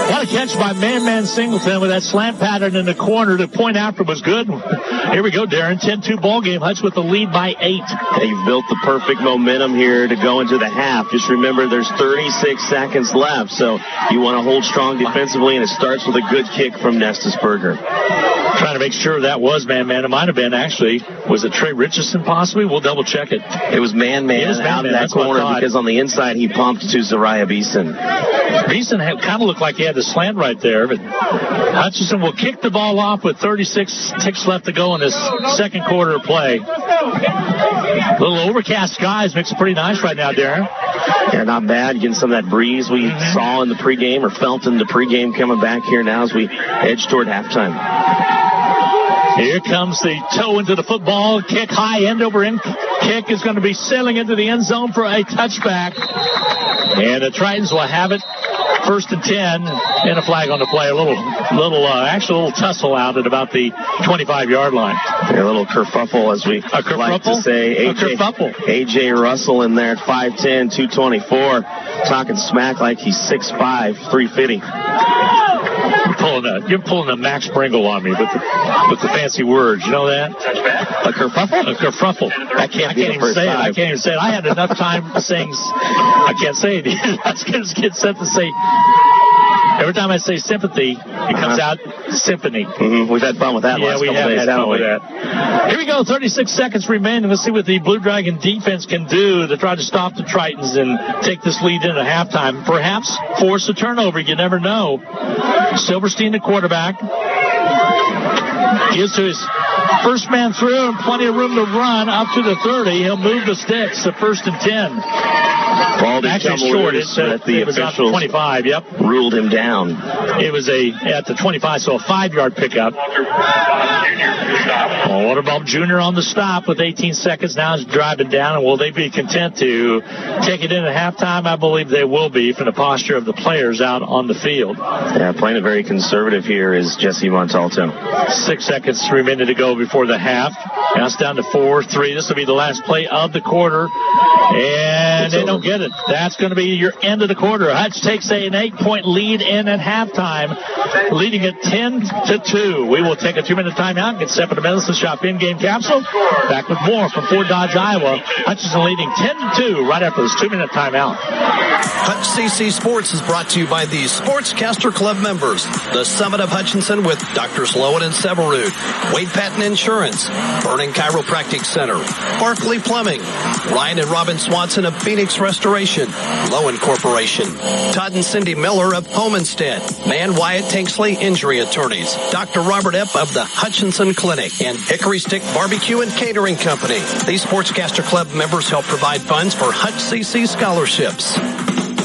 What a catch by Man Singleton with that slant pattern in the corner. The point after was good. Here we go, Darren. 10-2 ball game. Hutch with the lead by 8. They've built the perfect momentum here to go into the half. Just remember, there's 36 seconds left, so you want to hold strong defensively, and it starts with a good kick from Nestisberger. Trying to make sure that was man. It might have been, actually. Was it Trey Richardson possibly? We'll double check it. It was man out in that corner because on the inside he pumped to Zariah Beeson. Beeson kind of looked like he had the slant right there, but Hutchinson will kick the ball off with 36 ticks left to go in this second quarter of play. Little overcast skies makes it pretty nice right now, Darren. Yeah, not bad. Getting some of that breeze we saw in the pregame or felt in the pregame coming back here now as we edge toward halftime. Here comes the toe into the football. Kick high, end over end. Kick is going to be sailing into the end zone for a touchback. And the Tritons will have it. 1st and 10, and a flag on the play. A little tussle out at about the 25-yard line. A little kerfuffle, as we like to say. A.J. Russell in there at 5'10", 224, talking smack like he's 6'5", 350. You're pulling a Max Bringle on me with the fancy words. You know that? A kerfuffle? A kerfuffle. I can't even say it. I can't even say it. I had enough time saying. I can't say it. I was going to get set to say. Every time I say sympathy, it comes out symphony. Mm-hmm. We've had fun with that last couple days. Had fun with that. Here we go. 36 seconds remaining. Let's see what the Blue Dragon defense can do to try to stop the Tritons and take this lead into halftime. Perhaps force a turnover. You never know. Silverstein, the quarterback, gives to his First man through and plenty of room to run up to the 30. He'll move the sticks to 1st and 10. Ball actually short. It was out to 25. Yep. Ruled him down. It was at the 25, so a 5-yard pickup. Waterbaum Jr. on the stop with 18 seconds. Now he's driving down, and will they be content to take it in at halftime? I believe they will be from the posture of the players out on the field. Yeah, playing it very conservative here is Jesse Montalto. 6 seconds, 3 minutes to go before the half. Now it's down to 4-3. This will be the last play of the quarter, and they don't get it. That's going to be your end of the quarter. Hutch takes an 8-point lead in at halftime, leading it 10-2. We will take a 2-minute timeout and get set for the Medicine Shop in-game capsule. Back with more from Fort Dodge, Iowa. Hutchinson leading 10-2 right after this 2-minute timeout. HutchCC Sports is brought to you by the Sportscaster Club members. The Summit of Hutchinson with Drs. Lowen and Severud, Wade Patton Insurance, Burning Chiropractic Center, Barkley Plumbing, Ryan and Robin Swanson of Phoenix Restoration, Lowen Corporation, Todd and Cindy Miller of Homestead, Man Wyatt Tanksley Injury Attorneys, Dr. Robert Epp of the Hutchinson Clinic, and Hickory Stick Barbecue and Catering Company. These Sportscaster Club members help provide funds for HutchCC scholarships.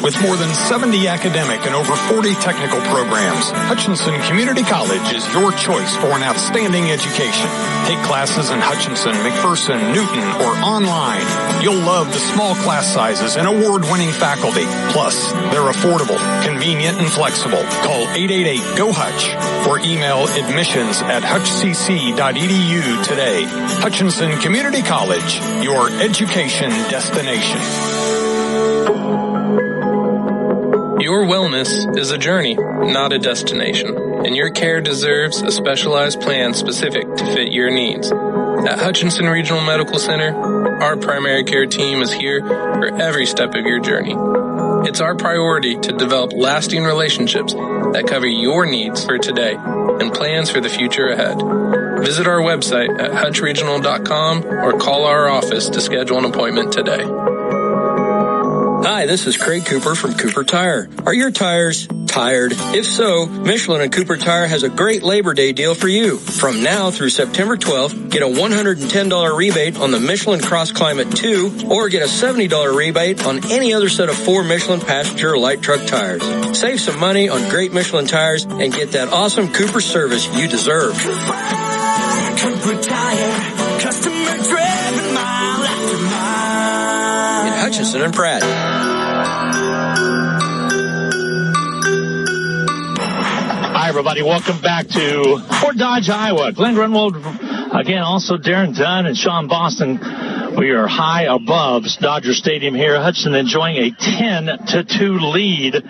With more than 70 academic and over 40 technical programs, Hutchinson Community College is your choice for an outstanding education. Take classes in Hutchinson, McPherson, Newton, or online. You'll love the small class sizes and award-winning faculty. Plus, they're affordable, convenient, and flexible. Call 888-GO-HUTCH or email admissions@hutchcc.edu today. Hutchinson Community College, your education destination. Your wellness is a journey, not a destination, and your care deserves a specialized plan specific to fit your needs. At Hutchinson Regional Medical Center, our primary care team is here for every step of your journey. It's our priority to develop lasting relationships that cover your needs for today and plans for the future ahead. Visit our website at hutchregional.com or call our office to schedule an appointment today. Hi, this is Craig Cooper from Cooper Tire. Are your tires tired? If so, Michelin and Cooper Tire has a great Labor Day deal for you. From now through September 12th, get a $110 rebate on the Michelin Cross Climate 2 or get a $70 rebate on any other set of 4 Michelin passenger or light truck tires. Save some money on great Michelin tires and get that awesome Cooper service you deserve. Cooper Tire, customer driven mile after mile. Hutchinson and Pratt. Hi, everybody. Welcome back to Fort Dodge, Iowa. Glenn Grunwald, again, also Darren Dunn and Sean Boston. We are high above Dodger Stadium here. Hutchinson enjoying a 10-2 lead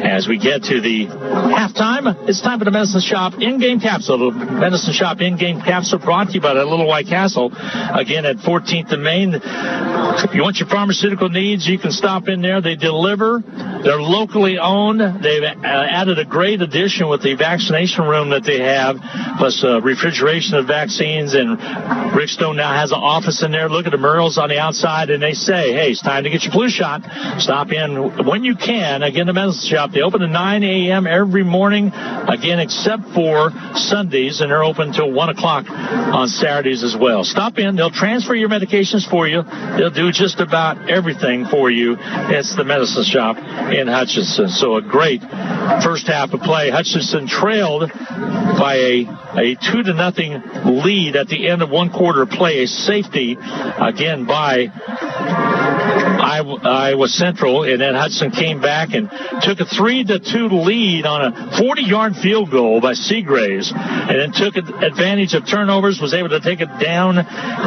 as we get to the halftime. It's time for the Medicine Shop in-game capsule. The Medicine Shop in-game capsule brought to you by the Little White Castle. Again, at 14th and Main. If you want your pharmaceutical needs, you can stop in there. They deliver. They're locally owned. They've added a great addition with the vaccination room that they have, plus refrigeration of vaccines. And Rick Stone now has an office in there. Look at the murals on the outside, and they say, hey, it's time to get your flu shot. Stop in when you can. Again, the Medicine Shop, they open at 9 a.m. every morning, again, except for Sundays, and they're open till 1 o'clock on Saturdays as well. Stop in. They'll transfer your medications for you. They'll do just about everything for you. It's the Medicine Shop in Hutchinson. So a great first half of play. Hutchinson trailed by a 2-0 lead at the end of one quarter play. A safety, again, by Iowa Central, and then Hudson came back and took a 3-2 lead on a 40-yard field goal by Seagraves, and then took advantage of turnovers, was able to take it down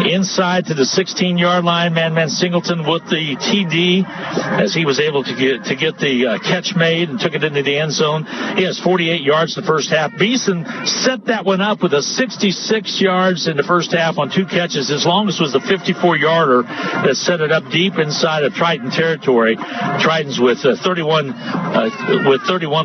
inside to the 16-yard line. Man Singleton with the TD as he was able to get the catch made and took it into the end zone. He has 48 yards the first half. Beeson set that one up with a 66 yards in the first half on 2 catches. His longest was the 54-yarder that set it up deep inside of Triton territory. Tritons with 31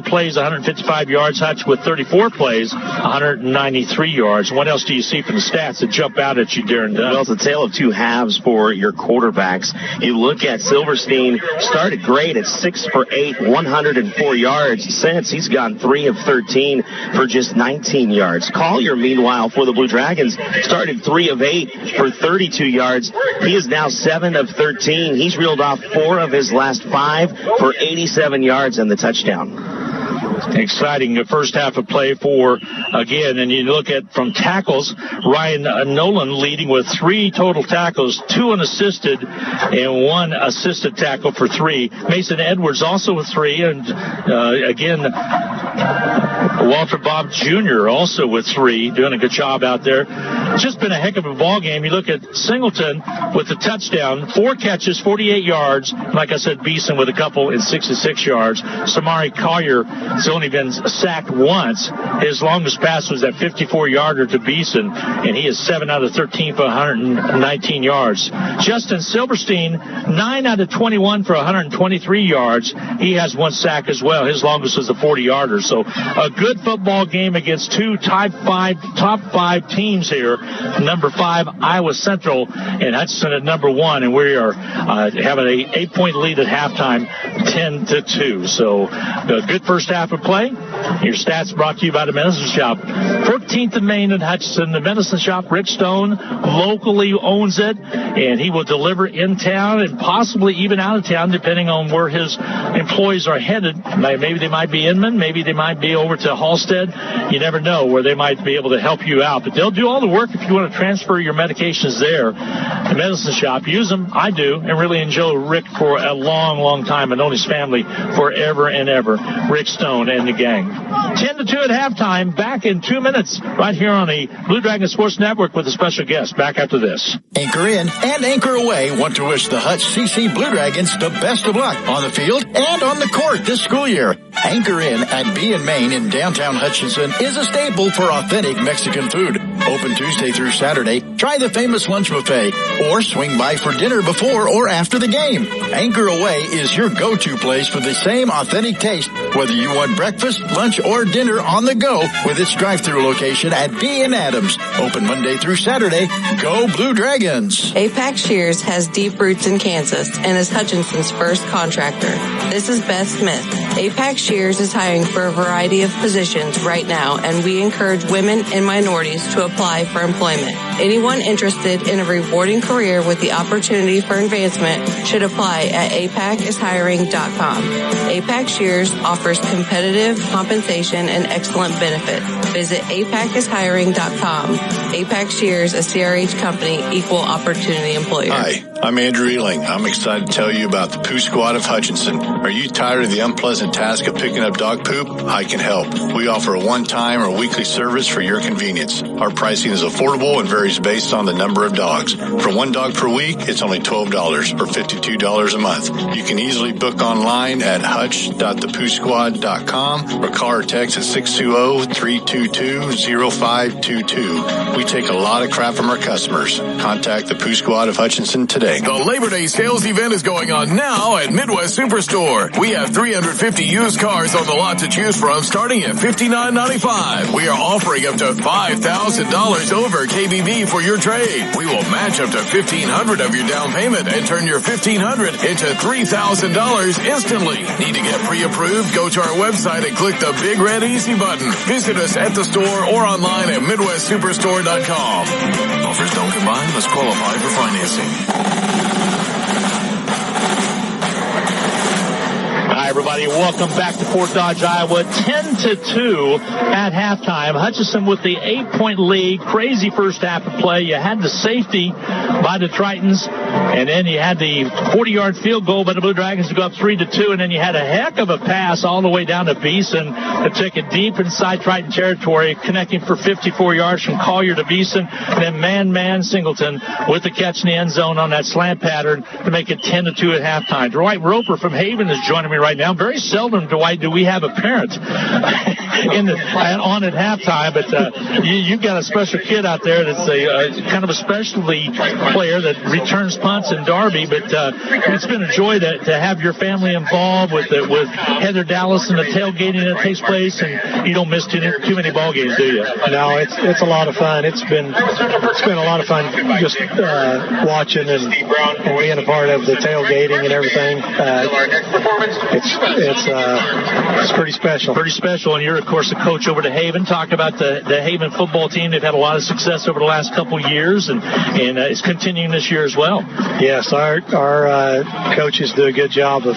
plays, 155 yards. Hutch with 34 plays, 193 yards. What else do you see from the stats that jump out at you, Darren Dunn? Well, it's a tale of two halves for your quarterbacks. You look at Silverstein, started great at 6 for 8, 104 yards. Since he's gone 3 of 13 for just 19 yards. Collier, meanwhile, for the Blue Dragons, started 3 of 8 for 32 yards. He is now 7 of 13. He's reeled off 4 of his last 5 for 87 yards and the touchdown. Exciting first half of play for, again, and you look at from tackles, Ryan Nolan leading with 3 total tackles, 2 unassisted and 1 assisted tackle for 3. Mason Edwards also with 3, and again, Walter Bob Jr. also with 3, doing a good job out there. Just been a heck of a ball game. You look at Singleton with the touchdown, 4 catches, 48 yards. Like I said, Beeson with a couple and 66 yards. Samari Collier has only been sacked once. His longest pass was that 54-yarder to Beeson, and he is 7 out of 13 for 119 yards. Justin Silverstein, 9 out of 21 for 123 yards. He has 1 sack as well. His longest was a 40-yarder. So a good football game against 2 top 5 teams here. Number 5, Iowa Central, and Hutchinson at number 1, and we are having an 8-point lead at halftime, 10-2. So a good first half of play. Your stats brought to you by the Medicine Shop. 14th and Main in Hutchinson. The Medicine Shop, Rick Stone, locally owns it, and he will deliver in town and possibly even out of town, depending on where his employees are headed. Maybe they might be Inman. Maybe they might be over to Halstead. You never know where they might be able to help you out. But they'll do all the work if you want to transfer your medications there. The Medicine Shop, use them. I do, and really enjoy Rick for a long, long time, and known his family forever and ever. Rick Stone and the gang. 10-2 at halftime. Back in 2 minutes right here on the Blue Dragon Sports Network with a special guest. Back after this. Anchor in and anchor away want to wish the HutchCC Blue Dragons the best of luck on the field and on the court this school year. Anchor in at B and Main in downtown Hutchinson is a staple for authentic Mexican food. Open Tuesday through Saturday. Try the famous lunch buffet or swing by for dinner before or after the game. Anchor Away is your go-to place for the same authentic taste, whether you want breakfast, lunch, or dinner on the go with its drive-through location at B and Adams. Open Monday through Saturday. Go Blue Dragons. APAC Shears has deep roots in Kansas and is Hutchinson's first contractor. This is Beth Smith. APAC Shears is hiring for a variety of positions right now, and we encourage women and minorities to apply for employment. Anyone interested in a rewarding career with the opportunity for advancement should apply at apachishiring.com. APAC Shears offers competitive compensation and excellent benefits. Visit apachishiring.com. APAC Shears, a CRH company, equal opportunity employer. Hi, I'm Andrew Ealing. I'm excited to tell you about the Poo Squad of Hutchinson. Are you tired of the unpleasant task of picking up dog poop? I can help. We offer a one-time or weekly service for your convenience. Our pricing is affordable and varies based on the number of dogs. For 1 dog per week, it's only $12 or $52 a month. You can easily book online at hutch.thepoosquad.com or call or text at 620-322-0522. We take a lot of crap from our customers. Contact the Poo Squad of Hutchinson today. The Labor Day sales event is going on now at Midwest Superstore. We have 350 used cars on the lot to choose from starting at $59.95. We are offering up to $5,000 over KBB for your trade. We will match up to $1,500 of your down payment and turn your $1,500 into $3,000 instantly. Need to get pre-approved? Go to our website and click the big red easy button. Visit us at the store or online at MidwestSuperstore.com. Offers don't combine. Must qualify for financing. Hi, everybody. Welcome back to Fort Dodge, Iowa. 10-2 at halftime. Hutchinson with the 8-point lead. Crazy first half of play. You had the safety by the Tritons, and then you had the 40-yard field goal by the Blue Dragons to go up 3-2, and then you had a heck of a pass all the way down to Beeson to take it deep inside Triton territory, connecting for 54 yards from Collier to Beeson, and then man Singleton with the catch in the end zone on that slant pattern to make it 10-2 at halftime. Dwight Roper from Haven is joining me right now. Very seldom, Dwight, do we have a parent on at halftime, but you've got a special kid out there that's a kind of a specialty player that returns punts in Darby, but it's been a joy to have your family involved with Heather Dallas and the tailgating that takes place, and you don't miss too many ball games, do you? No, it's a lot of fun. It's been a lot of fun just watching and being a part of the tailgating and everything. It's pretty special. Pretty special, and you're of course a coach over to Haven. Talk about the Haven football team. They've had a lot of success over the last couple of years, and it's continuing this year as well. Yes, our coaches do a good job of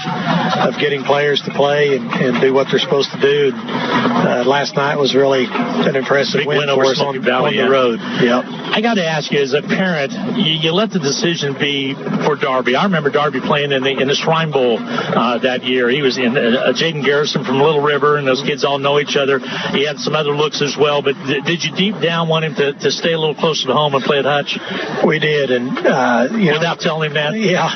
getting players to play and do what they're supposed to do. Last night was really an impressive win over for us on the road. Yep. I got to ask you, as a parent, you let the decision be for Darby. I remember Darby playing in the Shrine Bowl that year. He was in Jaden Garrison from Little River, and those kids all know each other. He had some other looks as well, but did you deep down want him to stay a little closer to home and play at Hutch? We did, and without telling him that? Yeah,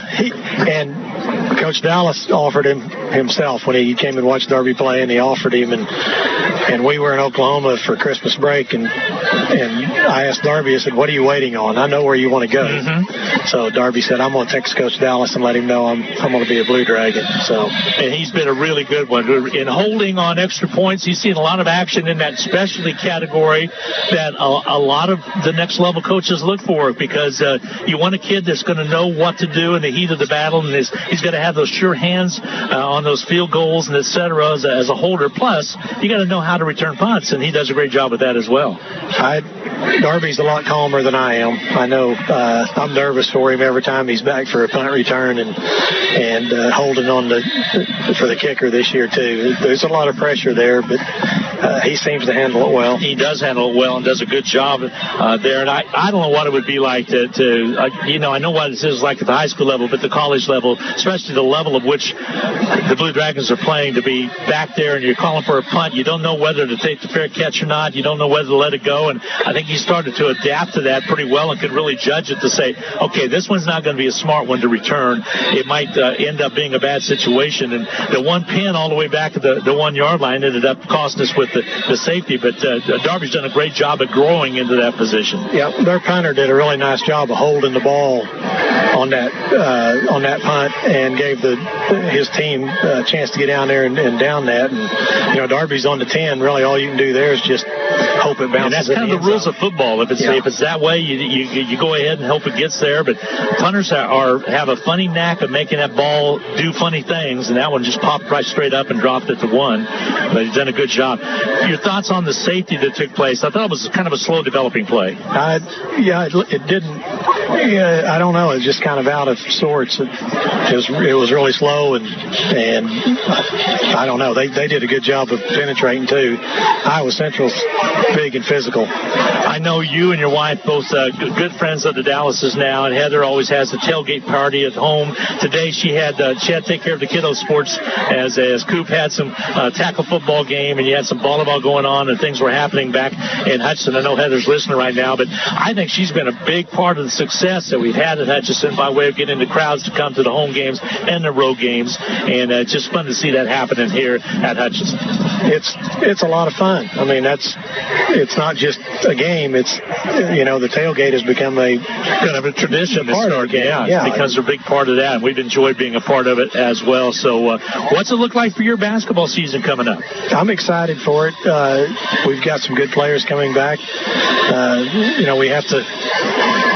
and Coach Dallas offered him himself when he came and watched Darby play, and he offered him, and we were in Oklahoma for Christmas break, and I asked Darby, I said, what are you waiting on? I know where you want to go. Mm-hmm. So Darby said, I'm going to text Coach Dallas and let him know I'm going to be a Blue Dragon. And he's been a really good one. In holding on extra points, he's seen a lot of action in that specialty category that a lot of the next level coaches look for, because you want a kid that's going to know what to do in the heat of the battle, and he's going to have those sure hands on those field goals and et cetera as a holder. Plus, you got to know how to return punts, and he does a great job with that as well. Darby's a lot calmer than I am. I know I'm nervous for him every time he's back for a punt return and holding on for the kicker this year too. There's a lot of pressure there, but he seems to handle it well. He does handle it well and does a good job there. And I don't know what it would be like I know what it is like at the high school level, but the college level, especially the level of which the Blue Dragons are playing, to be back there and you're calling for a punt. You don't know whether to take the fair catch or not. You don't know whether to let it go. And I think he started to adapt to that pretty well and could really judge it to say, okay, this one's not going to be a smart one to return. It might end up being a bad situation. And the one pin all the way back at the 1 yard line ended up costing us with the safety. But Darby's done a great job of growing into that position. Yeah, their punter did a really nice job of holding the ball on that punt and gave his team a chance to get down there and down that. And Darby's on the 10. Really, all you can do there is just hope it bounces. And that's kind of the rules of football. If it's that way, you go ahead and hope it gets there. But punters have a funny knack of making that ball do funny things, and that one just popped right straight up and dropped it to 1. But he's done a good job. Your thoughts on the safety that took place? I thought it was kind of a slow developing play. It didn't. I don't know. It was just kind of out of sorts. It was really slow, and I don't know. They did a good job of penetrating too. Iowa Central's big and physical. I know you and your wife both good friends of the Dallases now, and Heather always has the tailgate party at home. Today she had to take care of the kiddo sports as Coop had some tackle football game, and you had some volleyball going on, and things were happening back in Hutchinson. I know Heather's listening right now, but I think she's been a big part of the success that we've had at Hutchinson by way of getting the crowds to come to the home games and the road games, and it's just fun to see that happening here at Hutchinson. It's a lot of fun. I mean, it's not just a game. It's the tailgate has become a kind of a tradition. Part of our game. Yeah, it becomes a big part of that, and we've enjoyed being a part of it as well. So, what's it look like for your basketball season coming up? I'm excited for it. We've got some good players coming back. We have to,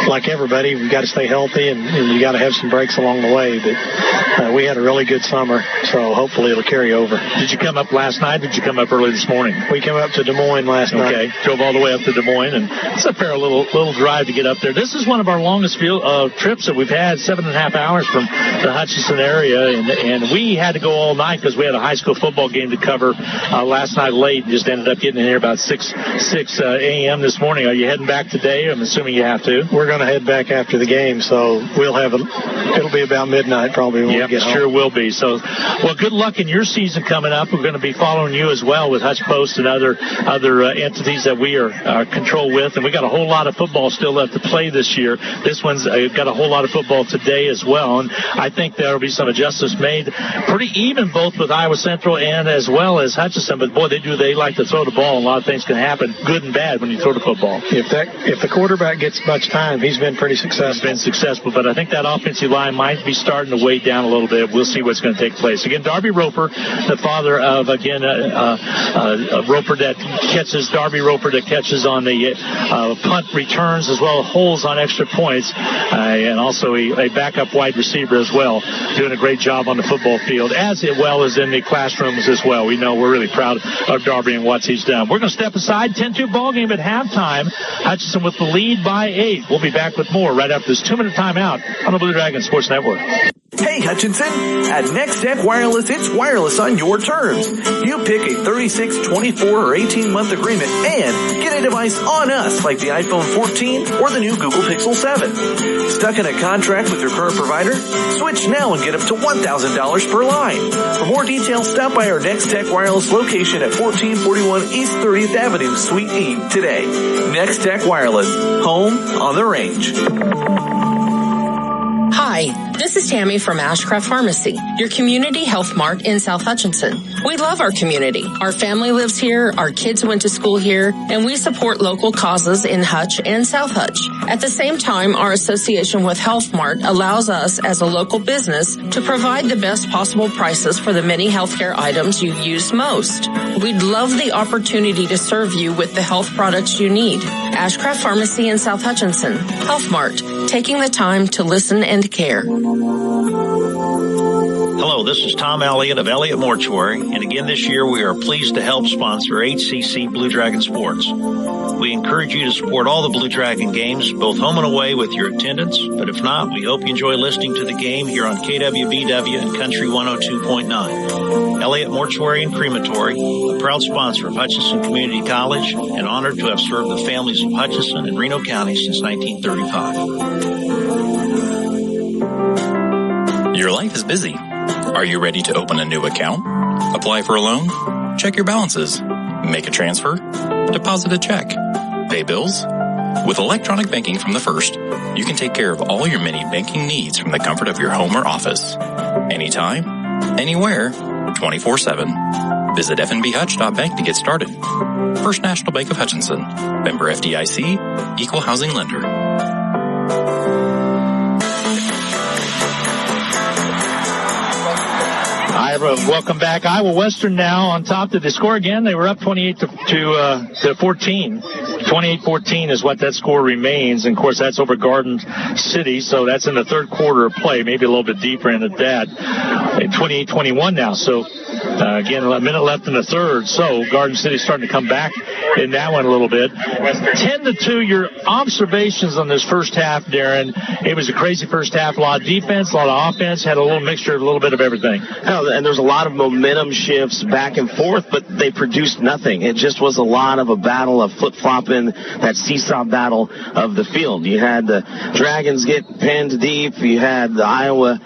like everybody, we've got to stay healthy, and you got to have some breaks along the way. But we had a really good summer, so hopefully it'll carry over. Did you come up last night? Did you come up early this morning? We came up to Des Moines last night. Okay, drove all the way up to Des Moines, and it's a fair little drive to get up there. This is one of our longest trips that we've had, 7.5 hours from the Hutchinson area, and we had to go all night because we had a high school football game to cover last night late, and just ended up getting in here about 6 a.m. this morning. Are you heading back today? I'm assuming you have to. We're going to head back after the game, so it'll be about midnight probably when we get home. Sure will be. So, well, good luck in your season coming up. We're going to be following you as well with Hutch Post and other entities that we are control with, and we got a whole lot of football still left to play this year. This one's got a whole lot of football today as well, and I think there will be some adjustments made pretty even both with Iowa Central and as well as Hutchinson. But boy, they like to throw the ball, and a lot of things can happen, good and bad, when you throw the football. If the quarterback gets much time, he's been pretty successful. But I think that offensive line might be starting to weigh down a little bit. We'll see what's going to take place. Again, Darby Roper, the father of, Roper that catches, Darby Roper that catches on the punt returns as well as holds on extra points, and also a backup wide receiver as well, doing a great job on the football field as well as in the classrooms as well. We know we're really proud of Darby and what he's done. We're going to step aside. 10-2 ball game at halftime. Hutchinson with the lead by 8. We'll be back with more right after this 2-minute timeout on the Blue Dragon Sports Network. Hey Hutchinson, at Next Tech Wireless, it's wireless on your terms. You pick a 36, 24, or 18-month agreement and get a device on us like the iPhone 14 or the new Google Pixel 7. Stuck in a contract with your current provider? Switch now and get up to $1,000 per line. For more details, stop by our Next Tech Wireless location at 1441 East 30th Avenue, Suite E today. Next Tech Wireless, home on the range. Hi, this is Tammy from Ashcraft Pharmacy, your community health mart in South Hutchinson. We love our community. Our family lives here, our kids went to school here, and we support local causes in Hutch and South Hutch. At the same time, our association with Health Mart allows us as a local business to provide the best possible prices for the many healthcare items you use most. We'd love the opportunity to serve you with the health products you need. Ashcraft Pharmacy in South Hutchinson. Health Mart, taking the time to listen and care. Hello, this is Tom Elliott of Elliott Mortuary, and again this year we are pleased to help sponsor HCC Blue Dragon Sports. We encourage you to support all the Blue Dragon games, both home and away, with your attendance, but if not, we hope you enjoy listening to the game here on KWBW and Country 102.9. Elliott Mortuary and Crematory, a proud sponsor of Hutchinson Community College, and honored to have served the families of Hutchinson and Reno County since 1935. Your life is busy. Are you ready to open a new account? Apply for a loan? Check your balances. Make a transfer? Deposit a check? Pay bills? With electronic banking from the First, you can take care of all your many banking needs from the comfort of your home or office. Anytime, anywhere, 24/7. Visit fnbhutch.bank to get started. First National Bank of Hutchinson. Member FDIC, Equal Housing Lender. Welcome back. Iowa Western now on top of the score again. They were up 28 to 14. 28-14 is what that score remains. And, of course, that's over Garden City, so that's in the third quarter of play, maybe a little bit deeper into that. 28-21 now. So, again, a minute left in the third. So Garden City's starting to come back in that one a little bit. 10-2, your observations on this first half, Darren. It was a crazy first half. A lot of defense, a lot of offense, had a little mixture, a little bit of everything. And there's a lot of momentum shifts back and forth, but they produced nothing. It just was a lot of a battle of flip-flopping, that seesaw battle of the field. You had the Dragons get pinned deep. You had the Iowa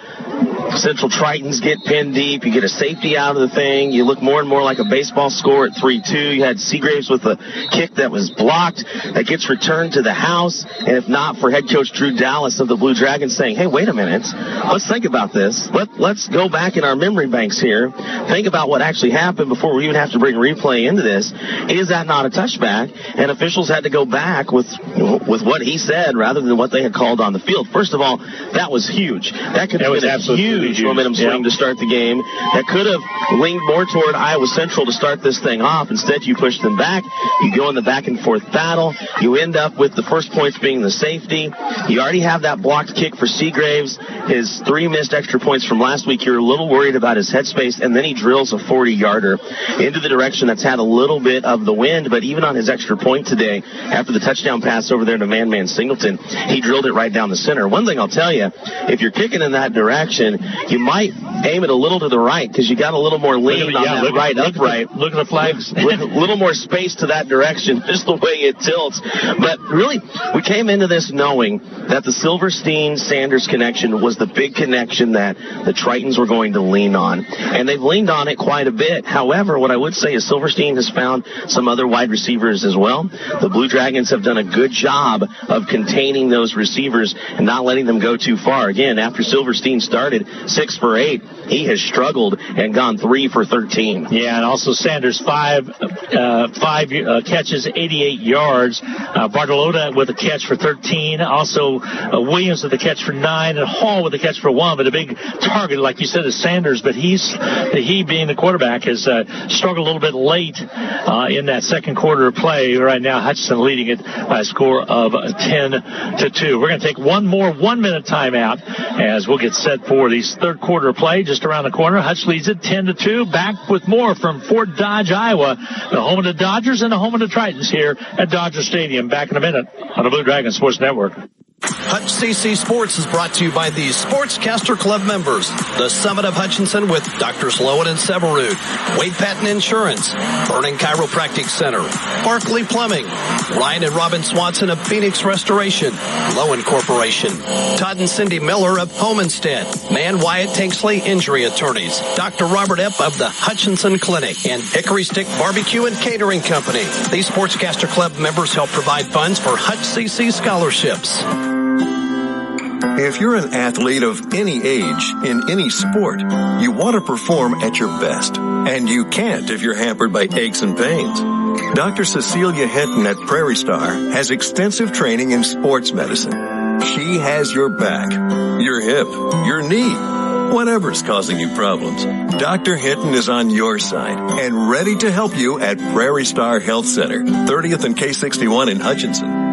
Central Tritons get pinned deep. You get a safety out of the thing. You look more and more like a baseball score at 3-2. You had Seagraves with a kick that was blocked, that gets returned to the house. And if not for head coach Drew Dallas of the Blue Dragons saying, hey, wait a minute, let's think about this. Let's go back in our memory banks here. Think about what actually happened before we even have to bring replay into this. Is that not a touchback? And officials had to go back with what he said rather than what they had called on the field. First of all, that was huge. That could have been a huge momentum swing to start the game. That could have leaned more toward Iowa Central to start this thing off. Instead, you push them back. You go in the back and forth battle. You end up with the first points being the safety. You already have that blocked kick for Seagraves. His 3 missed extra points from last week. You're a little worried about his headspace, and then he drills a 40-yarder into the direction that's had a little bit of the wind, but even on his extra point today, after the touchdown pass over there to man Singleton, he drilled it right down the center. One thing I'll tell you, if you're kicking in that direction, you might aim it a little to the right because you got a little more lean on that right upright. Look at the flags. With a little more space to that direction, just the way it tilts. But really, we came into this knowing that the Silverstein-Sanders connection was the big connection that the Tritons were going to lean on. And they've leaned on it quite a bit. However, what I would say is Silverstein has found some other wide receivers as well. The Blue Dragons have done a good job of containing those receivers and not letting them go too far. Again, after Silverstein started, 6 for 8. He has struggled and gone 3 for 13. Yeah, and also Sanders, five catches, 88 yards. Bartolota with a catch for 13. Also, Williams with a catch for 9, and Hall with a catch for 1. But a big target, like you said, is Sanders. But he being the quarterback, has struggled a little bit late in that second quarter of play. Right now, Hutchinson leading it by a score of 10-2. We're going to take one more 1-minute timeout as we'll get set for the third quarter of play just around the corner. Hutch leads it 10-2. Back with more from Fort Dodge, Iowa, the home of the Dodgers and the home of the Tritons here at Dodger Stadium. Back in a minute on the Blue Dragon Sports Network. HutchCC Sports is brought to you by the Sportscaster Club members. The Summit of Hutchinson with Drs. Lowen and Severud, Wade Patton Insurance, Burning Chiropractic Center, Barkley Plumbing, Ryan and Robin Swanson of Phoenix Restoration, Lowen Corporation, Todd and Cindy Miller of Homestead, Man Wyatt Tanksley Injury Attorneys, Dr. Robert Epp of the Hutchinson Clinic, and Hickory Stick Barbecue and Catering Company. These Sportscaster Club members help provide funds for HutchCC scholarships. If you're an athlete of any age, in any sport, you want to perform at your best. And you can't if you're hampered by aches and pains. Dr. Cecilia Hinton at Prairie Star has extensive training in sports medicine. She has your back, your hip, your knee, whatever's causing you problems. Dr. Hinton is on your side and ready to help you at Prairie Star Health Center, 30th and K61 in Hutchinson.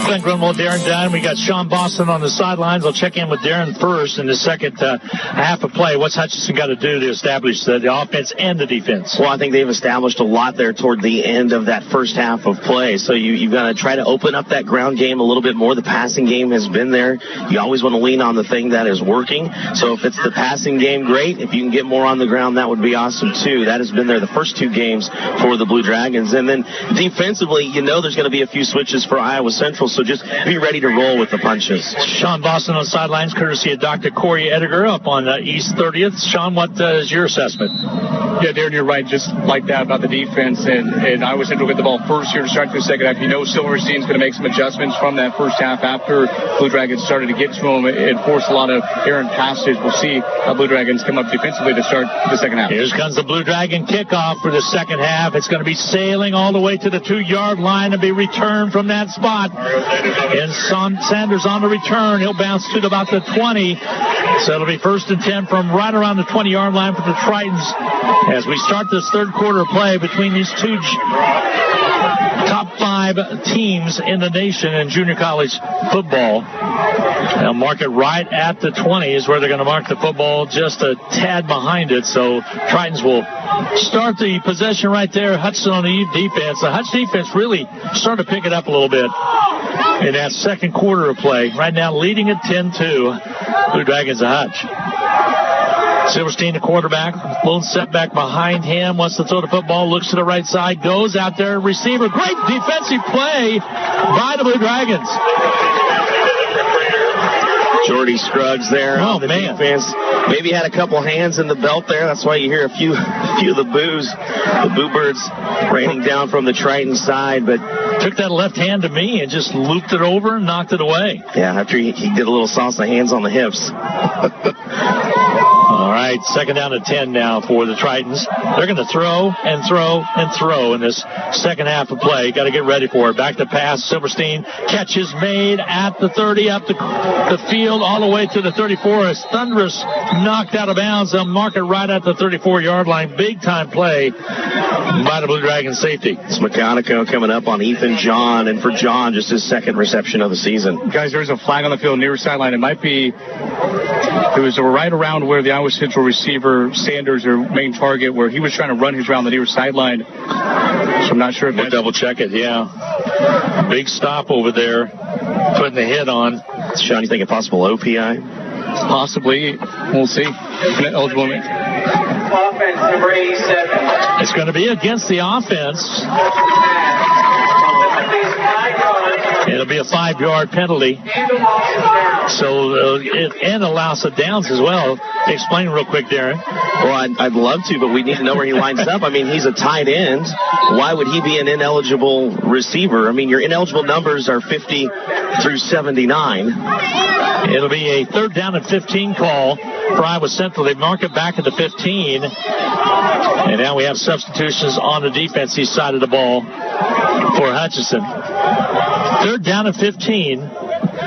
Glenn Grunwald, Darren Dunn. We got Sean Boston on the sidelines. I'll check in with Darren first in the second half of play. What's Hutchinson got to do to establish the offense and the defense? Well, I think they've established a lot there toward the end of that first half of play. So you've got to try to open up that ground game a little bit more. The passing game has been there. You always want to lean on the thing that is working. So if it's the passing game, great. If you can get more on the ground, that would be awesome too. That has been there the first two games for the Blue Dragons. And then defensively, you know there's going to be a few switches for Iowa Central. So just be ready to roll with the punches. Sean Boston on the sidelines, courtesy of Dr. Corey Ediger up on East 30th. Sean, what is your assessment? Yeah, Darren, you're right. Just like that about the defense. And Iowa Central get the ball first here to start the second half. You know Silverstein's going to make some adjustments from that first half after Blue Dragons started to get to him and force a lot of errant passes. We'll see how Blue Dragons come up defensively to start the second half. Here comes the Blue Dragon kickoff for the second half. It's going to be sailing all the way to the 2-yard line and be returned from that spot. And Sanders on the return. He'll bounce to about the 20. So it'll be 1st and 10 from right around the 20-yard line for the Tritons as we start this third quarter of play between these two top 5 teams in the nation in junior college football. They'll mark it right at the 20 is where they're going to mark the football, just a tad behind it. So Tritons will start the possession right there. Hutchinson on the defense. The Hutch defense really started to pick it up a little bit in that second quarter of play. Right now leading at 10-2. Blue Dragons of Hutch. Silverstein, the quarterback, a little setback behind him, wants to throw the football, looks to the right side, goes out there, receiver. Great defensive play by the Blue Dragons. Jordy Scruggs there on the defense. Maybe had a couple hands in the belt there. That's why you hear a few of the boos, the boo birds raining down from the Triton side. But took that left hand to me and just looped it over and knocked it away. Yeah, after he did a little salsa hands on the hips. All right, second down to 10 now for the Tritons. They're going to throw and throw and throw in this second half of play. Got to get ready for it. Back to pass. Silverstein. Catch is made at the 30, up the field, all the way to the 34. As Thunderous knocked out of bounds. They'll mark it right at the 34-yard line. Big time play by the Blue Dragon safety. It's Mechanico coming up on Ethan John, and for John, just his second reception of the season. Guys, there's a flag on the field near sideline. It might be, it was right around where the Iowa Central receiver, Sanders, their main target, where he was trying to run his route on the near sideline. So I'm not sure if we'll double check it, yeah. Big stop over there, putting the hit on. Sean, you think a possible OPI? Possibly. We'll see. Eligible. Offense number 87. It's going to be against the offense. It'll be a 5-yard penalty. So, and a loss of downs as well. Explain real quick, Darren. Well, I'd love to, but we need to know where he lines up. I mean, he's a tight end. Why would he be an ineligible receiver? I mean, your ineligible numbers are 50 through 79. It'll be a 3rd down and 15 call for Iowa Central. They mark it back at the 15. And now we have substitutions on the defensive side of the ball for Hutchinson. 3rd down and 15.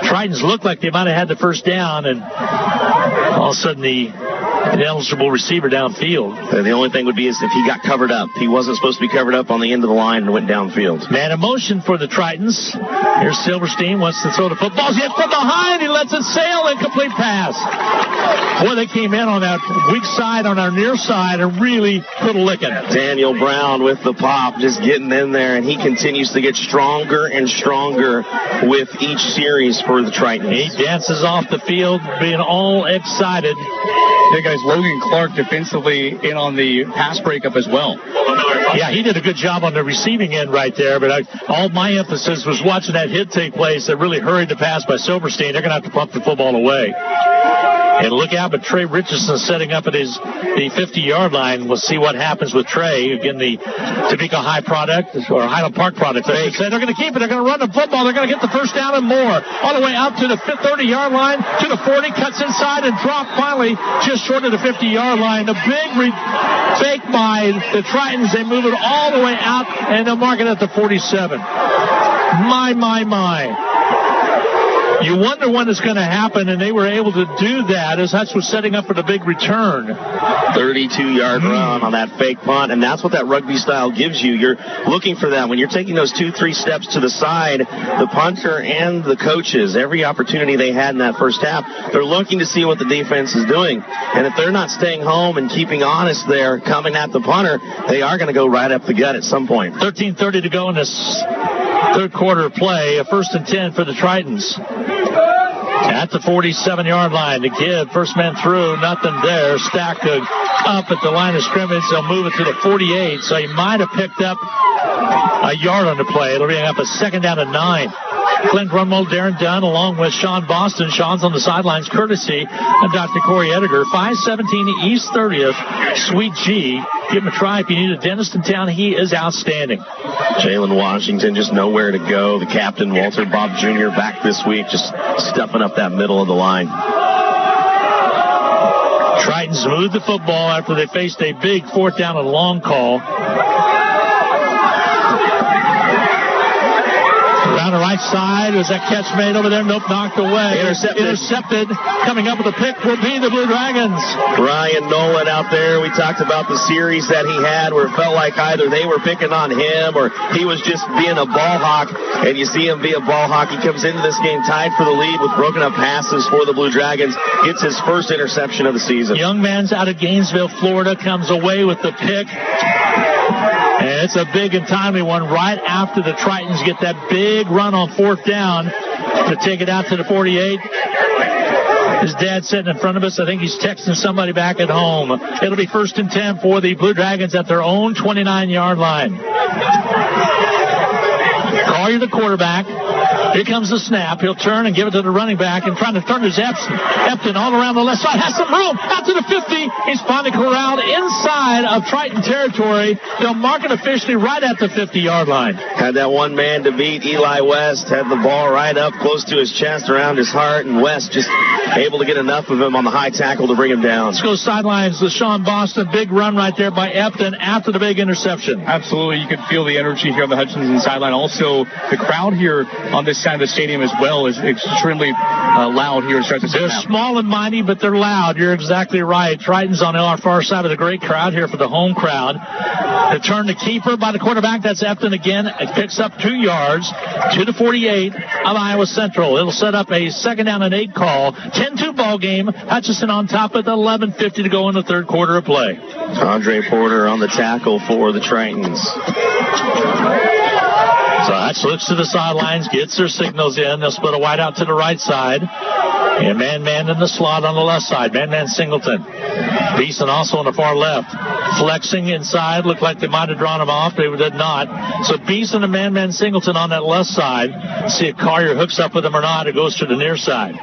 Tritons looked like they might have had the first down, and all of a sudden the ineligible receiver downfield. The only thing would be is if he got covered up. He wasn't supposed to be covered up on the end of the line and went downfield. Man in motion for the Tritons. Here's Silverstein, wants to throw the football. He hit from behind. He lets it sail. Incomplete pass. Boy, they came in on that weak side, on our near side, and really put a licking. Daniel Brown with the pop, just getting in there, and he continues to get stronger and stronger with each series for the Tritons. He dances off the field, being all excited. There guys, Logan Clark defensively in on the pass breakup as well. Yeah, he did a good job on the receiving end right there, but all my emphasis was watching that hit take place that really hurried the pass by Silverstein. They're going to have to pump the football away. And look out, but Trey Richardson setting up at the 50-yard line. We'll see what happens with Trey. Again, the Topeka High product, or Highland Park product. They're going to keep it. They're going to run the football. They're going to get the first down and more. All the way out to the 30-yard line, to the 40, cuts inside and drop finally just short of the 50-yard line. A big fake by the Tritons. They move it all the way out, and they'll mark it at the 47. My. You wonder when it's going to happen, and they were able to do that as Hutch was setting up for the big return. 32-yard run on that fake punt, and that's what that rugby style gives you. You're looking for that. When you're taking those 2-3 steps to the side, the punter and the coaches, every opportunity they had in that first half, they're looking to see what the defense is doing. And if they're not staying home and keeping honest there, coming at the punter, they are going to go right up the gut at some point. 13:30 to go in this third quarter of play. A 1st and 10 for the Tritons. At the 47-yard line to give. First man through, nothing there. Stack up at the line of scrimmage. They'll move it to the 48, so he might have picked up a yard on the play. It'll bring up a 2nd down and 9. Clint Grunwald, Darren Dunn, along with Sean Boston. Sean's on the sidelines, courtesy of Dr. Corey Ediger. 517 East 30th, Sweet G. Give him a try if you need a dentist in town. He is outstanding. Jalen Washington just nowhere to go. The captain, Walter Bob Jr., back this week, just stuffing up that middle of the line. Tritons moved the football after they faced a big 4th down and long call. Around the right side, was that catch made over there? Nope, knocked away. Intercepted. Coming up with a pick will be the Blue Dragons. Ryan Nolan out there. We talked about the series that he had where it felt like either they were picking on him or he was just being a ball hawk. And you see him be a ball hawk. He comes into this game tied for the lead with broken up passes for the Blue Dragons. Gets his first interception of the season. Young man's out of Gainesville, Florida, comes away with the pick. And it's a big and timely one right after the Tritons get that big run on 4th down to take it out to the 48. His dad sitting in front of us. I think he's texting somebody back at home. It'll be 1st and 10 for the Blue Dragons at their own 29-yard line. Collier, the quarterback. Here comes the snap. He'll turn and give it to the running back and trying to turn his Epton all around the left side. Has some room out to the 50. He's finally corralled inside of Triton territory. They'll mark it officially right at the 50-yard line. Had that one man to beat. Eli West had the ball right up close to his chest, around his heart, and West just able to get enough of him on the high tackle to bring him down. Let's go sidelines with Sean Boston. Big run right there by Epton after the big interception. Absolutely. You could feel the energy here on the Hutchinson sideline. Also, the crowd here on this side of the stadium as well is extremely loud here. They're small and mighty, but they're loud. You're exactly right. Triton's on our far side of the great crowd here for the home crowd. The turn to keeper by the quarterback. That's Epton again. It picks up 2 yards to the 48 of Iowa Central. It'll set up a 2nd down and 8 call. 10-2 ball game. Hutchinson on top with 11:50 to go in the third quarter of play. Andre Porter on the tackle for the Tritons. So Hutch looks to the sidelines, gets their signals in. They'll split a wide out to the right side. And man in the slot on the left side. Man Singleton. Beeson also on the far left. Flexing inside. Looked like they might have drawn him off. They did not. So Beeson and man Singleton on that left side. See if Collier hooks up with him or not. It goes to the near side.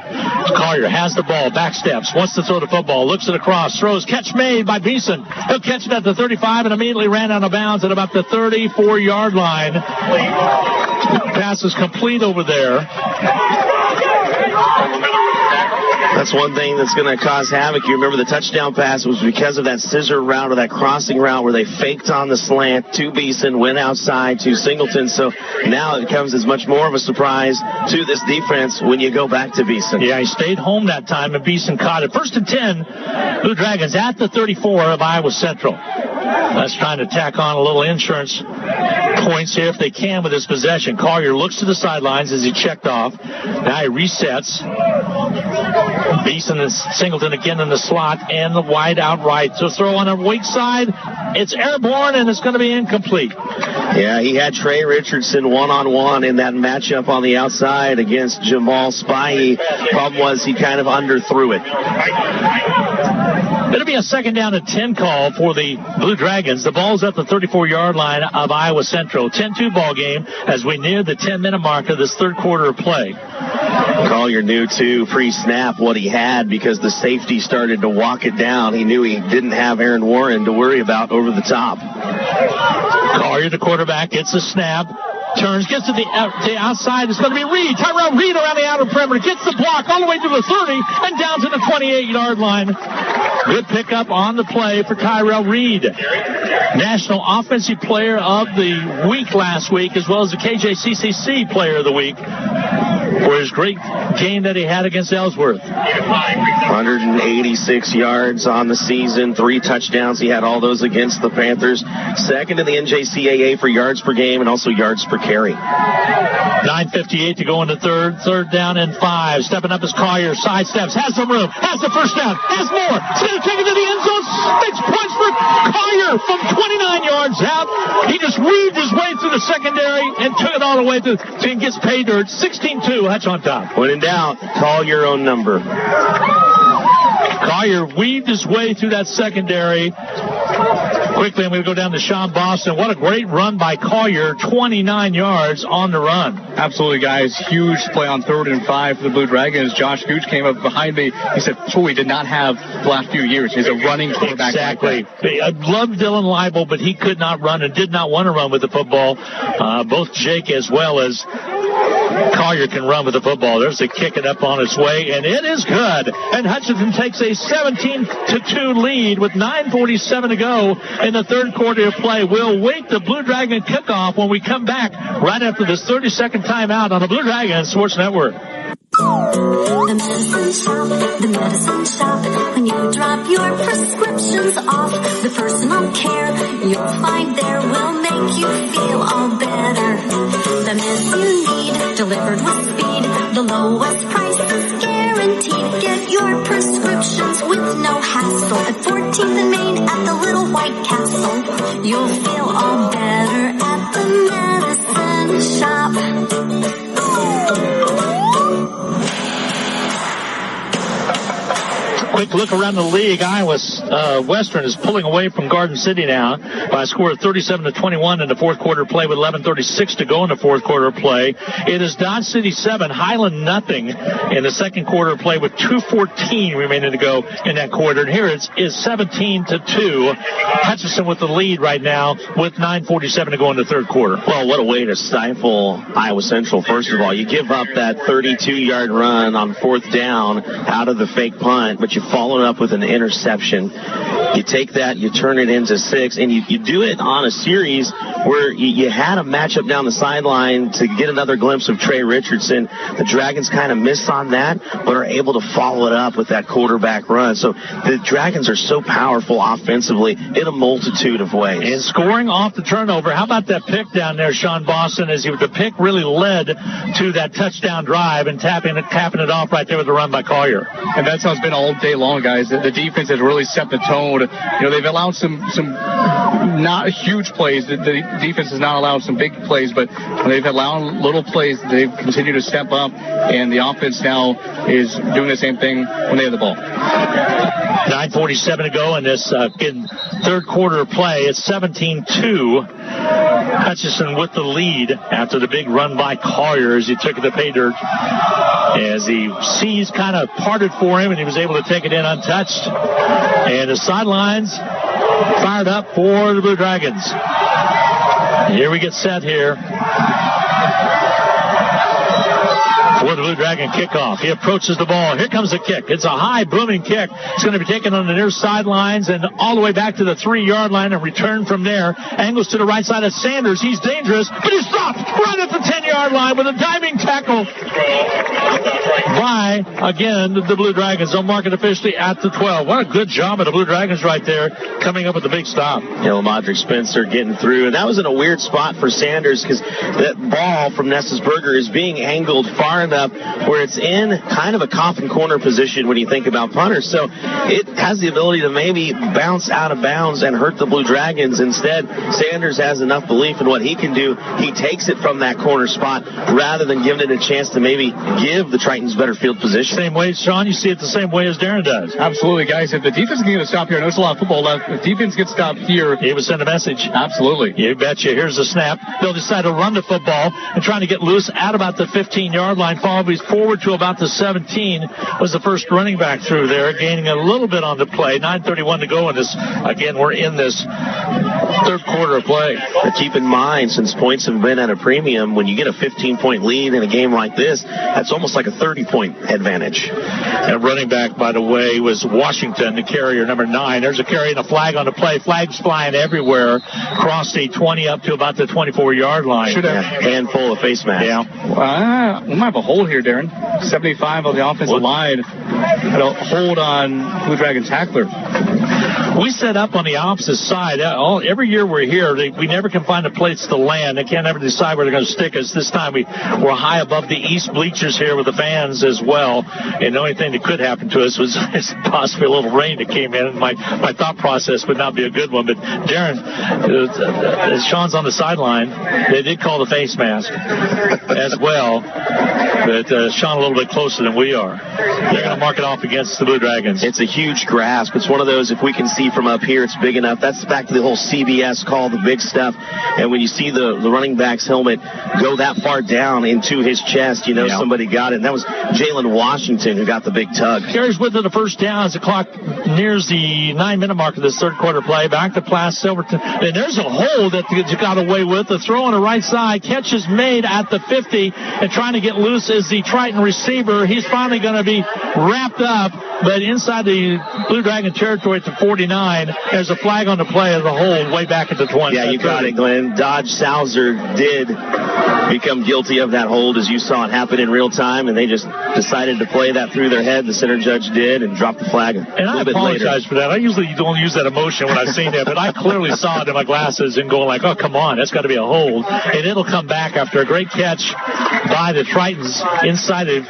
Collier has the ball. Back steps. Wants to throw the football. Looks it across. Throws. Catch made by Beeson. He'll catch it at the 35 and immediately ran out of bounds at about the 34-yard line. Pass is complete over there. That's one thing that's going to cause havoc. You remember the touchdown pass was because of that scissor route or that crossing route where they faked on the slant to Beeson, went outside to Singleton. So now it comes as much more of a surprise to this defense when you go back to Beeson. Yeah, he stayed home that time, and Beeson caught it. 1st and 10, Blue Dragons at the 34 of Iowa Central. That's trying to tack on a little insurance points here if they can with this possession. Collier looks to the sidelines as he checked off. Now he resets. Beeson and Singleton again in the slot and the wide out right. So throw on a weak side. It's airborne and it's going to be incomplete. Yeah, he had Trey Richardson one-on-one in that matchup on the outside against Jamal Spivey. Problem was he kind of underthrew it. It'll be a 2nd down and 10 call for the Blue Dragons. The ball's at the 34-yard line of Iowa Central. 10-2 ball game as we near the 10-minute mark of this third quarter of play. Collier knew, too, pre-snap what he had because the safety started to walk it down. He knew he didn't have Aaron Warren to worry about over the top. Collier, the quarterback, gets a snap. Turns, gets to the outside. It's going to be Reed. Tyrell Reed around the outer perimeter. Gets the block all the way to the 30 and down to the 28-yard line. Good pickup on the play for Tyrell Reed. National Offensive Player of the Week last week, as well as the KJCCC Player of the Week for his great game that he had against Ellsworth. 186 yards on the season, 3 touchdowns. He had all those against the Panthers. 2nd in the NJCAA for yards per game and also yards per carry. 9:58 to go in the third down and 5. Stepping up is Collier, side steps, has some room, has the first down, has more. He's going to take it to the end zone. 6 points for Collier from 29 yards out. He just weaved his way through the secondary and took it all the way to and gets pay dirt. 16-2, Hutch on top. When in doubt, call your own number. Collier weaved his way through that secondary. Quickly, I'm going to go down to Sean Boston. What a great run by Collier, 29 yards on the run. Absolutely, guys. Huge play on 3rd and 5 for the Blue Dragons. Josh Gooch came up behind me. He said, that's what we did not have the last few years. He's a running quarterback. Exactly. I love Dylan Leibel, but he could not run and did not want to run with the football. Both Jake as well as Collier can run with the football. There's a kick it up on its way, and it is good. And Hutchinson takes a 17-2 lead with 9:47 to go in the third quarter of play. We'll wait the Blue Dragon kickoff when we come back right after this 30-second timeout on the Blue Dragon Sports Network. The medicine shop. When you drop your prescriptions off, the personal care you'll find there will make you feel all better. The meds you need, delivered with speed, the lowest prices guaranteed. Get your prescriptions with no hassle at 14th and Main at the Little White Castle. You'll feel all better at the medicine shop. Quick look around the league. Iowa Western is pulling away from Garden City now by a score of 37-21 in the fourth quarter play with 11:36 to go in the fourth quarter play. It is Dodge City 7, Highland nothing in the second quarter play with 2:14 remaining to go in that quarter. And here it is 17-2. Hutchinson with the lead right now with 9:47 to go in the third quarter. Well, what a way to stifle Iowa Central. First of all, you give up that 32-yard run on 4th down out of the fake punt, but you follow it up with an interception. You take that, you turn it into 6, and you do it on a series where you had a matchup down the sideline to get another glimpse of Trey Richardson. The Dragons kind of miss on that, but are able to follow it up with that quarterback run. So the Dragons are so powerful offensively in a multitude of ways. And scoring off the turnover. How about that pick down there, Sean Boston, as the pick really led to that touchdown drive and tapping it off right there with the run by Collier. And that's how it's been all day long, guys. The defense has really set the tone field. They've allowed some not huge plays. The defense has not allowed some big plays, but they've allowed little plays. They've continued to step up, and the offense now is doing the same thing when they have the ball. 9:47 to go in this third quarter of play. It's 17-2. Hutchinson with the lead after the big run by Collier as he took it to pay dirt. As the seas kind of parted for him and he was able to take it in untouched. And the sidelines fired up for the Blue Dragons. Here we get set here for the Blue Dragon kickoff. He approaches the ball. Here comes the kick. It's a high, booming kick. It's going to be taken on the near sidelines and all the way back to the 3-yard line and return from there. Angles to the right side of Sanders. He's dangerous, but he's stopped right at the 10-yard line with a diving tackle by, again, the Blue Dragons. They'll mark it officially at the 12. What a good job of the Blue Dragons right there, coming up with the big stop. Lamondrick Spencer getting through, and that was in a weird spot for Sanders because that ball from Nessesberger is being angled far enough where it's in kind of a coffin corner position when you think about punters. So it has the ability to maybe bounce out of bounds and hurt the Blue Dragons. Instead, Sanders has enough belief in what he can do. He takes it from that corner spot rather than giving it a chance to maybe give the Tritons better field position. Same way, Sean, you see it the same way as Darren does. Absolutely, guys. If the defense can get a stop here, I know there's a lot of football left. If defense gets stopped here, he would send a message. Absolutely. You betcha. Here's the snap. They'll decide to run the football and trying to get loose at about the 15-yard line. He's forward to about the 17 was the first running back through there, gaining a little bit on the play. 9:31 to go in this. Again, we're in this third quarter of play. But keep in mind, since points have been at a premium, when you get a 15-point lead in a game like this, that's almost like a 30-point advantage. And running back, by the way, was Washington, the carrier, number 9. There's a carry and a flag on the play. Flags flying everywhere. Across the 20 up to about the 24-yard line. Should have a handful of face masks. Yeah. We might have a hold here, Darren. 75 on the offensive line. Hold on Blue Dragon tackler. We set up on the opposite side. Every year we're here, we never can find a place to land. They can't ever decide where they're going to stick us. This time we're high above the east bleachers here with the fans as well. And the only thing that could happen to us was possibly a little rain that came in. My thought process would not be a good one. But Darren, as Sean's on the sideline, they did call the face mask as well. But Sean a little bit closer than we are. They're going to mark it off against the Blue Dragons. It's a huge grasp. It's one of those, if we can see from up here, it's big enough. That's back to the whole CBS call, the big stuff. And when you see the running back's helmet go that far down into his chest, you know somebody got it. And that was Jalen Washington who got the big tug. Carries with it the first down as the clock nears the 9-minute mark of this third quarter play. Back to Plas Silverton. And there's a hold that you got away with. The throw on the right side. Catch is made at the 50 and trying to get loose is the Triton receiver. He's finally going to be wrapped up, but inside the Blue Dragon territory at the 49, there's a flag on the play of the hold way back at the 20. Yeah, you got it, Glenn. Dodge Sauser did become guilty of that hold as you saw it happen in real time, and they just decided to play that through their head. The center judge did and dropped the flag a little bit later. And I apologize for that. I usually don't use that emotion when I've seen that, but I clearly saw it in my glasses and going like, oh, come on, that's got to be a hold. And it'll come back after a great catch by the Tritons inside the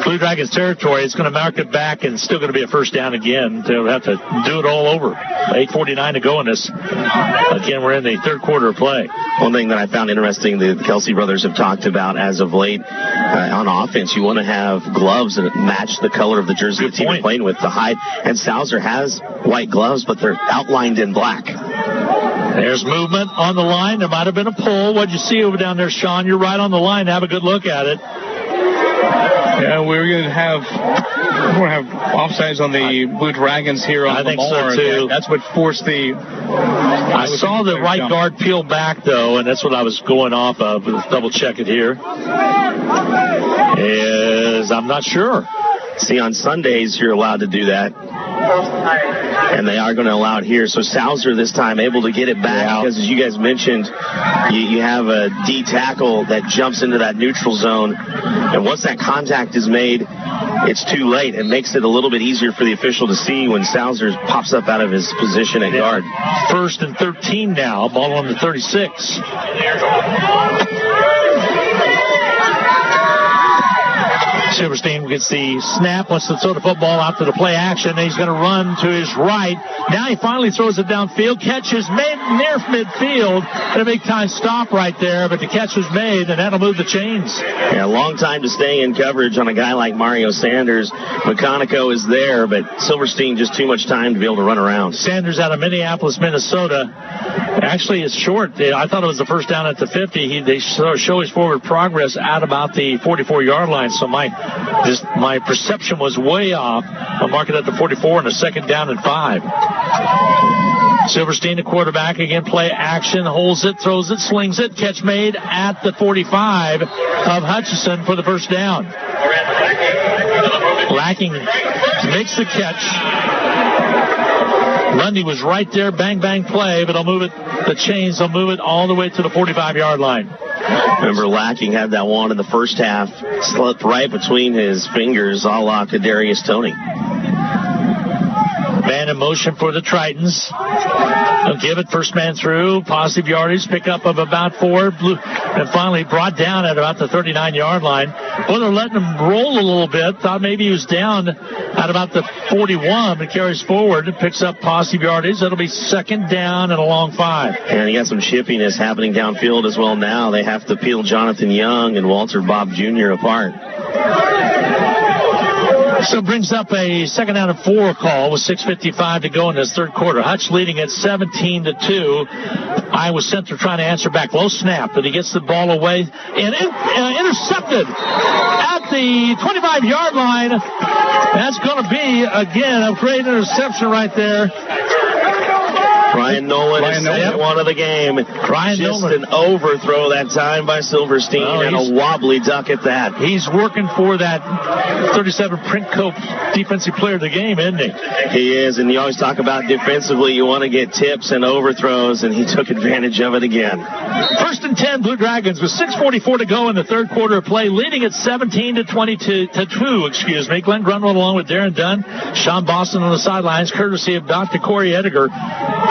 Blue Dragons territory. It's going to mark it back and still going to be a first down again. They'll have to do it all over. 8:49 to go in this. Again, we're in the third quarter of play. One thing that I found interesting, the Kelsey brothers have talked about as of late on offense, you want to have gloves that match the color of the jersey the team you're playing with to hide. And Sauser has white gloves, but they're outlined in black. There's movement on the line. There might have been a pull. What'd you see over down there, Sean? You're right on the line. Have a good look at it. Yeah, we're going to have offsides on the Blue Dragons here on the Lamar. So too. That's what forced the... I saw the right guard peel back, though, and that's what I was going off of. Let's double check it here. I'm not sure. See, on Sundays, you're allowed to do that. And they are going to allow it here. So Sauser this time able to get it back because, as you guys mentioned, you have a D tackle that jumps into that neutral zone. And once that contact is made, it's too late. It makes it a little bit easier for the official to see when Sauser pops up out of his position at guard. 1st and 13 now. Ball on the 36. Silverstein gets the snap, wants to throw the football out to the play action. He's going to run to his right. Now he finally throws it downfield. Catch is made near midfield. And a big time stop right there, but the catch was made, and that'll move the chains. Yeah, long time to stay in coverage on a guy like Mario Sanders. McConico is there, but Silverstein just too much time to be able to run around. Sanders out of Minneapolis, Minnesota. Actually, it's short. I thought it was the first down at the 50. They show his forward progress at about the 44-yard line, so my perception was way off. I'll mark it at the 44 and a second down and 5. Silverstein, the quarterback, again, play action, holds it, throws it, slings it, catch made at the 45 of Hutchinson for the first down. Lacking makes the catch. Lundy was right there, bang, bang play, but they'll move it, the chains, they'll move it all the way to the 45-yard line. Remember, Lacking had that one in the first half, slipped right between his fingers, a la Kadarius Toney. Man in motion for the Tritons. They'll give it first man through. Positive yardage, pickup of about 4. And finally brought down at about the 39-yard line. Well, they're letting him roll a little bit. Thought maybe he was down at about the 41, but carries forward and picks up positive yardage. That'll be second down and a long 5. And you got some chippiness happening downfield as well now. They have to peel Jonathan Young and Walter Bob Jr. apart. So brings up a second down and 4 call with 6:55 to go in this third quarter. Hutch leading at 17-2. Iowa Central trying to answer back. Low snap, but he gets the ball away and intercepted at the 25-yard line. That's going to be, again, a great interception right there. Ryan Nolan is second one of the game. Just an overthrow that time by Silverstein, and a wobbly duck at that. He's working for that 37 Printco defensive player of the game, isn't he? He is, and you always talk about defensively, you want to get tips and overthrows, and he took advantage of it again. First and 10, Blue Dragons with 6:44 to go in the third quarter of play, leading at 17-2. Glenn Grunwald along with Darren Dunn, Sean Boston on the sidelines, courtesy of Dr. Corey Edgar.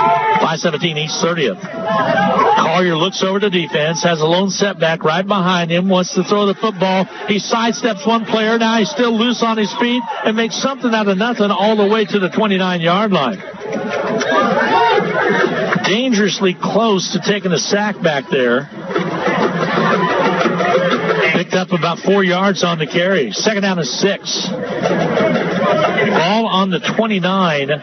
5:17 East 30th. Collier looks over to defense, has a lone setback right behind him, wants to throw the football. He sidesteps one player. Now he's still loose on his feet and makes something out of nothing all the way to the 29-yard line. Dangerously close to taking a sack back there. Picked up about 4 yards on the carry. Second down and 6. Ball on the 29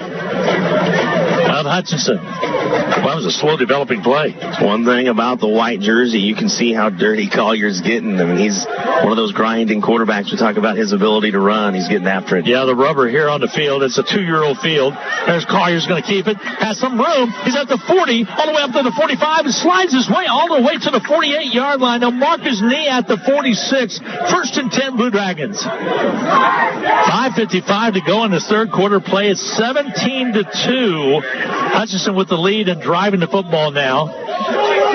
of Hutchinson. Well, that was a slow developing play. One thing about the white jersey, you can see how dirty Collier's getting. I mean, he's one of those grinding quarterbacks. We talk about his ability to run. He's getting after it. Yeah, the rubber here on the field. It's a 2-year-old field. There's Collier's going to keep it. Has some room. He's at the 40, all the way up to the 45, and slides his way all the way to the 48-yard line. He'll mark his knee at the 46. First and 10, Blue Dragons. 5:55 to go in the third quarter play. It's 17-2. Hutchinson with the lead and driving the football now.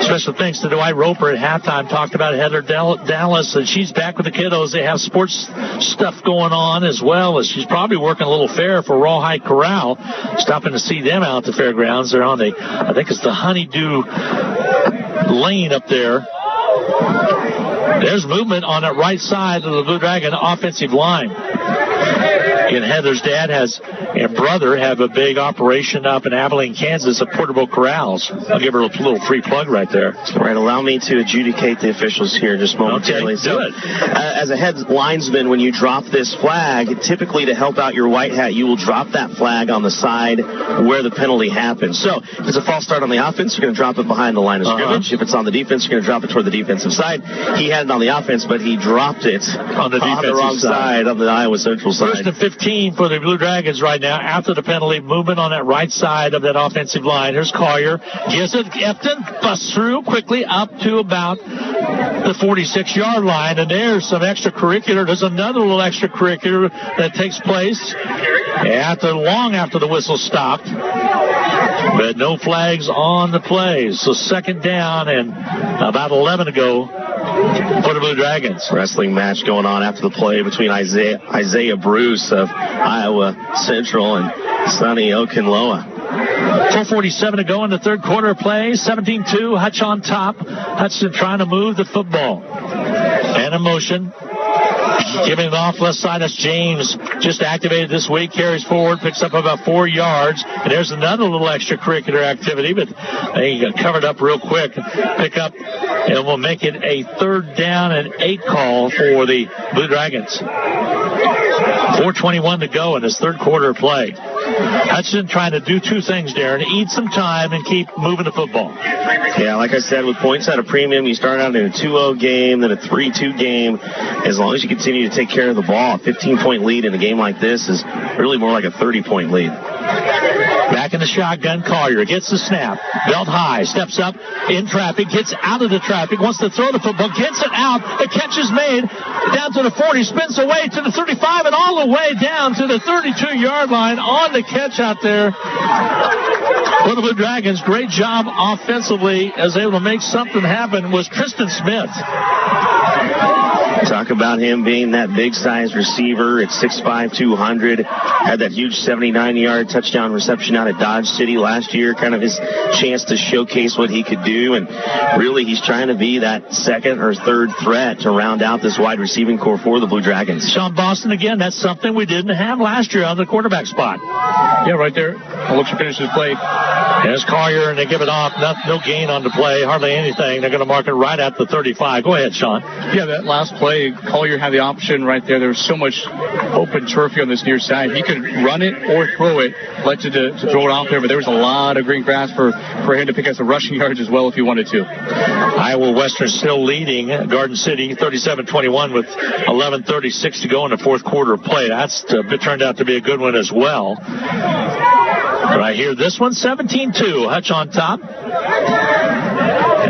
Special thanks to Dwight Roper at halftime. Talked about Heather Dallas, and she's back with the kiddos. They have sports stuff going on as well, as she's probably working a little fair for Rawhide Corral. Stopping to see them out at the fairgrounds. They're on the, I think it's the Honeydew Lane up there. There's movement on that right side of the Blue Dragon offensive line. And Heather's dad and brother have a big operation up in Abilene, Kansas at Portable Corrals. I'll give her a little free plug right there. All right, allow me to adjudicate the officials here just momentarily. Okay, do it. As a head linesman, when you drop this flag, typically to help out your white hat, you will drop that flag on the side where the penalty happens. So if it's a false start on the offense, you're going to drop it behind the line of scrimmage. If it's on the defense, you're going to drop it toward the defensive side. He had it on the offense, but he dropped it on the wrong side of the Iowa Central side. First and 15 for the Blue Dragons right now after the penalty. Movement on that right side of that offensive line. Here's Collier. Gives it. Efton busts through quickly up to about the 46-yard line. And there's some extracurricular. There's another little extracurricular that takes place long after the whistle stopped. But no flags on the play. So second down and about 11 to go for the Blue Dragons. Wrestling match going on after the play between Isaiah Bruce of Iowa Central and Sonny Okunloa. 4:47 to go in the third quarter play. 17-2. Hutch on top. Hutchinson trying to move the football. And a motion. Giving it off left side. That's James, just activated this week. Carries forward, picks up about 4 yards. And there's another little extracurricular activity, but he got covered up real quick. Pick up, and we'll make it a 3rd down and 8 call for the Blue Dragons. 4:21 to go in this third quarter of play. Hutchinson trying to do 2 things, Darren. Eat some time and keep moving the football. Yeah, like I said, with points at a premium, you start out in a 2-0 game, then a 3-2 game. As long as you continue to take care of the ball, a 15-point lead in a game like this is really more like a 30-point lead. Back in the shotgun, Collier gets the snap. Belt high, steps up in traffic, gets out of the traffic, wants to throw the football, gets it out. The catch is made down to the 40, spins away to the 35, and all the way down to the 32-yard line on the catch out there. For the Blue Dragons, great job offensively as able to make something happen was Tristan Smith. Talk about him being that big-sized receiver at 6'5", 200. Had that huge 79-yard touchdown reception out at Dodge City last year. Kind of his chance to showcase what he could do. And really, he's trying to be that second or third threat to round out this wide receiving core for the Blue Dragons. Sean Boston, again, that's something we didn't have last year on the quarterback spot. Yeah, right there. Looks to finish his play. There's Collier, and they give it off. No gain on the play, hardly anything. They're going to mark it right at the 35. Go ahead, Sean. Yeah, that last play, Collier had the option right there. There was so much open turf on this near side. He could run it or throw it, elected to throw it out there, but there was a lot of green grass for him to pick up some rushing yards as well if he wanted to. Iowa Western still leading Garden City 37-21 with 11:36 to go in the fourth quarter of play. That's turned out to be a good one as well. Right here, this one 17-2. Hutch on top.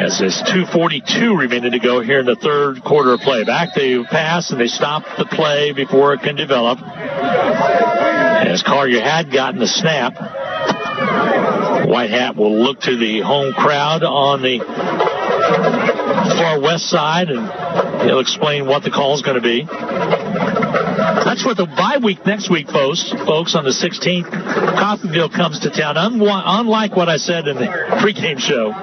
As there's 2:42 remaining to go here in the third quarter of play. Back they pass and they stop the play before it can develop. As Collier had gotten the snap. White Hat will look to the home crowd on the far west side, and he'll explain what the call is going to be. That's what the bye week next week, folks, on the 16th. Coffeyville comes to town. Unlike what I said in the pregame show,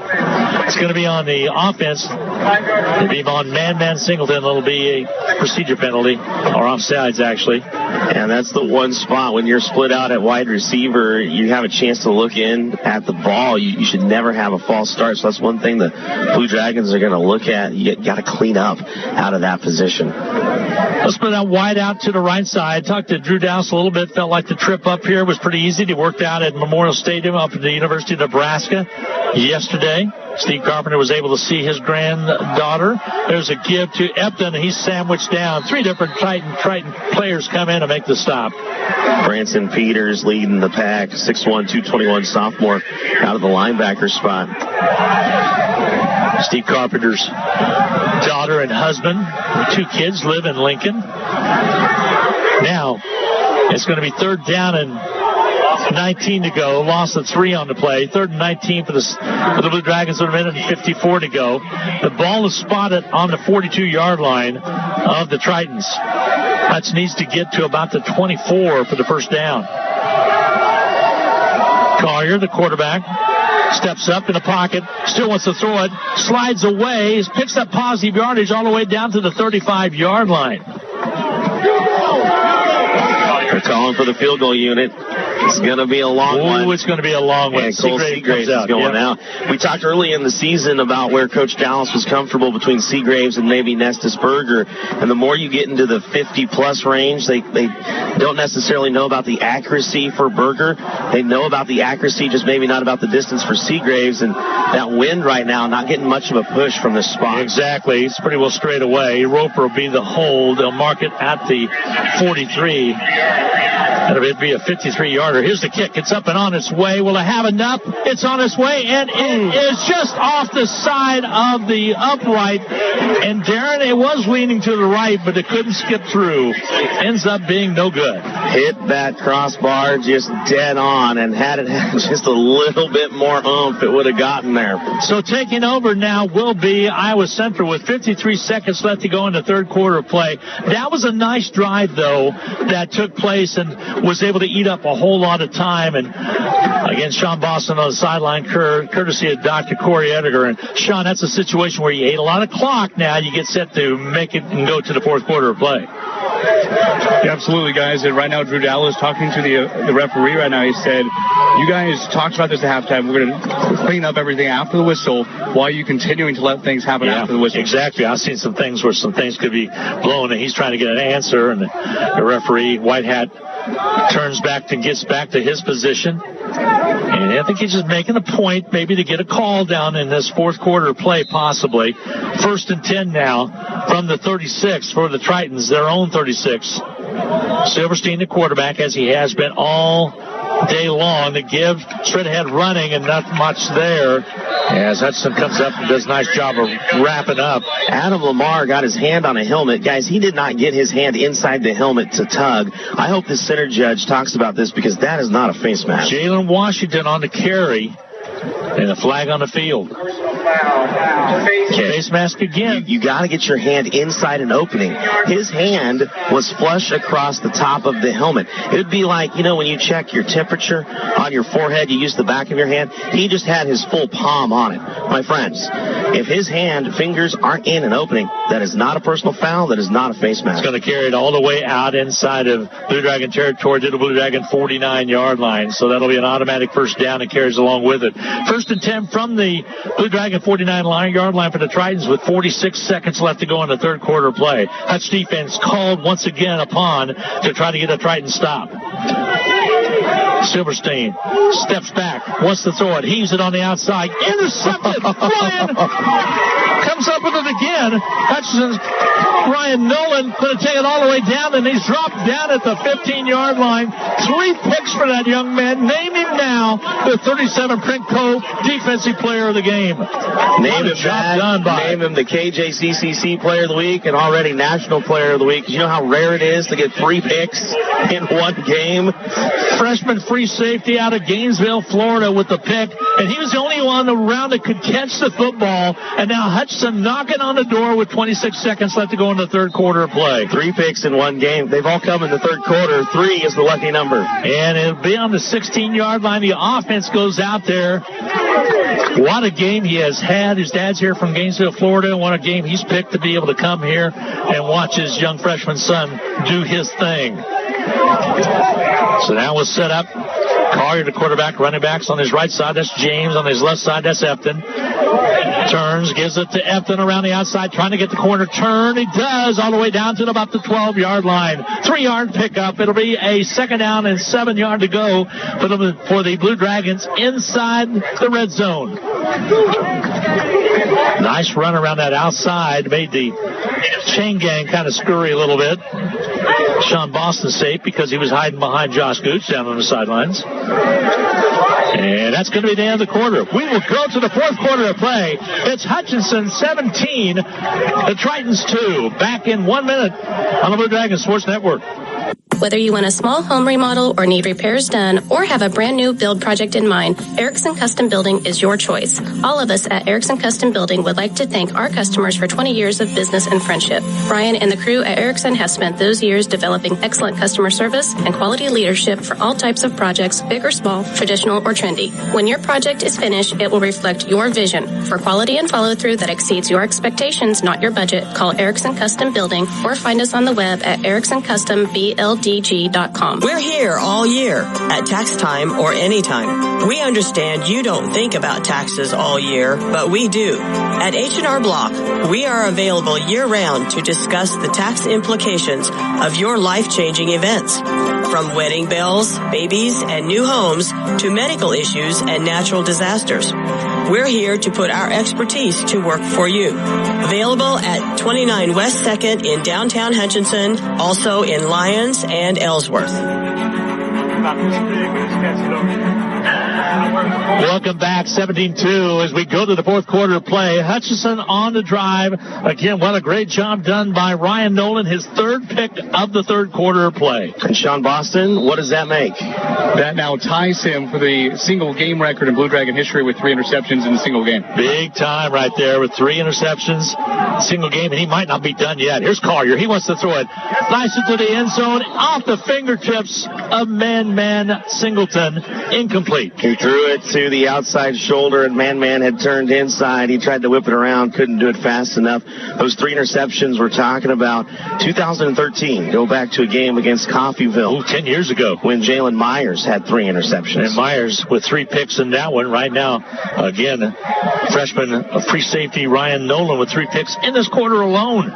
it's going to be on the offense. It'll be on man Singleton. It'll be a procedure penalty, or offsides, actually. And that's the one spot when you're split out at wide receiver, you have a chance to look in at the ball. You should never have a false start. So that's one thing the Blue Dragons are going to look at. You got to clean up out of that position. Let's put that wide out to the right side. Talked to Drew Dowse a little bit. Felt like the trip up here was pretty easy. They worked out at Memorial Stadium up at the University of Nebraska yesterday. Steve Carpenter was able to see his granddaughter. There's a give to Epton. He's sandwiched down. 3 different Triton players come in to make the stop. Branson Peters leading the pack. 6'1", 221 sophomore out of the linebacker spot. Steve Carpenter's daughter and husband, 2 kids, live in Lincoln. Now, it's going to be 3rd down and 19 to go. Loss of 3 on the play. 3rd and 19 for the Blue Dragons with a minute and 54 to go. The ball is spotted on the 42-yard line of the Tritons. Hutch needs to get to about the 24 for the first down. Collier, the quarterback, steps up in the pocket, still wants to throw it, slides away, picks up positive yardage all the way down to the 35-yard line. They're calling for the field goal unit. It's going to be a long one. It's going to be a long one. And Cole Seagraves is going out. We talked early in the season about where Coach Dallas was comfortable between Seagraves and maybe Nestus Berger. And the more you get into the 50-plus range, they don't necessarily know about the accuracy for Berger. They know about the accuracy, just maybe not about the distance for Seagraves. And that wind right now, not getting much of a push from this spot. Exactly. It's pretty well straight away. Roper will be the hold. They'll mark it at the 43. That'll be a 53-yarder. Here's the kick. It's up and on its way. Will it have enough? It's on its way, and it is just off the side of the upright. And Darren, it was leaning to the right, but it couldn't skip through. Ends up being no good. Hit that crossbar just dead on, and had it had just a little bit more oomph, it would have gotten there. So taking over now will be Iowa Central with 53 seconds left to go in the third quarter of play. That was a nice drive, though, that took place and was able to eat up a whole lot of time. And again, Sean Boston on the sideline, courtesy of Dr. Corey Edgar. And Sean, that's a situation where you ate a lot of clock now. You get set to make it and go to the fourth quarter of play. Yeah, absolutely, guys. And right now, Drew Dallas talking to the referee right now. He said, you guys talked about this at halftime. We're going to clean up everything after the whistle. Why are you continuing to let things happen after the whistle? Exactly. I've seen some things where some things could be blown, and he's trying to get an answer, and the referee, White Hat, turns back and gets back to his position. And I think he's just making a point maybe to get a call down in this fourth quarter play, possibly. 1st and 10 now from the 36 for the Tritons, their own 36. Silverstein, the quarterback, as he has been all day long, to give straight ahead running and not much there as Hutchinson comes up and does a nice job of wrapping up. Adam Lamar got his hand on a helmet. Guys, he did not get his hand inside the helmet to tug. I hope the center judge talks about this because that is not a face mask. Jalen Washington on the carry and a flag on the field. Face mask again. You got to get your hand inside an opening. His hand was flush across the top of the helmet. It would be like, when you check your temperature on your forehead, you use the back of your hand. He just had his full palm on it. My friends, if his fingers aren't in an opening, that is not a personal foul. That is not a face mask. It's going to carry it all the way out inside of Blue Dragon territory to the Blue Dragon 49-yard line. So that'll be an automatic first down and carries along with it. 1st and 10 from the Blue Dragon 49-yard line for the Tritons with 46 seconds left to go in the third quarter play. Hutch defense called once again upon to try to get a Triton stop. Silverstein steps back, wants to throw it, heaves it on the outside, intercepted. Ryan comes up with it again. Hutchinson's Ryan Nolan going to take it all the way down, and he's dropped down at the 15-yard line. 3 picks for that young man. Name him now the 37 Printco Defensive Player of the game. Name him the KJCCC Player of the Week and already National Player of the Week. You know how rare it is to get 3 picks in one game? Freshman free safety out of Gainesville, Florida with the pick, and he was the only one around that could catch the football, and now Hutchinson knocking on the door with 26 seconds left to go in the third quarter of play. 3 picks in one game. They've all come in the third quarter. 3 is the lucky number. And it'll be on the 16-yard line. The offense goes out there. What a game he has had. His dad's here from Gainesville, Florida, and what a game he's picked to be able to come here and watch his young freshman son do his thing. So now we'll set up. Collier, the quarterback, running backs on his right side. That's James. On his left side, that's Efton. Turns, gives it to Efton around the outside, trying to get the corner turn. He does, all the way down to about the 12-yard line. 3-yard pickup. It'll be a 2nd down and 7 yard to go for the Blue Dragons inside the red zone. Nice run around that outside. Made the chain gang kind of scurry a little bit. Sean Boston safe because he was hiding behind Josh Gooch down on the sidelines. And that's going to be the end of the quarter. We will go to the fourth quarter of play. It's Hutchinson 17, the Tritons 2. Back in 1 minute on the Blue Dragon Sports Network. Whether you want a small home remodel or need repairs done or have a brand new build project in mind, Erickson Custom Building is your choice. All of us at Erickson Custom Building would like to thank our customers for 20 years of business and friendship. Brian and the crew at Erickson have spent those years developing excellent customer service and quality leadership for all types of projects, big or small, traditional or trendy. When your project is finished, it will reflect your vision. For quality and follow-through that exceeds your expectations, not your budget, call Erickson Custom Building or find us on the web at ericksoncustombldg.com. We're here all year at tax time or anytime. We understand you don't think about taxes all year, but we do. At H&R Block, we are available year-round to discuss the tax implications of your life-changing events. From wedding bells, babies, and new homes to medical issues and natural disasters. We're here to put our expertise to work for you. Available at 29 West 2nd in downtown Hutchinson, also in Lyons and Ellsworth. Welcome back, 17-2, as we go to the fourth quarter play. Hutchinson on the drive. Again, what a great job done by Ryan Nolan, his 3rd pick of the third quarter play. And Sean Boston, what does that make? That now ties him for the single game record in Blue Dragon history with 3 interceptions in a single game. Big time right there with 3 interceptions, single game, and he might not be done yet. Here's Collier. He wants to throw it nice into the end zone, off the fingertips of man Singleton. Incomplete. He threw it to the outside shoulder, and Man had turned inside. He tried to whip it around, couldn't do it fast enough. Those 3 interceptions we're talking about, 2013, go back to a game against Coffeyville. 10 years ago. When Jalen Myers had 3 interceptions. And Myers with 3 picks in that one right now. Again, freshman free safety Ryan Nolan with 3 picks in this quarter alone.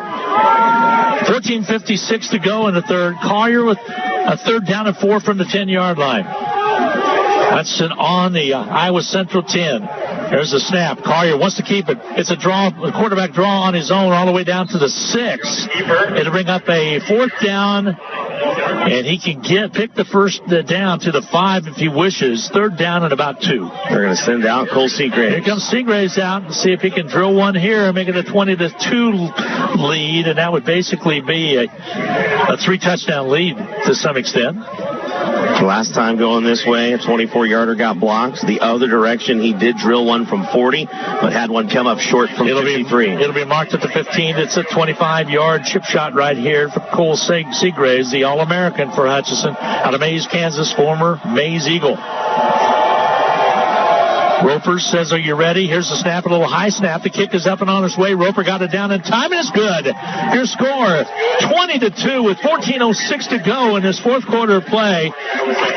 14:56 to go in the third. Collier with a 3rd down and 4 from the 10-yard line. Hudson on the Iowa Central 10. There's the snap. Collier wants to keep it. It's a quarterback draw on his own all the way down to the 6. It'll bring up a 4th down, and he can pick the first down to the 5 if he wishes. 3rd down and about 2. They're going to send out Cole Seagraves. Here comes Seagraves out and see if he can drill one here and make it a 20-2 lead, and that would basically be a 3-touchdown lead to some extent. Last time going this way, a 24-yarder got blocked. The other direction, he did drill one from 40, but had one come up short from 53. It'll be marked at the 15. It's a 25-yard chip shot right here for Cole Seagraves, the All-American for Hutchinson, out of Maize, Kansas, former Maize Eagle. Roper says, are you ready? Here's the snap, a little high snap. The kick is up and on its way. Roper got it down in time, and it's good. Your score, 20-2 with 14:06 to go in this fourth quarter of play.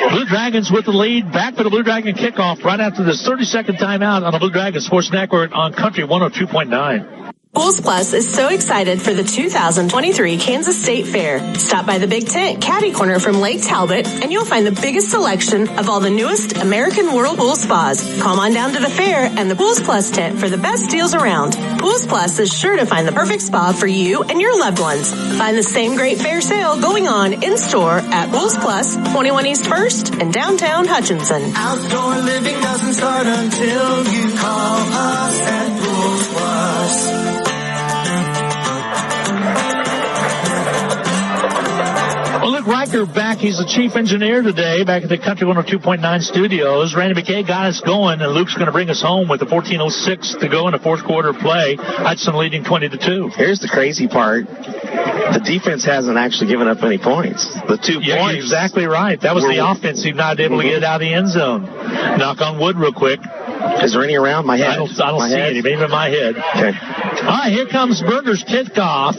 Blue Dragons with the lead. Back for the Blue Dragon kickoff right after this 30-second timeout on the Blue Dragon Sports Network on Country 102.9. Pools Plus is so excited for the 2023 Kansas State Fair. Stop by the Big Tent Caddy Corner from Lake Talbot, and you'll find the biggest selection of all the newest American Whirlpool spas. Come on down to the fair and the Pools Plus tent for the best deals around. Pools Plus is sure to find the perfect spa for you and your loved ones. Find the same great fair sale going on in-store at Pools Plus, 21 East 1st in downtown Hutchinson. Outdoor living doesn't start until you call us at Pools Plus. Well, Luke Riker back. He's the chief engineer today back at the Country 102.9 studios. Randy McKay got us going, and Luke's going to bring us home with the 14:06 to go in the fourth quarter play. Hudson leading 20-2. Here's the crazy part. The defense hasn't actually given up any points. The 2 points. You're exactly right. That was the offense. He's not able to get it out of the end zone. Knock on wood real quick. Is there any around my head? I don't see any, maybe in my head. Okay. All right, here comes Berger's kickoff.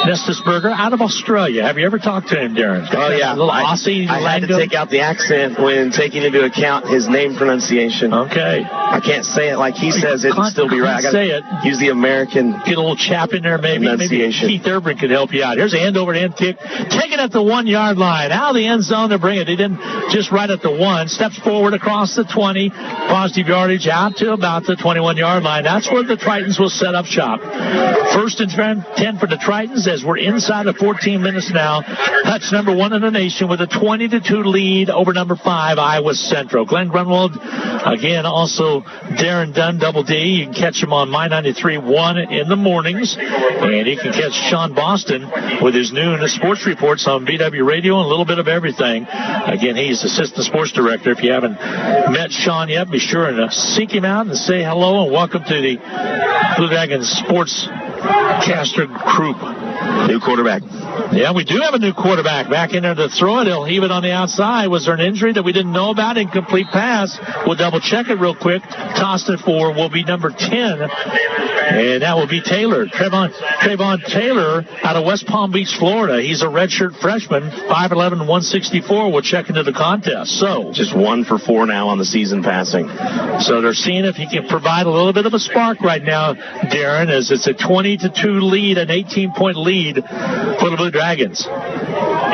Nestus Berger out of Australia. Have you ever talked to him, Darren? Oh, yeah. A little Aussie. I had to take out the accent when taking into account his name pronunciation. Okay. I can't say it like he says it and still be right. I got to use the American Get a little chap in there, maybe. Maybe Keith Urban could help you out. Here's a end over end kick. Take it at the 1 yard line. Out of the end zone to bring it. He didn't just right at the 1. Steps forward across the 20. Positive yardage out to about the 21 yard line. That's where the Tritons will set up shop. 1st and 10 for the Tritons as we're inside of 14 minutes now. Hutch number 1 in the nation with a 20-2 lead over number 5, Iowa Central. Glenn Grunwald, again, also Darren Dunn, Double D. You can catch him on My 93.1 in the mornings. And you can catch Sean Boston with his noon sports reports on BW Radio and a little bit of everything. Again, he's assistant sports director. If you haven't met Sean yet, be sure and seek him out and say hello and welcome to the Blue Dragon Sports Caster group. New quarterback. Yeah, we do have a new quarterback back in there to throw it. He'll heave it on the outside. Was there an injury that we didn't know about? Incomplete pass. We'll double check it real quick. Tossed it for will be number 10. And that will be Taylor. Trayvon Taylor out of West Palm Beach, Florida. He's a redshirt freshman, 5'11", 164. We'll check into the contest. So just 1 for 4 now on the season passing. So they're seeing if he can provide a little bit of a spark right now, Darren, as it's a 20-2 lead, an 18-point lead for the Blue Dragons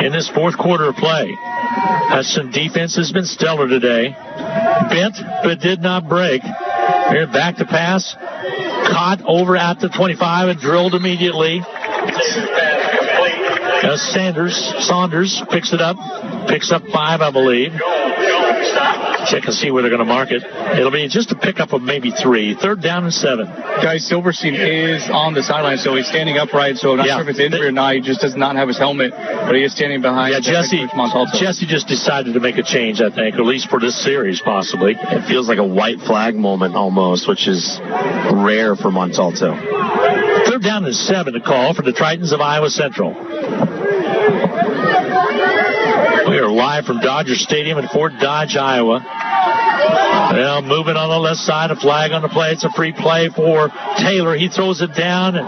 in this fourth quarter of play. Hudson defense has been stellar today. Bent, but did not break. Here, back to pass. Caught over at the 25 and drilled immediately. Saunders picks it up. Picks up 5, I believe. Check and see where they're going to mark it. It'll be just a pickup of maybe 3. 3rd down and 7. Guy Silverstein is on the sideline, so he's standing upright. So I'm not sure if it's injured or not. He just does not have his helmet, but he is standing behind. Yeah, Jesse just decided to make a change, I think, or at least for this series, possibly. It feels like a white flag moment almost, which is rare for Montalto. 3rd down and 7 to call for the Tritons of Iowa Central. We are live from Dodger Stadium in Fort Dodge, Iowa. Well, moving on the left side, a flag on the play. It's a free play for Taylor. He throws it down, and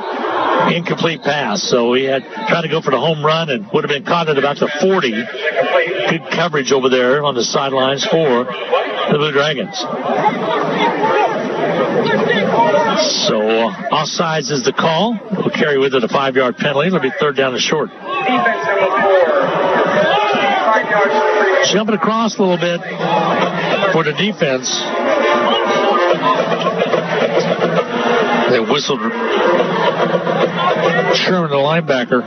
incomplete pass. So he had tried to go for the home run and would have been caught at about the 40. Good coverage over there on the sidelines for the Blue Dragons. So offsides is the call. We'll carry with it a 5-yard penalty. It'll be third down and short. Jumping across a little bit for the defense. They whistled Sherman, the linebacker.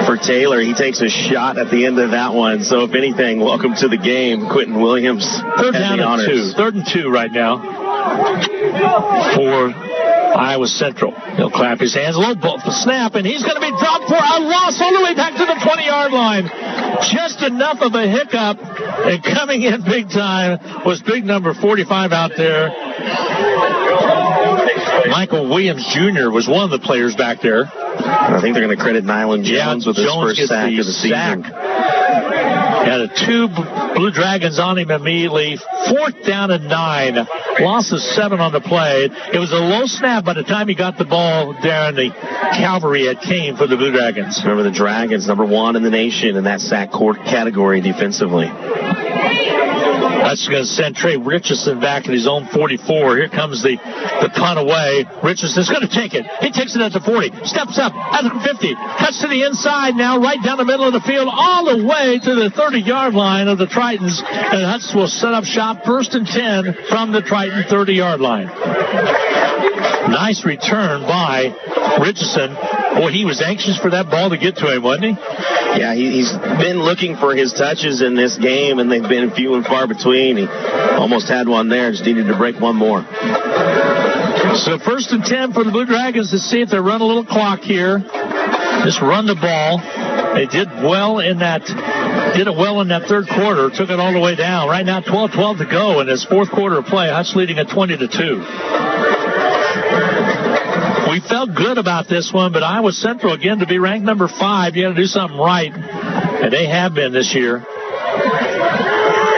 For Taylor, he takes a shot at the end of that one. So if anything, welcome to the game, Quentin Williams. Third down and 2. 3rd and 2 right now for Iowa Central. He'll clap his hands, low ball for snap, and he's going to be dropped for a loss all the way back to the 20-yard line. Just enough of a hiccup, and coming in big time was big number 45 out there. Michael Williams Jr. was one of the players back there. I think they're going to credit Nyland Jones with his first sack of the season. Had 2 Blue Dragons on him immediately. 4th down and 9. Loss of 7 on the play. It was a low snap by the time he got the ball there in the cavalry. It came for the Blue Dragons. Remember, the Dragons, number 1 in the nation in that sack category defensively. That's going to send Trey Richardson back at his own 44. Here comes the punt away. Richardson's going to take it. He takes it at the 40. Steps up at the 50. Cuts to the inside now, right down the middle of the field, all the way to the 30-yard line of the Tritons. And Hutch will set up shop 1st and 10 from the Triton 30-yard line. Nice return by Richardson. Boy, he was anxious for that ball to get to him, wasn't he? Yeah, he's been looking for his touches in this game, and they've been few and far between. He almost had one there, just needed to break one more. So 1st and 10 for the Blue Dragons to see if they run a little clock here. Just run the ball. They did it well in that 3rd quarter, took it all the way down. Right now, 12-12 to go in this 4th quarter of play. Hutch leading at 20-2. We felt good about this one, but Iowa Central, again, to be ranked number 5, you got to do something right, and they have been this year.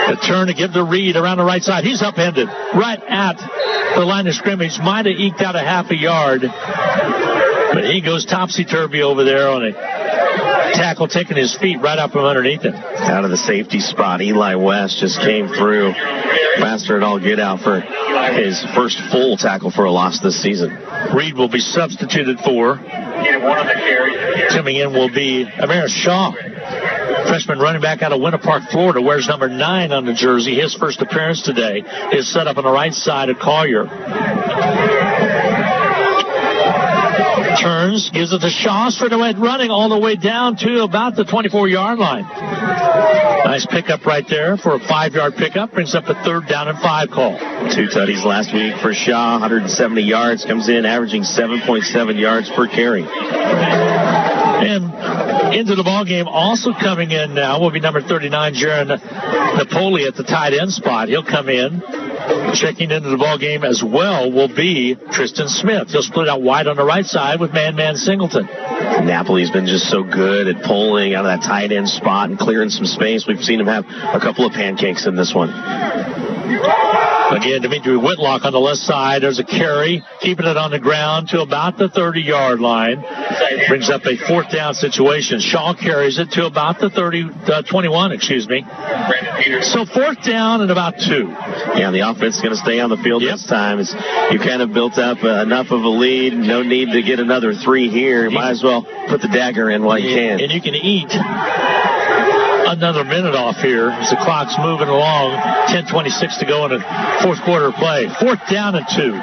The turn to give the read around the right side. He's upended right at the line of scrimmage. Might have eked out a half a yard, but he goes topsy-turvy over there on a tackle, taking his feet right up from underneath him. Out of the safety spot, Eli West just came through faster than all get out for his first full tackle for a loss this season. Reed will be substituted for. Coming in will be Amaris Shaw, freshman running back out of Winter Park, Florida, wears number 9 on the jersey. His first appearance today is set up on the right side of Collier. Turns, gives it to Shaw, straight away running all the way down to about the 24-yard line. Nice pickup right there for a 5-yard pickup. Brings up a 3rd down and 5 call. 2 tutties last week for Shaw, 170 yards. Comes in averaging 7.7 yards per carry. And into the ball game, also coming in now will be number 39, Jaron Napoli at the tight end spot. He'll come in. Checking into the ball game as well will be Tristan Smith. He'll split out wide on the right side with man Singleton. Napoli's been just so good at pulling out of that tight end spot and clearing some space. We've seen him have a couple of pancakes in this one. Again, Dimitri Whitlock on the left side. There's a carry, keeping it on the ground to about the 30-yard line. Brings up a 4th down situation. Shaw carries it to about the 21, excuse me. So 4th down and about 2. Yeah, the offense is going to stay on the field this time. You kind of built up enough of a lead. No need to get another 3 here. Might as well put the dagger in while you can. And you can eat another minute off here as the clock's moving along. 10:26 to go in the 4th quarter of play. 4th down and 2.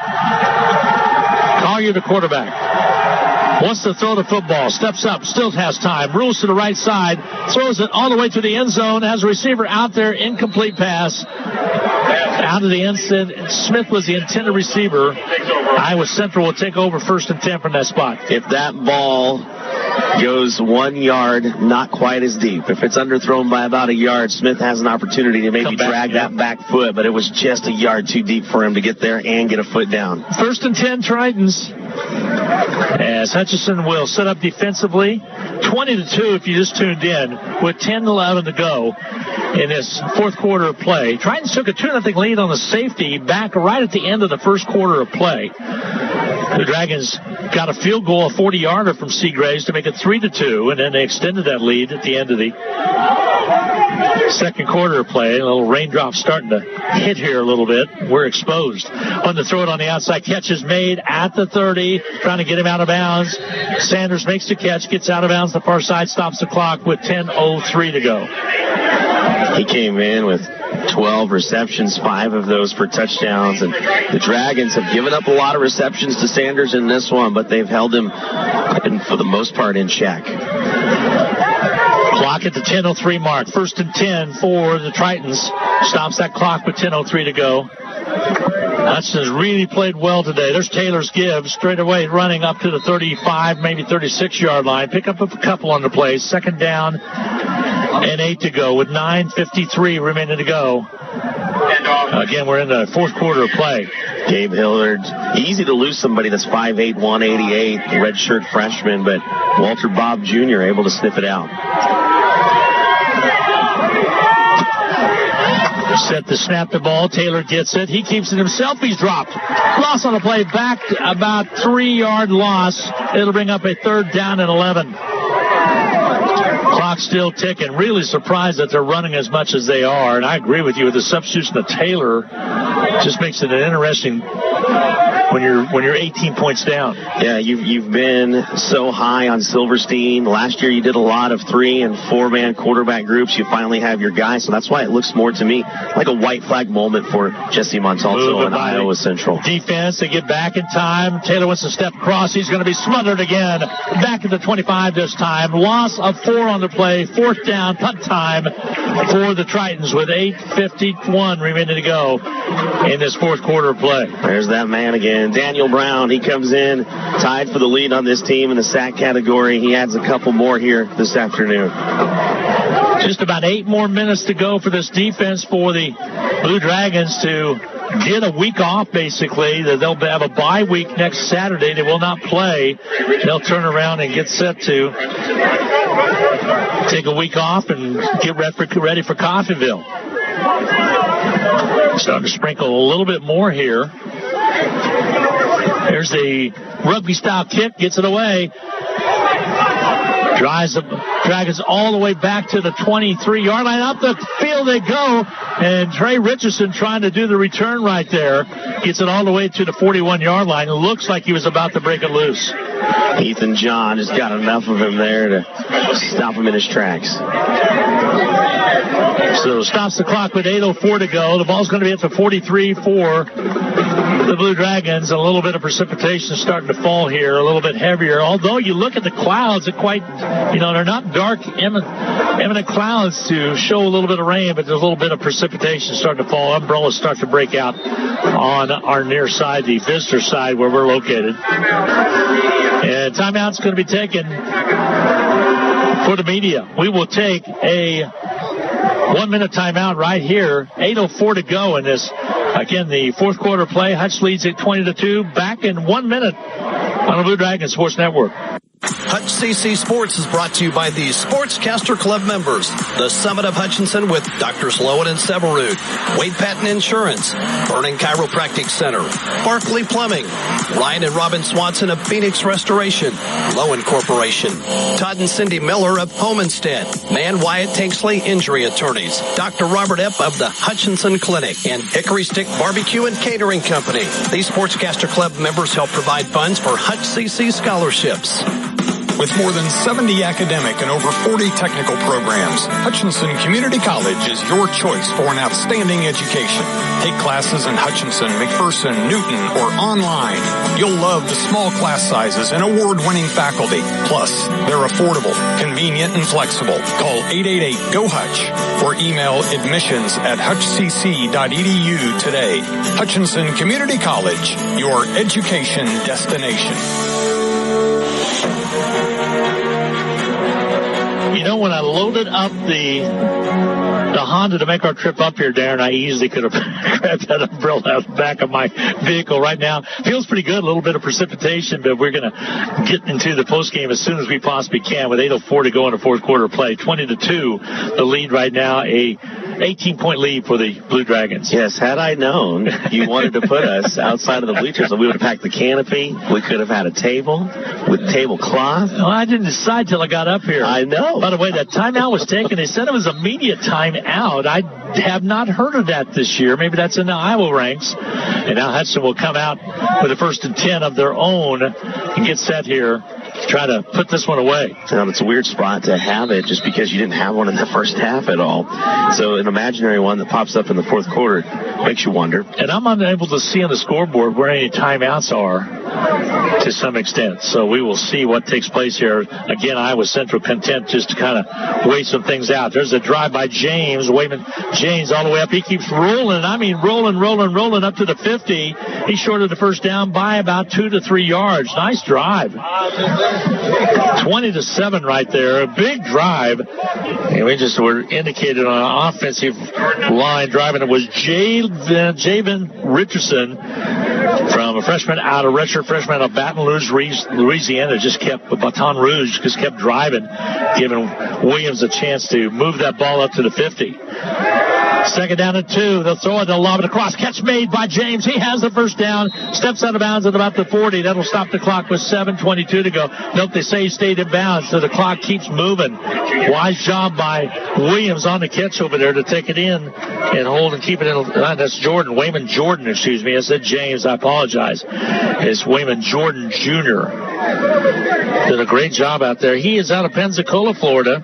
Collier, the quarterback, wants to throw the football. Steps up, still has time. Rules to the right side. Throws it all the way to the end zone. Has a receiver out there. Incomplete pass. Out of the end zone. Smith was the intended receiver. Iowa Central will take over 1st and 10 from that spot. If that ball goes 1 yard, not quite as deep. If it's underthrown by about a yard, Smith has an opportunity to maybe drag that back foot, but it was just a yard too deep for him to get there and get a foot down. 1st and 10 Tritons. as Hutchinson will set up defensively. 20-2 if you just tuned in, with 10-11 to go in this fourth quarter of play. Triton took a 2-0 lead on the safety back right at the end of the first quarter of play. The Dragons got a field goal, a 40-yarder from Seagraves to make it 3-2, and then they extended that lead at the end of the second quarter of play. A little raindrop starting to hit here a little bit. We're exposed. On the throw it on the outside, catch is made at the 30, trying to get him out of bounds. Sanders makes the catch, gets out of bounds the far side, stops the clock with 10:03 to go. He came in with 12 receptions, 5 of those for touchdowns, and the Dragons have given up a lot of receptions to Sanders in this one, but they've held him, for the most part, in check. Clock at the 10:03 mark. 1st and 10 for the Tritons. Stops that clock with 10:03 to go. Hutchinson's really played well today. There's Taylor's give straight away, running up to the 35, maybe 36-yard line. Pick up a couple on the play. 2nd down and 8 to go with 9:53 remaining to go. Again, we're in the fourth quarter of play. Gabe Hilliard, easy to lose somebody that's 5'8", 188, redshirt freshman, but Walter Bob Jr. able to sniff it out. Set to snap the ball. Taylor gets it. He keeps it himself. He's dropped. Loss on the play. Back about 3-yard loss. It'll bring up a 3rd down and 11. Clock still ticking. Really surprised that they're running as much as they are. And I agree with you with the substitution of Taylor. Just makes it an interesting when you're 18 points down. Yeah, you've been so high on Silverstein. Last year you did a lot of 3- and 4-man quarterback groups. You finally have your guy, so that's why it looks more to me like a white flag moment for Jesse Montalto and Iowa Central. Defense, they get back in time. Taylor wants to step across. He's going to be smothered again. Back at the 25 this time. Loss of 4 on the play. 4th down, punt time for the Tritons with 8:51 remaining to go in this fourth quarter of play. There's that man again. Daniel Brown, he comes in tied for the lead on this team in the sack category. He adds a couple more here this afternoon. Just about 8 more minutes to go for this defense for the Blue Dragons to get a week off, basically. They'll have a bye week next Saturday. They will not play. They'll turn around and get set to take a week off and get ready for Coffeyville. Starting to sprinkle a little bit more here. There's the rugby-style kick, gets it away. Drives the Dragons all the way back to the 23-yard line. Up the field they go, and Trey Richardson trying to do the return right there. Gets it all the way to the 41-yard line. It looks like he was about to break it loose. Ethan John has got enough of him there to stop him in his tracks. So stops the clock with 8:04 to go. The ball's going to be at the 43 for the Blue Dragons. A little bit of precipitation starting to fall here, a little bit heavier. Although you look at the clouds, they're they're not dark, imminent clouds to show a little bit of rain, but there's a little bit of precipitation starting to fall. Umbrellas start to break out on our near side, the visitor side where we're located. And timeout's going to be taken for the media. We will take a 1-minute timeout right here. 8:04 to go in this. Again, the fourth quarter play. Hutch leads at 20-2. Back in 1 minute on the Blue Dragon Sports Network. HutchCC Sports is brought to you by the Sportscaster Club members. The Summit of Hutchinson with Drs. Lowen and Severud, Wade Patton Insurance, Vernon Chiropractic Center, Barkley Plumbing, Ryan and Robin Swanson of Phoenix Restoration, Lowen Corporation, Todd and Cindy Miller of Homestead, Man Wyatt Tanksley Injury Attorneys, Dr. Robert Epp of the Hutchinson Clinic, and Hickory Stick Barbecue and Catering Company. These Sportscaster Club members help provide funds for HutchCC scholarships. With more than 70 academic and over 40 technical programs, Hutchinson Community College is your choice for an outstanding education. Take classes in Hutchinson, McPherson, Newton, or online. You'll love the small class sizes and award-winning faculty. Plus, they're affordable, convenient, and flexible. Call 888-GO-HUTCH or email admissions@hutchcc.edu today. Hutchinson Community College, your education destination. when I loaded up the Honda to make our trip up here, Darren, I easily could have grabbed that umbrella out the back of my vehicle right now. Feels pretty good, a little bit of precipitation, but we're going to get into the postgame as soon as we possibly can with 8:04 to go in the fourth quarter play. 20-2, the lead right now, a 18-point lead for the Blue Dragons. Yes, had I known you wanted to put us outside of the bleachers, we would have packed the canopy. We could have had a table with tablecloth. Well, I didn't decide till I got up here. I know. By the way, that timeout was taken. They said it was immediate timeout. I have not heard of that this year. Maybe that's in the Iowa ranks. And now Hudson will come out with a 1st and 10 of their own and get set here. Try to put this one away. It's a weird spot to have it just because you didn't have one in the first half at all. So an imaginary one that pops up in the fourth quarter makes you wonder. And I'm unable to see on the scoreboard where any timeouts are to some extent. So we will see what takes place here. Again, Iowa Central content just to kind of wait some things out. There's a drive by James. Wayman James all the way up. He keeps rolling. I mean, rolling up to the 50. He's short of the first down by about 2 to 3 yards. Nice drive. 20-7 right there. A big drive. And we just were indicated on an offensive line driving. It was Javen Richardson from a freshman out of redshirt freshman out of Baton Rouge, Louisiana. Baton Rouge just kept driving, giving Williams a chance to move that ball up to the 50. Second down and 2. They'll throw it. They'll lob it across. Catch made by James. He has the first down. Steps out of bounds at about the 40. That'll stop the clock with 7:22 to go. Note they say he stayed in bounds, so the clock keeps moving. Wise job by Williams on the catch over there to take it in and hold and keep it in. That's Jordan. Wayman Jordan, excuse me. I said James. I apologize. It's Wayman Jordan Jr. Did a great job out there. He is out of Pensacola, Florida.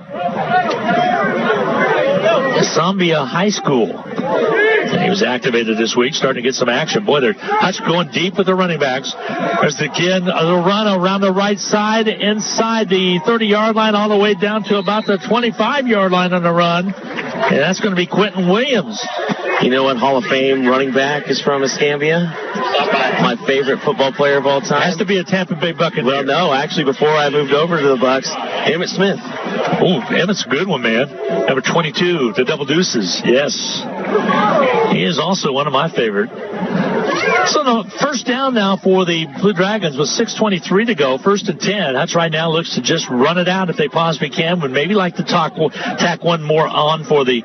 Zambia High School. And he was activated this week, starting to get some action. Boy, they're Hutch going deep with the running backs. There's again a run around the right side, inside the 30-yard line, all the way down to about the 25-yard line on the run. And that's going to be Quentin Williams. You know what Hall of Fame running back is from Escambia? My favorite football player of all time. Has to be a Tampa Bay Buccaneer. Well, no, actually, before I moved over to the Bucs, Emmitt Smith. Oh, Emmitt's a good one, man. Number 22, the Double Deuces. Yes. He is also one of my favorite. So the first down now for the Blue Dragons with 6:23 to go. 1st and 10. Hutch right now looks to just run it out if they possibly can. Would maybe like to tack one more on for the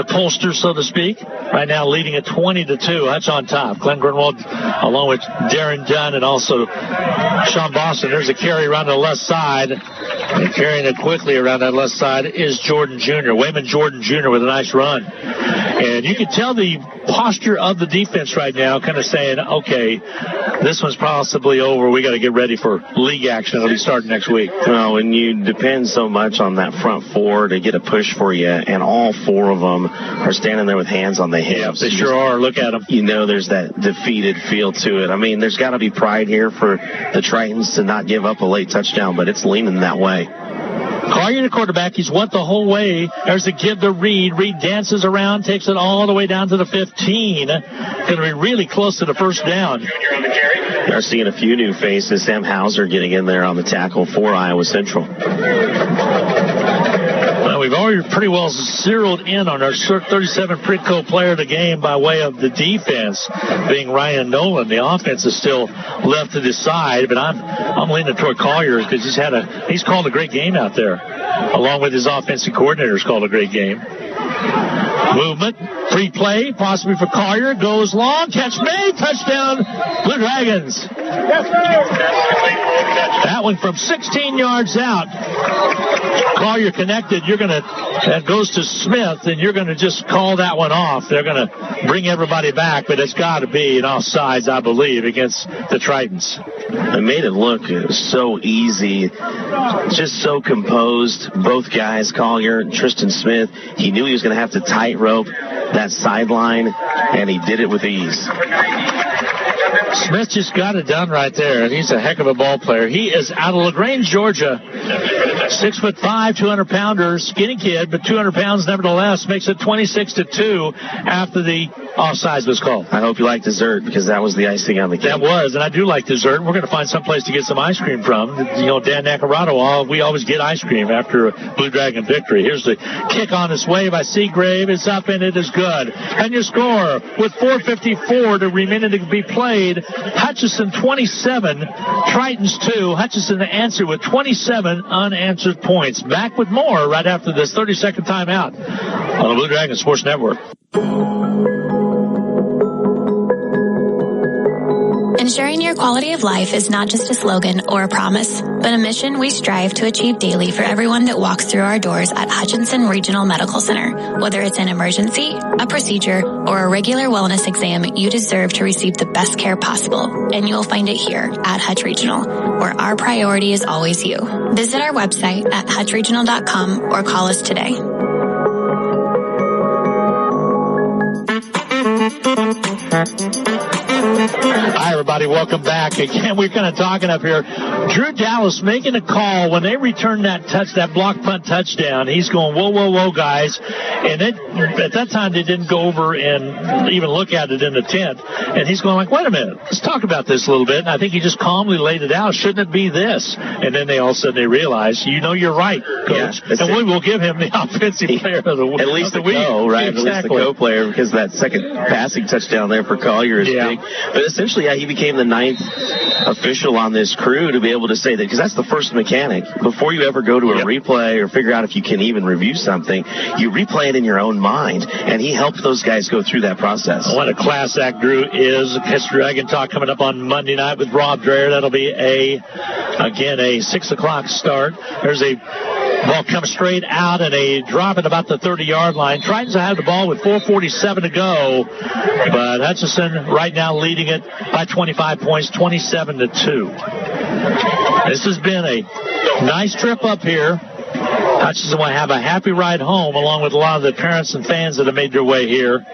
pollster, so to speak. Right now leading at 20-2. Hutch on top. Glenn Grunwald along with Darren Dunn and also Sean Boston. There's a carry around the left side. And carrying it quickly around that left side is Jordan Jr. Wayman Jordan Jr. with a nice run. And you can tell the posture of the defense right now kind of saying, okay, this one's possibly over. We got to get ready for league action. It'll be starting next week. Well, when you depend so much on that front four to get a push for you, and all four of them are standing there with hands on their hips. They sure are. Look at them. You know there's that defeated feel to it. I mean, there's got to be pride here for the Tritons to not give up a late touchdown, but it's leaning that way. Collier, the quarterback, he's went the whole way. There's the give to Reed. Reed dances around, takes it all the way down to the 15. Going to be really close to the first down. They're seeing a few new faces. Sam Hauser getting in there on the tackle for Iowa Central. Well, we've already pretty well zeroed in on our 37 Pritco player of the game by way of the defense being Ryan Nolan. The offense is still left to decide, but I'm leaning toward Collier because he's called a great game out there, along with his offensive coordinator's called a great game. Movement, free play, possibly for Collier, goes long, catch made, touchdown, Blue Dragons. That one from 16 yards out. Collier connected. That goes to Smith, and you're going to just call that one off. They're going to bring everybody back, but it's got to be an offsides, I believe, against the Tritons. They made it look so easy, just so composed. Both guys, Collier and Tristan Smith, he knew he was going to have to tightrope that sideline, and he did it with ease. Smith just got it done right there, and he's a heck of a ball player. He is out of LaGrange, Georgia. 6'5", 200-pounder, skinny kid, but 200 pounds nevertheless, makes it 26-2 after the offsides was called. I hope you like dessert because that was the icing on the cake. That was, and I do like dessert. We're going to find some place to get some ice cream from. Dan Nacarado, we always get ice cream after a Blue Dragon victory. Here's the kick on its way by Seagrave. It's up and it is good. And your score with 4:54 to remaining to be played. Hutchinson 27, Tritons 2. Hutchinson to answer with 27 unanswered points. Back with more right after this 30-second timeout on the Blue Dragon Sports Network. Ensuring your quality of life is not just a slogan or a promise, but a mission we strive to achieve daily for everyone that walks through our doors at Hutchinson Regional Medical Center. Whether it's an emergency, a procedure, or a regular wellness exam, you deserve to receive the best care possible, and you'll find it here at Hutch Regional, where our priority is always you. Visit our website at hutchregional.com or call us today. Hi, everybody. Welcome back. Again, we're kind of talking up here. Drew Dallas making a call when they returned that block punt touchdown. He's going, whoa, guys. And at that time, they didn't go over and even look at it in the tent. And he's going like, wait a minute, let's talk about this a little bit. And I think he just calmly laid it out. Shouldn't it be this? And then all of a sudden they realize, you're right, Coach. Yeah, and we will give him the offensive player of the week. At least the go, right? Exactly. At least the go player, because that second passing touchdown there for Collier is big. But essentially, he became the 9th official on this crew to be able to say that, because that's the first mechanic. Before you ever go to a replay or figure out if you can even review something, you replay it in your own mind, and he helped those guys go through that process. What a class act Drew is. Kiss Dragon Talk coming up on Monday night with Rob Dreher. That'll be a 6 o'clock start. There's a ball comes straight out and a drop at about the 30-yard line. Tritons have the ball with 4:47 to go, but Hutchinson right now leading it by 25 points, 27-2. This has been a nice trip up here. Hutchinson will have a happy ride home along with a lot of the parents and fans that have made their way here.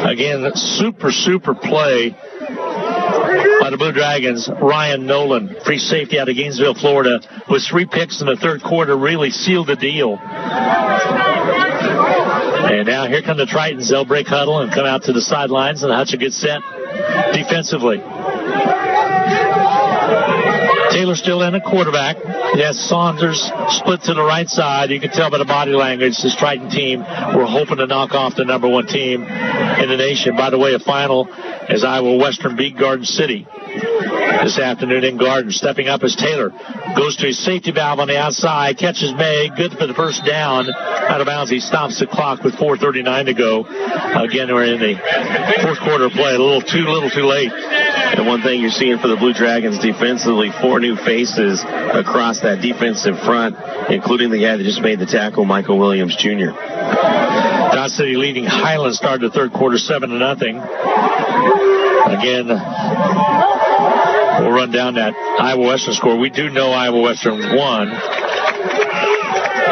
Again, super play by the Blue Dragons. Ryan Nolan, free safety out of Gainesville, Florida, with 3 picks in the third quarter, really sealed the deal. And now here come the Tritons. They'll break huddle and come out to the sidelines, and Hutch will get set defensively. Taylor still in at quarterback. Yes, Saunders split to the right side. You can tell by the body language this Triton team we're hoping to knock off the number 1 team in the nation. By the way, a final as Iowa Western beat Garden City this afternoon in Garden. Stepping up as Taylor goes to his safety valve on the outside. Catches May. Good for the first down. Out of bounds. He stops the clock with 4:39 to go. Again, we're in the fourth quarter of play. A little too late. And one thing you're seeing for the Blue Dragons defensively, 4 new faces across that defensive front, including the guy that just made the tackle, Michael Williams Jr. Dodge City leading Highland started the third quarter 7-0. Again, we'll run down that Iowa Western score. We do know Iowa Western won.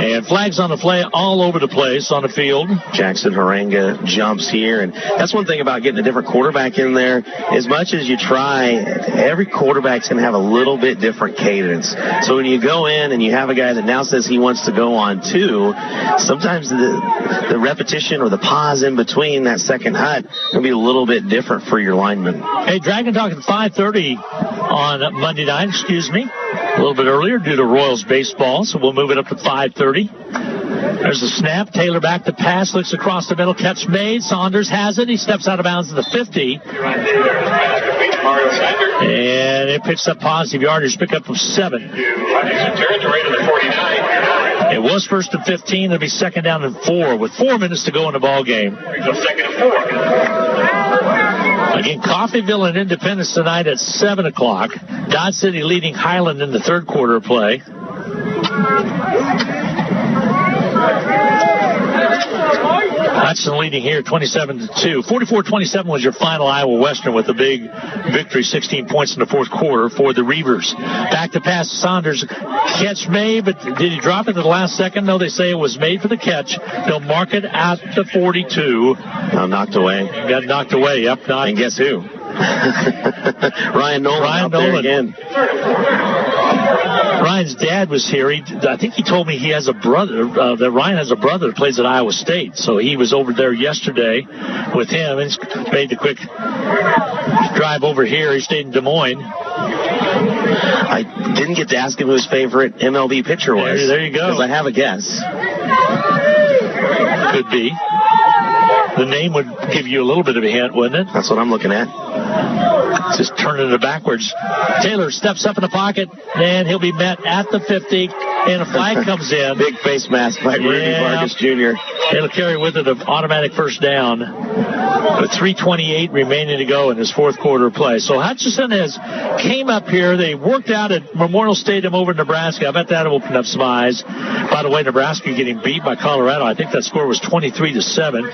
And flags on the play all over the place on the field. Jackson Haranga jumps here. And that's one thing about getting a different quarterback in there. As much as you try, every quarterback's going to have a little bit different cadence. So when you go in and you have a guy that now says he wants to go on 2, sometimes the repetition or the pause in between that second hut will be a little bit different for your lineman. Hey, Dragon Talk at 5:30 on Monday night, a little bit earlier due to Royals baseball, so we'll move it up to 5:30. There's a snap. Taylor back to pass, looks across the middle, catch made. Saunders has it. He steps out of bounds at the 50. And it picks up positive yardage, pick up of 7. It was 1st and 15. It'll be 2nd down and 4 with 4 minutes to go in the ball game. 2nd and 4. Again, Coffeyville and Independence tonight at 7 o'clock. Dodge City leading Highland in the third quarter of play. Hudson leading here 27-2. 44-27 was your final Iowa Western with a big victory, 16 points in the fourth quarter for the Reavers. Back to pass, Saunders. Catch made, but did he drop it at the last second? No, they say it was made for the catch. They'll mark it at the 42. Knocked away. Got knocked away, yep. And guess who? Ryan Nolan there again. Ryan's dad was here. I think he told me he has a brother, that Ryan has a brother that plays at Iowa State. So he was over there yesterday with him and made the quick drive over here. He stayed in Des Moines. I didn't get to ask him who his favorite MLB pitcher was. There you go. Because I have a guess. Could be. The name would give you a little bit of a hint, wouldn't it? That's what I'm looking at. Just turning it backwards. Taylor steps up in the pocket, and he'll be met at the 50, and a flag comes in. Big face mask by Rudy Vargas Jr. It'll carry with it an automatic first down. With 3:28 remaining to go in this fourth quarter of play. So Hutchinson came up here. They worked out at Memorial Stadium over in Nebraska. I bet that'll open up some eyes. By the way, Nebraska getting beat by Colorado. I think that score was 23-7.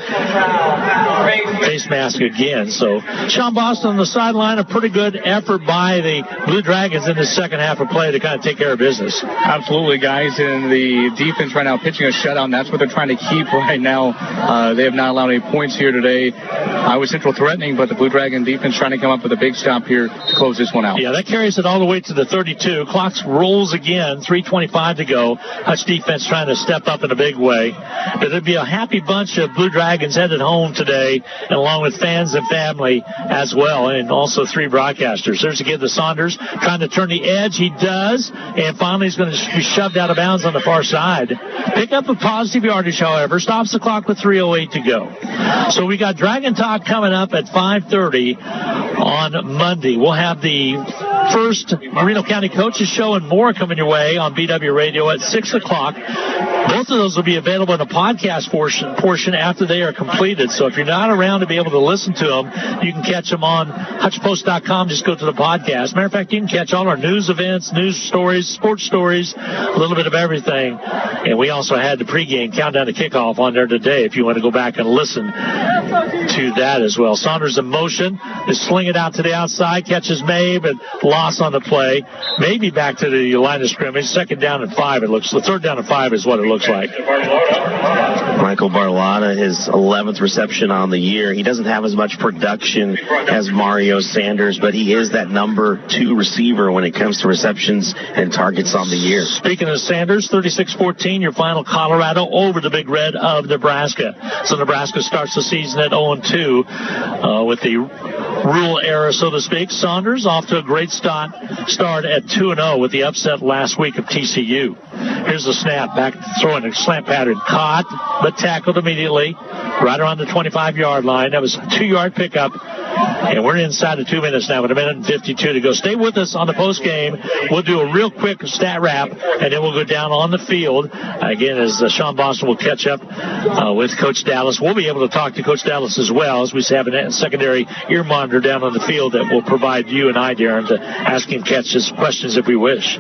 Face mask again. So Sean Boston on the sideline, a pretty good effort by the Blue Dragons in the second half of play to kind of take care of business. Absolutely, guys. And the defense right now pitching a shutout, and that's what they're trying to keep right now. They have not allowed any points here today. Iowa Central threatening, but the Blue Dragon defense trying to come up with a big stop here to close this one out. Yeah, that carries it all the way to the 32. Clock rolls again, 3:25 to go. Hutch defense trying to step up in a big way. But it'd be a happy bunch of Blue Dragons headed home today, and along with fans and family as well, and also 3 broadcasters. There's again the Saunders trying to turn the edge. He does, and finally he's going to be shoved out of bounds on the far side. Pick up a positive yardage, however. Stops the clock with 3:08 to go. So we got Dragon Talk coming up at 5:30 on Monday. We'll have the first Reno County Coaches Show and more coming your way on BW Radio at 6 o'clock. Both of those will be available in the podcast portion after they are completed. So if you're not around to be able to listen to them, you can catch them on HutchPost.com. Just go to the podcast. Matter of fact, you can catch all our news events, news stories, sports stories, a little bit of everything. And we also had the pregame countdown to kickoff on there today if you want to go back and listen to that as well. Saunders in motion is sling it out to the outside, catches May, but loss on the play. Maybe back to the line of scrimmage. Second down and 5, it looks. The third down and 5 is what it looks like. Michael Barlotta, his 11th reception on the year. He doesn't have as much production as Mario Sanders, but he is that number 2 receiver when it comes to receptions and targets on the year. Speaking of Sanders, 36-14, your final Colorado over the Big Red of Nebraska. So Nebraska starts the season at 0-2 with the rule era, so to speak. Saunders off to a great start at 2-0 with the upset last week of TCU. Here's the snap, back throwing a slant pattern. Caught, but tackled immediately right around the 25-yard line. That was a 2-yard pickup, and we're inside of 2 minutes now with 1:52 to go. Stay with us on the post game. We'll do a real quick stat wrap, and then we'll go down on the field. Again, as Sean Boston will catch up with Coach Dallas. We'll be able to talk to Coach Dallas as well, as we have a secondary ear monitor down on the field that will provide you and I, Darren, to ask him catches questions if we wish.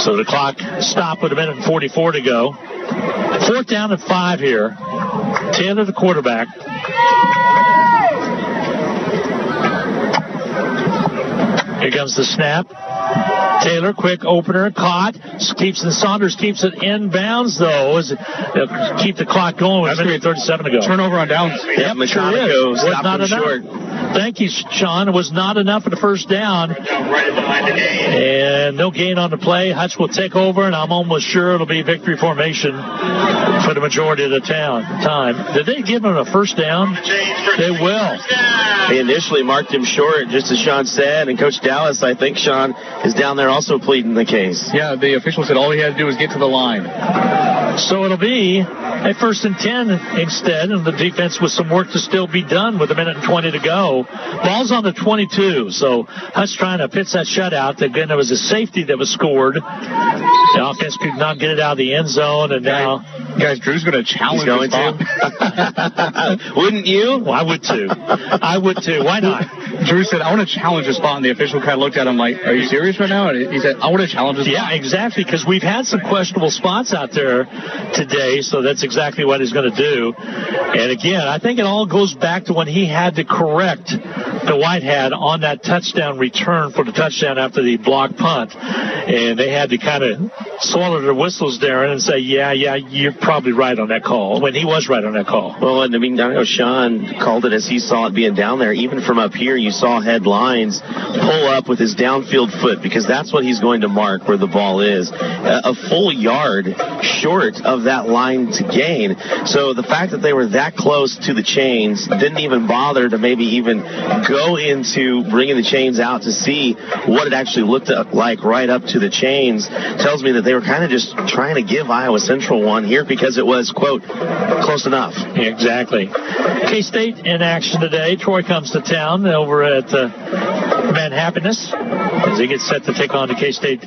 So the clock stopped with 1:44 to go. 4th down and 5 here. Taylor, the quarterback. Here comes the snap. Taylor, quick opener, caught. Saunders keeps it inbounds, though. They'll keep the clock going with 1:37 to go. Turnover on downs. Yep, sure is. Was not enough. Short. Thank you, Sean. It was not enough for the first down. And no gain on the play. Hutch will take over, and I'm almost sure it'll be victory formation for the majority of the time. Did they give him a first down? They will. They initially marked him short, just as Sean said, and Coach Dallas, I think, Sean, is down there also pleading the case. Yeah, the official said all he had to do was get to the line. So it'll be a 1st and 10 instead, and the defense with some work to still be done with 1:20 to go. Ball's on the 22, so Hutch trying to pitch that shutout. Again, there was a safety that was scored. The offense could not get it out of the end zone, and now... Guys, Drew's going to challenge He's going to? Wouldn't you? Well, I would too. Why not? Drew said, I want to challenge the spot, and the official kind of looked at him like, are you serious right now? And he said, I want to challenge the spot. Yeah, exactly, because we've had some questionable spots out there today, so that's exactly what he's going to do. And again, I think it all goes back to when he had to correct the Whitehead on that touchdown return for the touchdown after the block punt. And they had to kind of swallow their whistles, Darren, and say, yeah, you're probably right on that call, when he was right on that call. Well, and I mean, I know Sean called it as he saw it being down there. Even from up here, you saw headlines pull up with his downfield foot, because that's what he's going to mark where the ball is. A full yard short of that line to gain. So the fact that they were that close to the chains, didn't even bother to maybe even go into bringing the chains out to see what it actually looked like right up to the chains, tells me that they were kind of just trying to give Iowa Central one here because it was, quote, close enough. Exactly. K-State in action today. Troy comes to town over at Manhappiness as he gets set to take on the K-State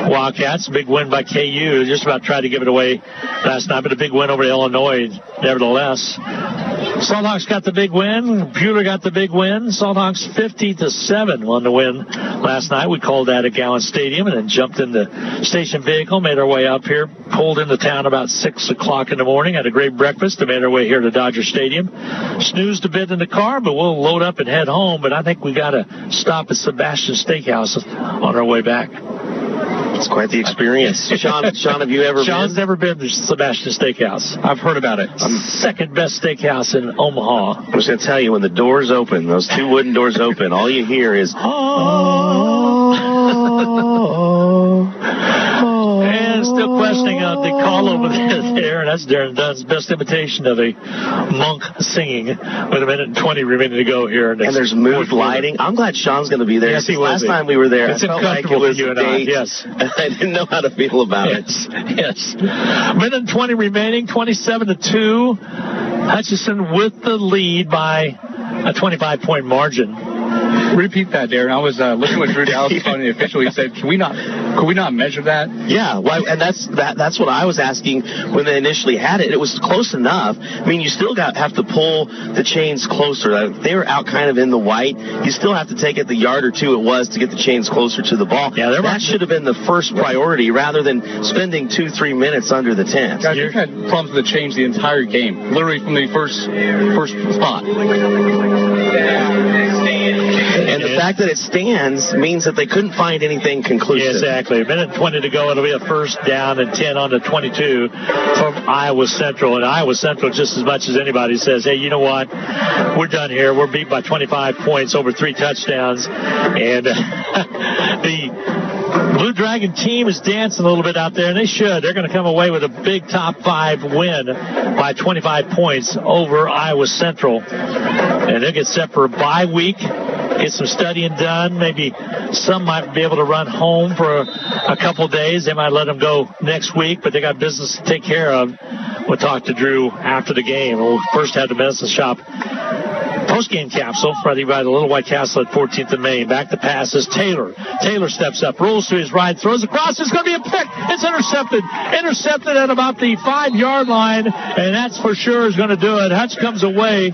Wildcats. Big win by KU. Just about tried to give it away last night, but a big win over Illinois nevertheless. Salthawks got the big win. Bueller got the big win. Salthawks 50-7 won the win last night. We called that at Gallen Stadium and then jumped in the station vehicle, made our way up here, pulled into town about 6 o'clock in the morning, had a great breakfast, and made our way here to Dodger Stadium. Snoozed a bit in the car, but we'll load up and head home. But I think we got to stop at Sebastian Steakhouse on our way back. It's quite the experience. Sean, have you ever Sean's never been to Sebastian Steakhouse. I've heard about it. Second best steakhouse in Omaha. I was going to tell you, when the doors open, those two wooden doors open, all you hear is, and still questioning the call over there. And that's Darren Dunn's best imitation of a monk singing with 1:20 remaining to go here. And there's mood lighting. I'm glad Sean's going to be there. Yes, he was. Last time we were there, it's I felt like it was you and I. Yes. I didn't know how to feel about it. Yes. 1:20 remaining, 27-2. Hutchinson with the lead by a 25-point margin. Repeat that, Darren. I was looking with Drew Dallas on the official. He said, "Could we not measure that?" Yeah, well, and that's what I was asking when they initially had it. It was close enough. I mean, you still have to pull the chains closer. They were out kind of in the white. You still have to take it the yard or two it was to get the chains closer to the ball. Yeah, that should have been the first priority rather than spending 2-3 minutes under the tent. Guys, you've had problems with the change the entire game, literally from the first spot. And the fact that it stands means that they couldn't find anything conclusive. Exactly. 1:20 to go. It'll be a first down and 10 on the 22 from Iowa Central. And Iowa Central, just as much as anybody, says, hey, you know what? We're done here. We're beat by 25 points over 3 touchdowns. And the Blue Dragon team is dancing a little bit out there, and they should. They're going to come away with a big top 5 win by 25 points over Iowa Central. And they'll get set for a bye week. Get some studying done. Maybe some might be able to run home for a couple days. They might let them go next week, but they got business to take care of. We'll talk to Drew after the game. We'll first have the Medicine Shop post-game capsule brought to you by the Little White Castle at 14th and Main. Back to passes. Taylor steps up, rolls to his right, throws across. It's going to be a pick. It's intercepted. Intercepted at about the 5-yard line, and that's for sure is going to do it. Hutch comes away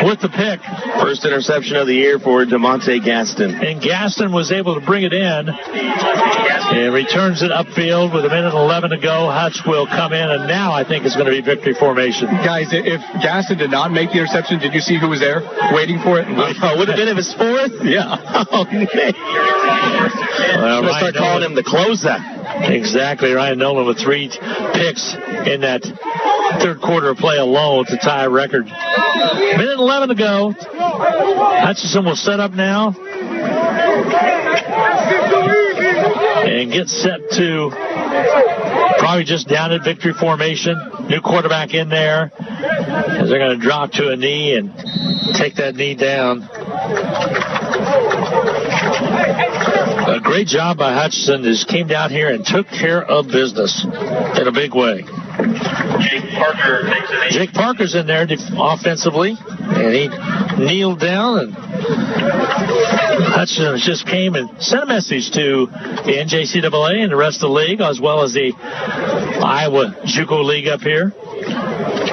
with the pick. First interception of the year for DeMonte Gaston. And Gaston was able to bring it in and returns it upfield with 1:11 to go. Hutch will come in, and now I think it's going to be victory formation. Guys, if Gaston did not make the interception, did you see who was there waiting for it? Would have been of his fourth? Yeah. Oh, man. Well, start calling him the closer. Exactly. Ryan Nolan with 3 picks in that third quarter of play alone to tie a record. 1:11 to go. Hutchinson will set up now and get set to probably just down at victory formation. New quarterback in there as they're going to drop to a knee and take that knee down. A great job by Hutchinson. Just came down here and took care of business in a big way. Jake Parker's in there offensively, and he kneeled down, and Hutchinson just came and sent a message to the NJCAA and the rest of the league, as well as the Iowa JUCO League up here.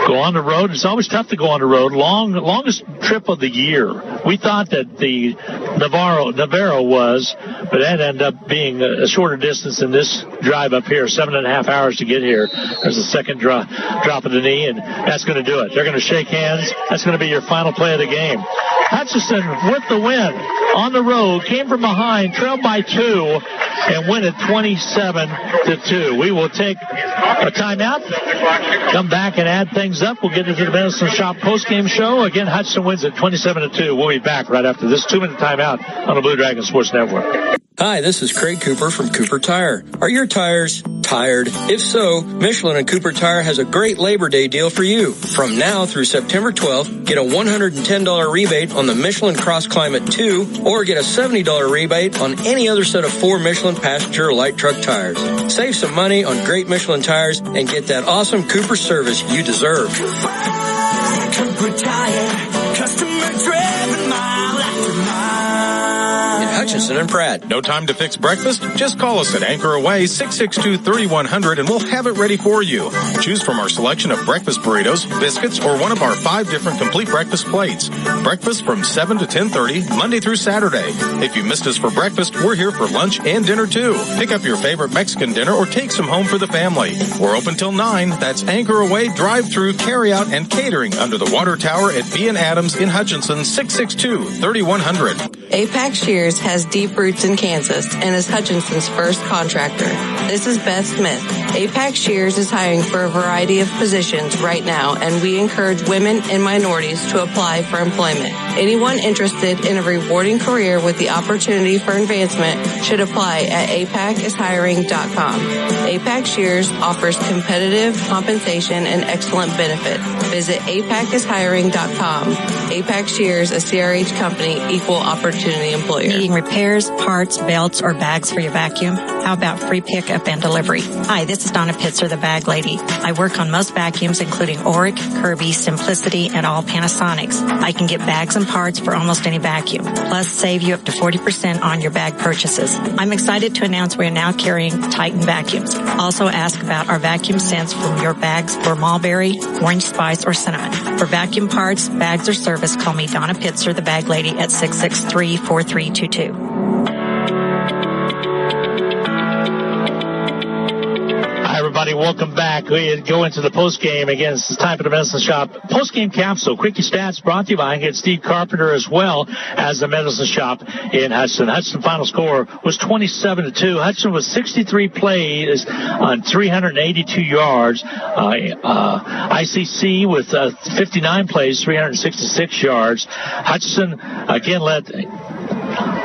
Go on the road. It's always tough to go on the road. Longest trip of the year. We thought that the Navarro was, but that ended up being a shorter distance than this drive up here, 7.5 hours to get here. There's a second drop of the knee, and that's going to do it. They're going to shake hands. That's going to be your final play of the game. Hutchinson with the win on the road, came from behind, trailed by 2, and win it 27-2. We will take a timeout, come back and add things up. We'll get into the Medicine Shop postgame show. Again, Hutchinson wins it 27-2. We'll be back right after this 2-minute timeout on the Blue Dragon Sports Network. Hi, this is Craig Cooper from Cooper Tire. Are your tires tired? If so, Michelin and Cooper Tire has a great Labor Day deal for you. From now through September 12th, get a $110 rebate on the Michelin Cross Climate 2 or get a $70 rebate on any other set of 4 Michelin passenger or light truck tires. Save some money on great Michelin tires and get that awesome Cooper service you deserve. Cooper Tire, customer driven mile after mile. Hutchinson and Pratt. No time to fix breakfast? Just call us at Anchor Away 662-3100 and we'll have it ready for you. Choose from our selection of breakfast burritos, biscuits, or one of our 5 different complete breakfast plates. Breakfast from 7 to 10:30, Monday through Saturday. If you missed us for breakfast, we're here for lunch and dinner too. Pick up your favorite Mexican dinner or take some home for the family. We're open till 9. That's Anchor Away, drive-through, carry-out, and catering under the water tower at B&. Adams in Hutchinson, 662-3100. APAC Shears has deep roots in Kansas and is Hutchinson's first contractor. This is Beth Smith. APAC Shears is hiring for a variety of positions right now, and we encourage women and minorities to apply for employment. Anyone interested in a rewarding career with the opportunity for advancement should apply at apachishiring.com. APAC Shears offers competitive compensation and excellent benefits. Visit apachishiring.com. APAC Shears, a CRH company, equal opportunity employer. Needing repairs, parts, belts, or bags for your vacuum? How about free pickup and delivery? Hi, this is Donna Pitzer, the bag lady. I work on most vacuums, including Oric, Kirby, Simplicity, and all Panasonics. I can get bags and parts for almost any vacuum, plus save you up to 40% on your bag purchases. I'm excited to announce we are now carrying Titan vacuums. Also ask about our vacuum scents from your bags for mulberry, orange spice, or cinnamon. For vacuum parts, bags, or service, call me Donna Pitzer, the bag lady, at 663-4322. Everybody, welcome back. We go into the postgame. Again, it's time for the Medicine Shop postgame capsule. Quickie stats brought to you by Steve Carpenter as well as the Medicine Shop in Hutchinson. Hutchinson's final score was 27-2. Hutchinson was 63 plays on 382 yards. ICC with 59 plays, 366 yards. Hutchinson again let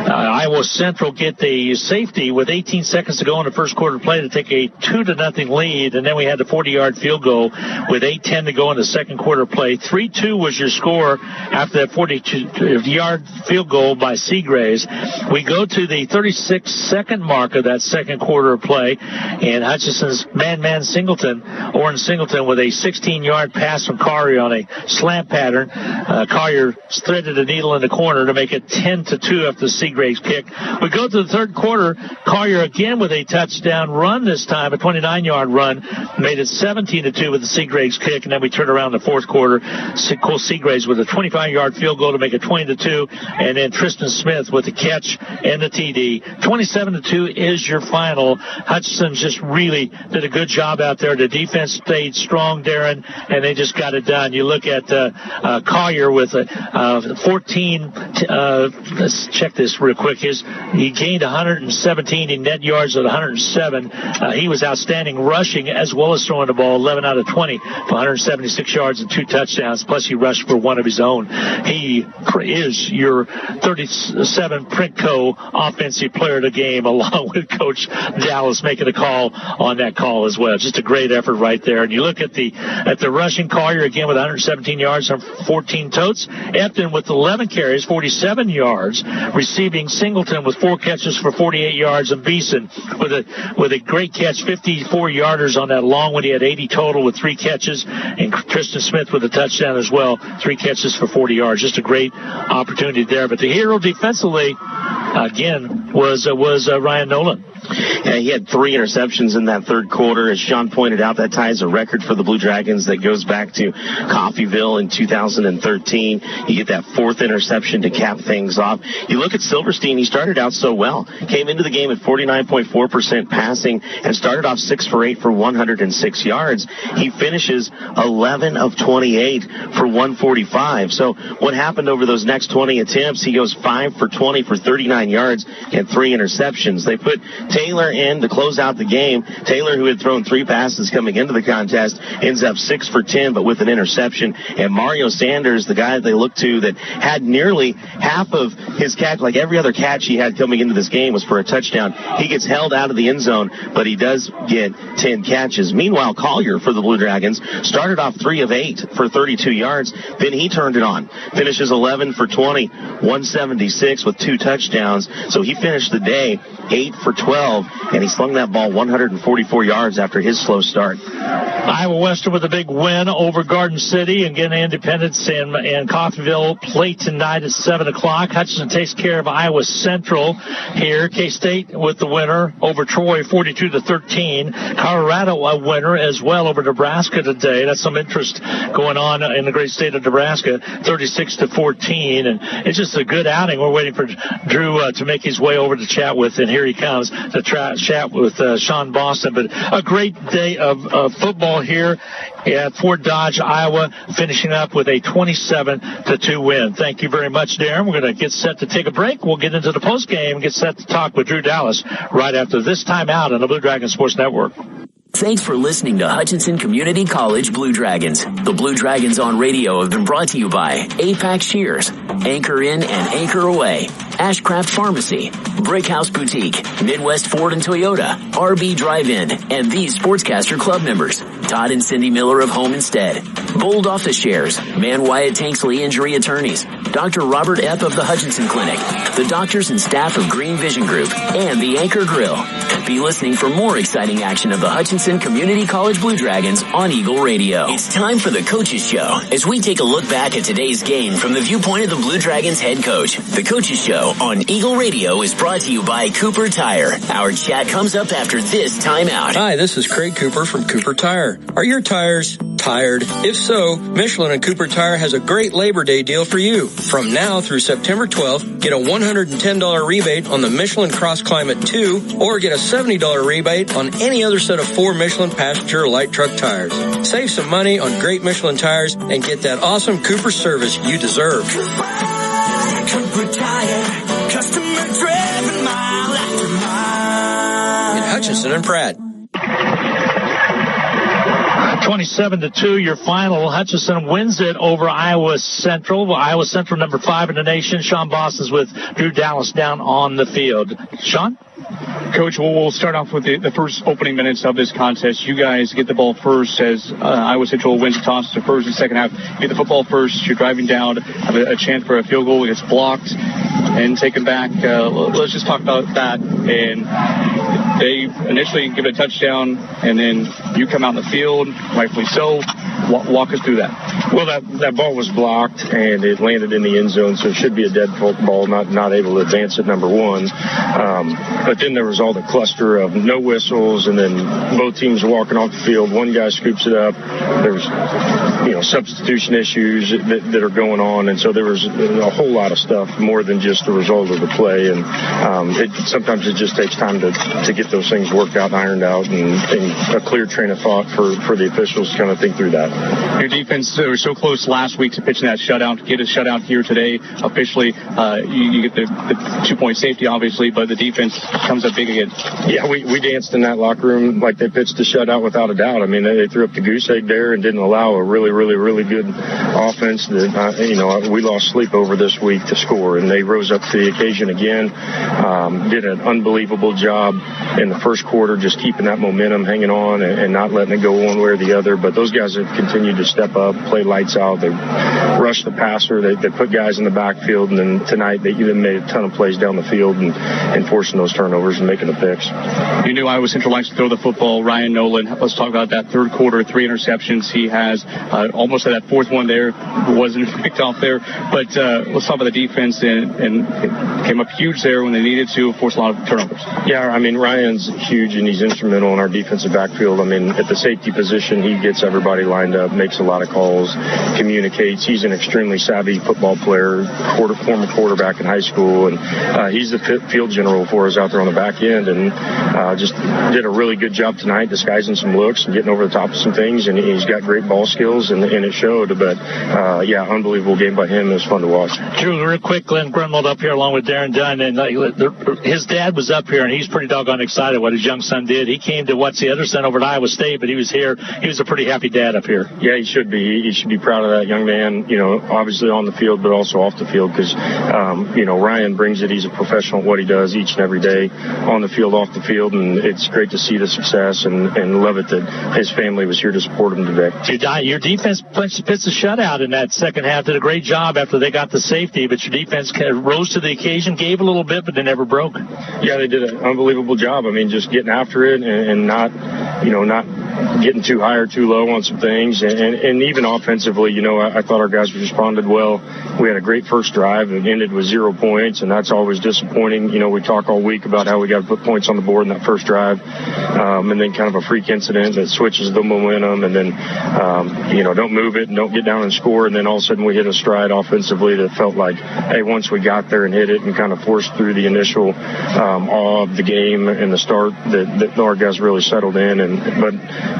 Iowa Central get the safety with 18 seconds to go in the first quarter play to take a 2-0 lead, and then we had the 40-yard field goal with 8:10 to go in the second quarter play. 3-2 was your score after that 40-yard field goal by Seagraves. We go to the 36-second mark of that second quarter play, and Hutchinson's man Singleton, Oren Singleton, with a 16-yard pass from Collier on a slant pattern. Collier threaded a needle in the corner to make it 10-2 after Seagraves kick. We go to the third quarter. Collier again with a touchdown run this time, a 29-yard run, made it 17-2 with the Seagraves kick, and then we turn around the fourth quarter. Cole Seagraves with a 25-yard field goal to make it 20-2, and then Tristan Smith with the catch and the TD. 27-2 is your final. Hutchinson just really did a good job out there. The defense stayed strong, Darren, and they just got it done. You look at Collier with 14. Let's check this real quick. He gained 117 in net yards at 107. He was outstanding rushing as well as throwing the ball, 11 out of 20 for 176 yards and 2 touchdowns, plus he rushed for one of his own. He is your 37 Printco offensive player of the game, along with Coach Dallas making a call on that call as well. Just a great effort right there. And you look at the rushing. Collier again with 117 yards on 14 totes. Epton with 11 carries, 47 yards. Receiving, Singleton with 4 catches for 48 yards, and Beeson with a great catch, 54-yarders on that long one. He had 80 total with 3 catches, and Tristan Smith with a touchdown as well, 3 catches for 40 yards. Just a great opportunity there. But the hero defensively, again, was Ryan Nolan. Yeah, he had 3 interceptions in that third quarter. As Sean pointed out, that ties a record for the Blue Dragons that goes back to Coffeyville in 2013. You get that 4th interception to cap things off. You look at Silverstein, he started out so well. Came into the game at 49.4% passing and started off 6 for 8 for 106 yards. He finishes 11 of 28 for 145. So what happened over those next 20 attempts? He goes 5 for 20 for 39 yards and 3 interceptions. They put Taylor in to close out the game. Taylor, who had thrown 3 passes coming into the contest, ends up 6 for 10, but with an interception. And Mario Sanders, the guy they looked to that had nearly half of his catch, like every other catch he had coming into this game was for a touchdown. He gets held out of the end zone, but he does get 10 catches. Meanwhile, Collier for the Blue Dragons started off 3 of 8 for 32 yards. Then he turned it on. Finishes 11 for 20, 176 with 2 touchdowns. So he finished the day 8 for 12, and he slung that ball 144 yards after his slow start. Iowa Western with a big win over Garden City. Again, Independence and Coffeyville play tonight at 7 o'clock. Hutchinson takes care of Iowa Central here. K-State with the winner over Troy, 42-13. Colorado a winner as well over Nebraska today. That's some interest going on in the great state of Nebraska, 36-14. And it's just a good outing. We're waiting for Drew to make his way over to chat with, and here he comes to chat with Sean Boston. But a great day of football here at Fort Dodge, Iowa, finishing up with a 27-2 win. Thank you very much, Darren. We're going to get set to take a break. We'll get into the postgame and get set to talk with Drew Dallas right after this timeout on the Blue Dragon Sports Network. Thanks for listening to Hutchinson Community College Blue Dragons. The Blue Dragons on radio have been brought to you by APAC Shears, Anchor In and Anchor Away, Ashcraft Pharmacy, Brick House Boutique, Midwest Ford and Toyota, RB Drive-In, and these Sportscaster Club members, Todd and Cindy Miller of Home Instead, Bold Office Shares, Man Wyatt Tanksley Injury Attorneys, Dr. Robert Epp of the Hutchinson Clinic, the doctors and staff of Green Vision Group, and the Anchor Grill. Be listening for more exciting action of the Hutchinson Community College Blue Dragons on Eagle Radio. It's time for the Coaches Show as we take a look back at today's game from the viewpoint of the Blue Dragons head coach. The Coaches Show on Eagle Radio is brought to you by Cooper Tire. Our chat comes up after this timeout. Hi, this is Craig Cooper from Cooper Tire. Are your tires tired? If so, Michelin and Cooper Tire has a great Labor Day deal for you. From now through September 12th, get a $110 rebate on the Michelin Cross Climate 2 or get a $70 rebate on any other set of 4 Michelin passenger or light truck tires. Save some money on great Michelin tires and get that awesome Cooper service you deserve. Cooper Tire, customer driven mile after mile. In Hutchinson and Pratt. 27-2, your final. Hutchinson wins it over Iowa Central. Iowa Central, number 5 in the nation. Sean Boston's with Drew Dallas down on the field. Sean? Coach, we'll start off with the first opening minutes of this contest. You guys get the ball first as Iowa Central wins the toss to first and second half. You get the football first. You're driving down, have a chance for a field goal. It gets blocked and taken back. Let's just talk about that. And they initially give it a touchdown, and then you come out in the field, rightfully so. Walk us through that. Well, that ball was blocked, and it landed in the end zone, so it should be a dead ball, not able to advance it, number one. But then there was all the cluster of no whistles, and then both teams are walking off the field. One guy scoops it up. There's, substitution issues that are going on, and so there was a whole lot of stuff more than just the result of the play. And sometimes it just takes time to get those things worked out and ironed out, and a clear train of thought for the officials to kind of think through that. Your defense was so close last week to pitching that shutout. Get a shutout here today. Officially, you get the 2-point safety, obviously, but the defense comes up big again. Yeah, we danced in that locker room like they pitched the shutout without a doubt. I mean, they threw up the goose egg there and didn't allow a really, really, really good offense that, we lost sleep over this week to score, and they rose up to the occasion again. Did an unbelievable job in the first quarter, just keeping that momentum, hanging on, and not letting it go one way or the other. But those guys have continued to step up, play lights out. They rushed the passer. They put guys in the backfield, and then tonight they made a ton of plays down the field and forcing those turnovers and making the picks. You knew Iowa Central likes to throw the football. Ryan Nolan, let's talk about that third quarter, 3 interceptions. He has almost had that fourth one there. Wasn't picked off there. But let's talk about the defense, and came up huge there when they needed to, force a lot of turnovers. Yeah, I mean, Ryan's huge, and he's instrumental in our defensive backfield. I mean, at the safety position, he gets everybody lined lined up, makes a lot of calls, communicates. He's an extremely savvy football player, former quarterback in high school, and he's the field general for us out there on the back end, and just did a really good job tonight disguising some looks and getting over the top of some things, and he's got great ball skills, and it showed. But yeah, unbelievable game by him. It was fun to watch. Drew, real quick, Glenn Grunwald up here along with Darren Dunn, and his dad was up here, and he's pretty doggone excited what his young son did. He came to watch the other son over at Iowa State, but he was here. He was a pretty happy dad up here. Yeah, he should be. He should be proud of that young man, obviously on the field, but also off the field, because, Ryan brings it. He's a professional at what he does each and every day, on the field, off the field, and it's great to see the success and love it that his family was here to support him today. Your defense pitched a shutout in that second half, did a great job after they got the safety, but your defense kind of rose to the occasion, gave a little bit, but they never broke. Yeah, they did an unbelievable job. I mean, just getting after it and not getting too high or too low on some things. And even offensively, I thought our guys responded well. We had a great first drive and ended with 0 points, and that's always disappointing. We talk all week about how we got to put points on the board in that first drive, and then kind of a freak incident that switches the momentum, and then, don't move it and don't get down and score, and then all of a sudden we hit a stride offensively that felt like, hey, once we got there and hit it and kind of forced through the initial awe of the game and the start, that our guys really settled in. But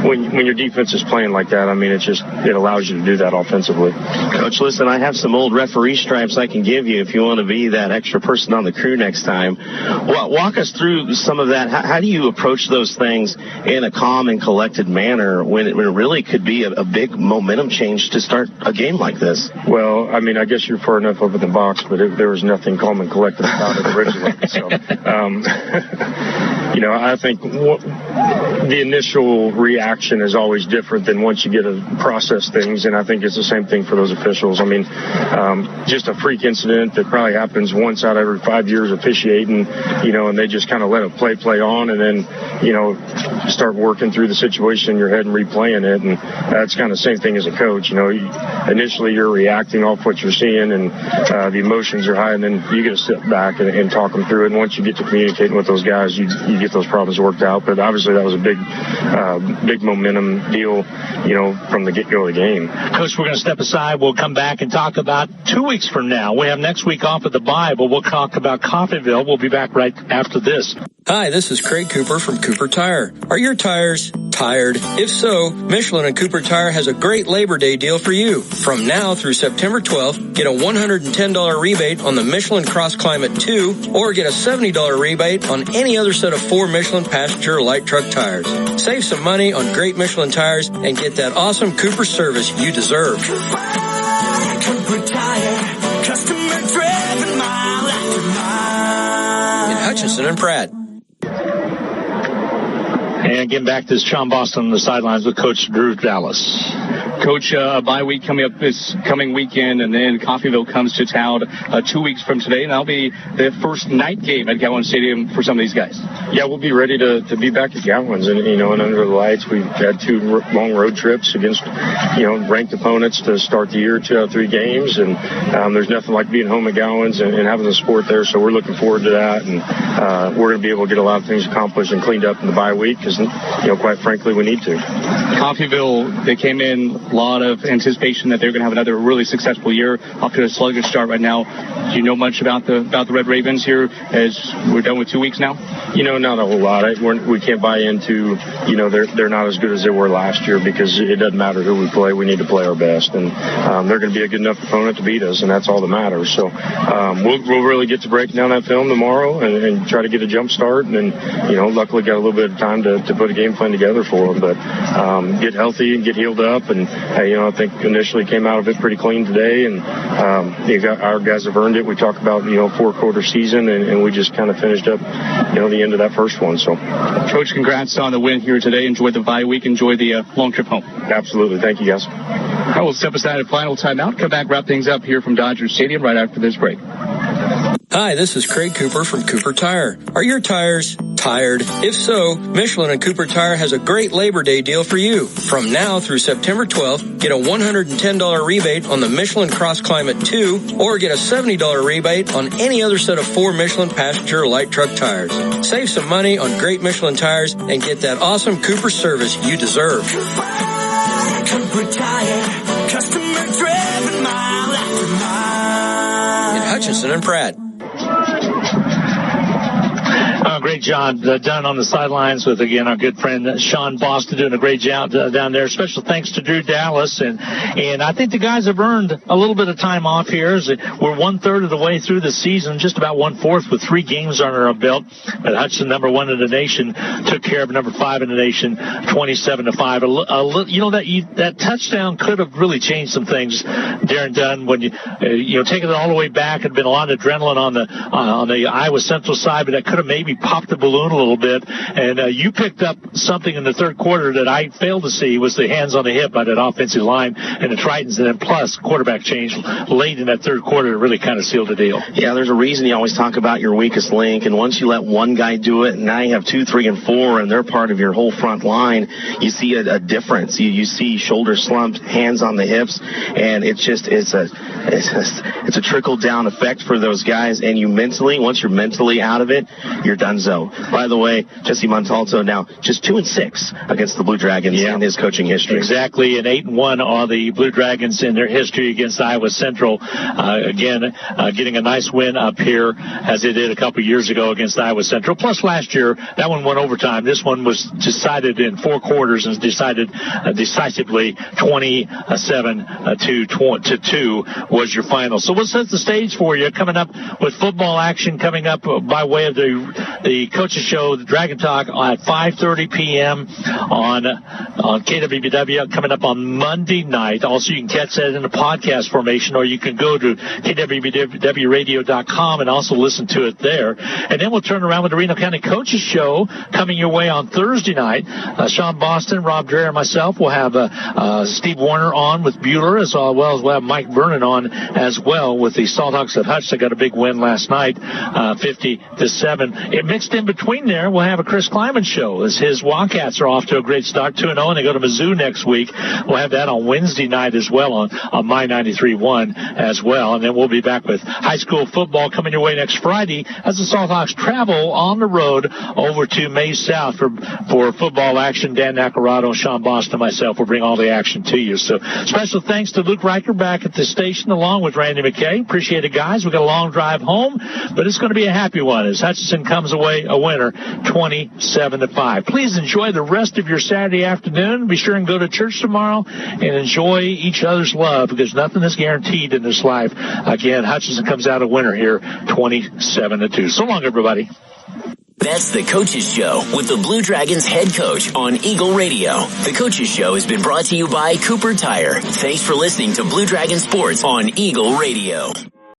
when your defense is playing like that, I mean, it allows you to do that offensively. Coach, listen, I have some old referee stripes I can give you if you want to be that extra person on the crew next time. Walk us through some of that. How do you approach those things in a calm and collected manner when it really could be a big momentum change to start a game like this? Well, I mean, I guess you're far enough up in the box, but there was nothing calm and collected about it originally. So, I think the initial reaction is always different than once you get to process things, and I think it's the same thing for those officials. I mean, just a freak incident that probably happens once out of every 5 years officiating, and they just kind of let it play on, and then, start working through the situation in your head and replaying it, and that's kind of the same thing as a coach. Initially you're reacting off what you're seeing, and the emotions are high, and then you get to sit back and talk them through it, and once you get to communicating with those guys, you get those problems worked out. But obviously that was a big momentum deal, from the get-go of the game. Coach, we're going to step aside. We'll come back and talk about 2 weeks from now. We have next week off at the bye, but we'll talk about Coffeyville. We'll be back right after this. Hi, this is Craig Cooper from Cooper Tire. Are your tires tired? If so, Michelin and Cooper Tire has a great Labor Day deal for you. From now through September 12th, get a $110 rebate on the Michelin Cross Climate 2, or get a $70 rebate on any other set of 4 Michelin passenger or light truck tires. Save some money on great Michelin tires and get that awesome Cooper service you deserve. Cooper Tire, customer driven mile after mile. In Hutchinson and Pratt. And getting back to this Sean Boston on the sidelines with Coach Drew Dallas. Coach, bye week coming up this coming weekend, and then Coffeyville comes to town 2 weeks from today, and that'll be the first night game at Gowan Stadium for some of these guys. Yeah, we'll be ready to be back at Gowan's, and and under the lights. We've had 2 long road trips against ranked opponents to start the year, 2 out of 3 games, and there's nothing like being home at Gowan's and having the sport there. So we're looking forward to that, and we're going to be able to get a lot of things accomplished and cleaned up in the bye week, because quite frankly, we need to. Coffeyville, they came in a lot of anticipation that they're going to have another really successful year. Off to a sluggish start right now. Do you know much about the Red Ravens here as we're done with 2 weeks now? Not a whole lot. We can't buy into, they're not as good as they were last year, because it doesn't matter who we play. We need to play our best, and they're going to be a good enough opponent to beat us, and that's all that matters. So we'll really get to break down that film tomorrow and try to get a jump start, and then, luckily got a little bit of time to put a game plan together for them. But get healthy and get healed up, and I think initially came out of it pretty clean today, and our guys have earned it. We talk about 4-quarter season, and we just kind of finished up the end of that first one. So, Coach, congrats on the win here today. Enjoy the bye week. Enjoy the long trip home. Absolutely. Thank you, guys. I will step aside at final timeout. Come back, wrap things up here from Dodger Stadium right after this break. Hi, this is Craig Cooper from Cooper Tire. Are your tires tired? If so, Michelin and Cooper Tire has a great Labor Day deal for you. From now through September 12th, get a $110 rebate on the Michelin Cross Climate 2, or get a $70 rebate on any other set of 4 Michelin passenger or light truck tires. Save some money on great Michelin tires and get that awesome Cooper service you deserve. Cooper Tire, customer driven mile after mile. In Hutchinson and Pratt. Great job done on the sidelines with, again, our good friend Sean Boston doing a great job down there. Special thanks to Drew Dallas. And I think the guys have earned a little bit of time off here. We're 1/3 of the way through the season, just about 1/4 with 3 games under our belt. But Hutchinson, number 1 in the nation, took care of number 5 in the nation, 27-5. That touchdown could have really changed some things, Darren Dunn, when taking it all the way back. Had been a lot of adrenaline on the Iowa Central side, but that could have maybe popped the balloon a little bit. And you picked up something in the third quarter that I failed to see, was the hands on the hip by that offensive line and the Tritons, and then plus quarterback change late in that third quarter to really kind of seal the deal. Yeah, there's a reason you always talk about your weakest link, and once you let one guy do it, and now you have 2, 3, and 4, and they're part of your whole front line, you see a difference. You see shoulder slumps, hands on the hips, and it's a trickle down effect for those guys. And once you're mentally out of it, you're donezo. By the way, Jesse Montalto now just 2-6 against the Blue Dragons in his coaching history. Exactly, and 8-1 are the Blue Dragons in their history against Iowa Central. Getting a nice win up here as they did a couple years ago against Iowa Central. Plus last year, that one went overtime. This one was decided in 4 quarters and decided decisively 27-2 was your final. So we'll set the stage for you coming up with football action coming up by way of the Coaches Show, the Dragon Talk at 5:30 p.m. on KWBW coming up on Monday night. Also, you can catch that in a podcast formation, or you can go to kwbwradio.com and also listen to it there. And then we'll turn around with the Reno County Coaches Show coming your way on Thursday night. Sean Boston, Rob Dreher, and myself will have Steve Warner on with Bueller, as well as we'll have Mike Vernon on as well with the Salthawks of Hutch. They got a big win last night, 50-7. It mixed in between there, we'll have a Chris Kleiman show as his Wildcats are off to a great start, 2-0, and they go to Mizzou next week. We'll have that on Wednesday night as well on My 93.1 as well. And then we'll be back with high school football coming your way next Friday as the Salthawks travel on the road over to Mays South for football action. Dan Nacarado, Sean Boston, and myself will bring all the action to you. So special thanks to Luke Riker back at the station along with Randy McKay. Appreciate it, guys. We've got a long drive home, but it's going to be a happy one as Hutchinson comes away a winner, 27-5. Please enjoy the rest of your Saturday afternoon. Be sure and go to church tomorrow and enjoy each other's love, because nothing is guaranteed in this life. Again, Hutchinson comes out a winner here, 27-2. So long, everybody. That's the Coaches Show with the Blue Dragons head coach on Eagle Radio. The Coaches Show has been brought to you by Cooper Tire. Thanks for listening to Blue Dragon Sports on Eagle Radio.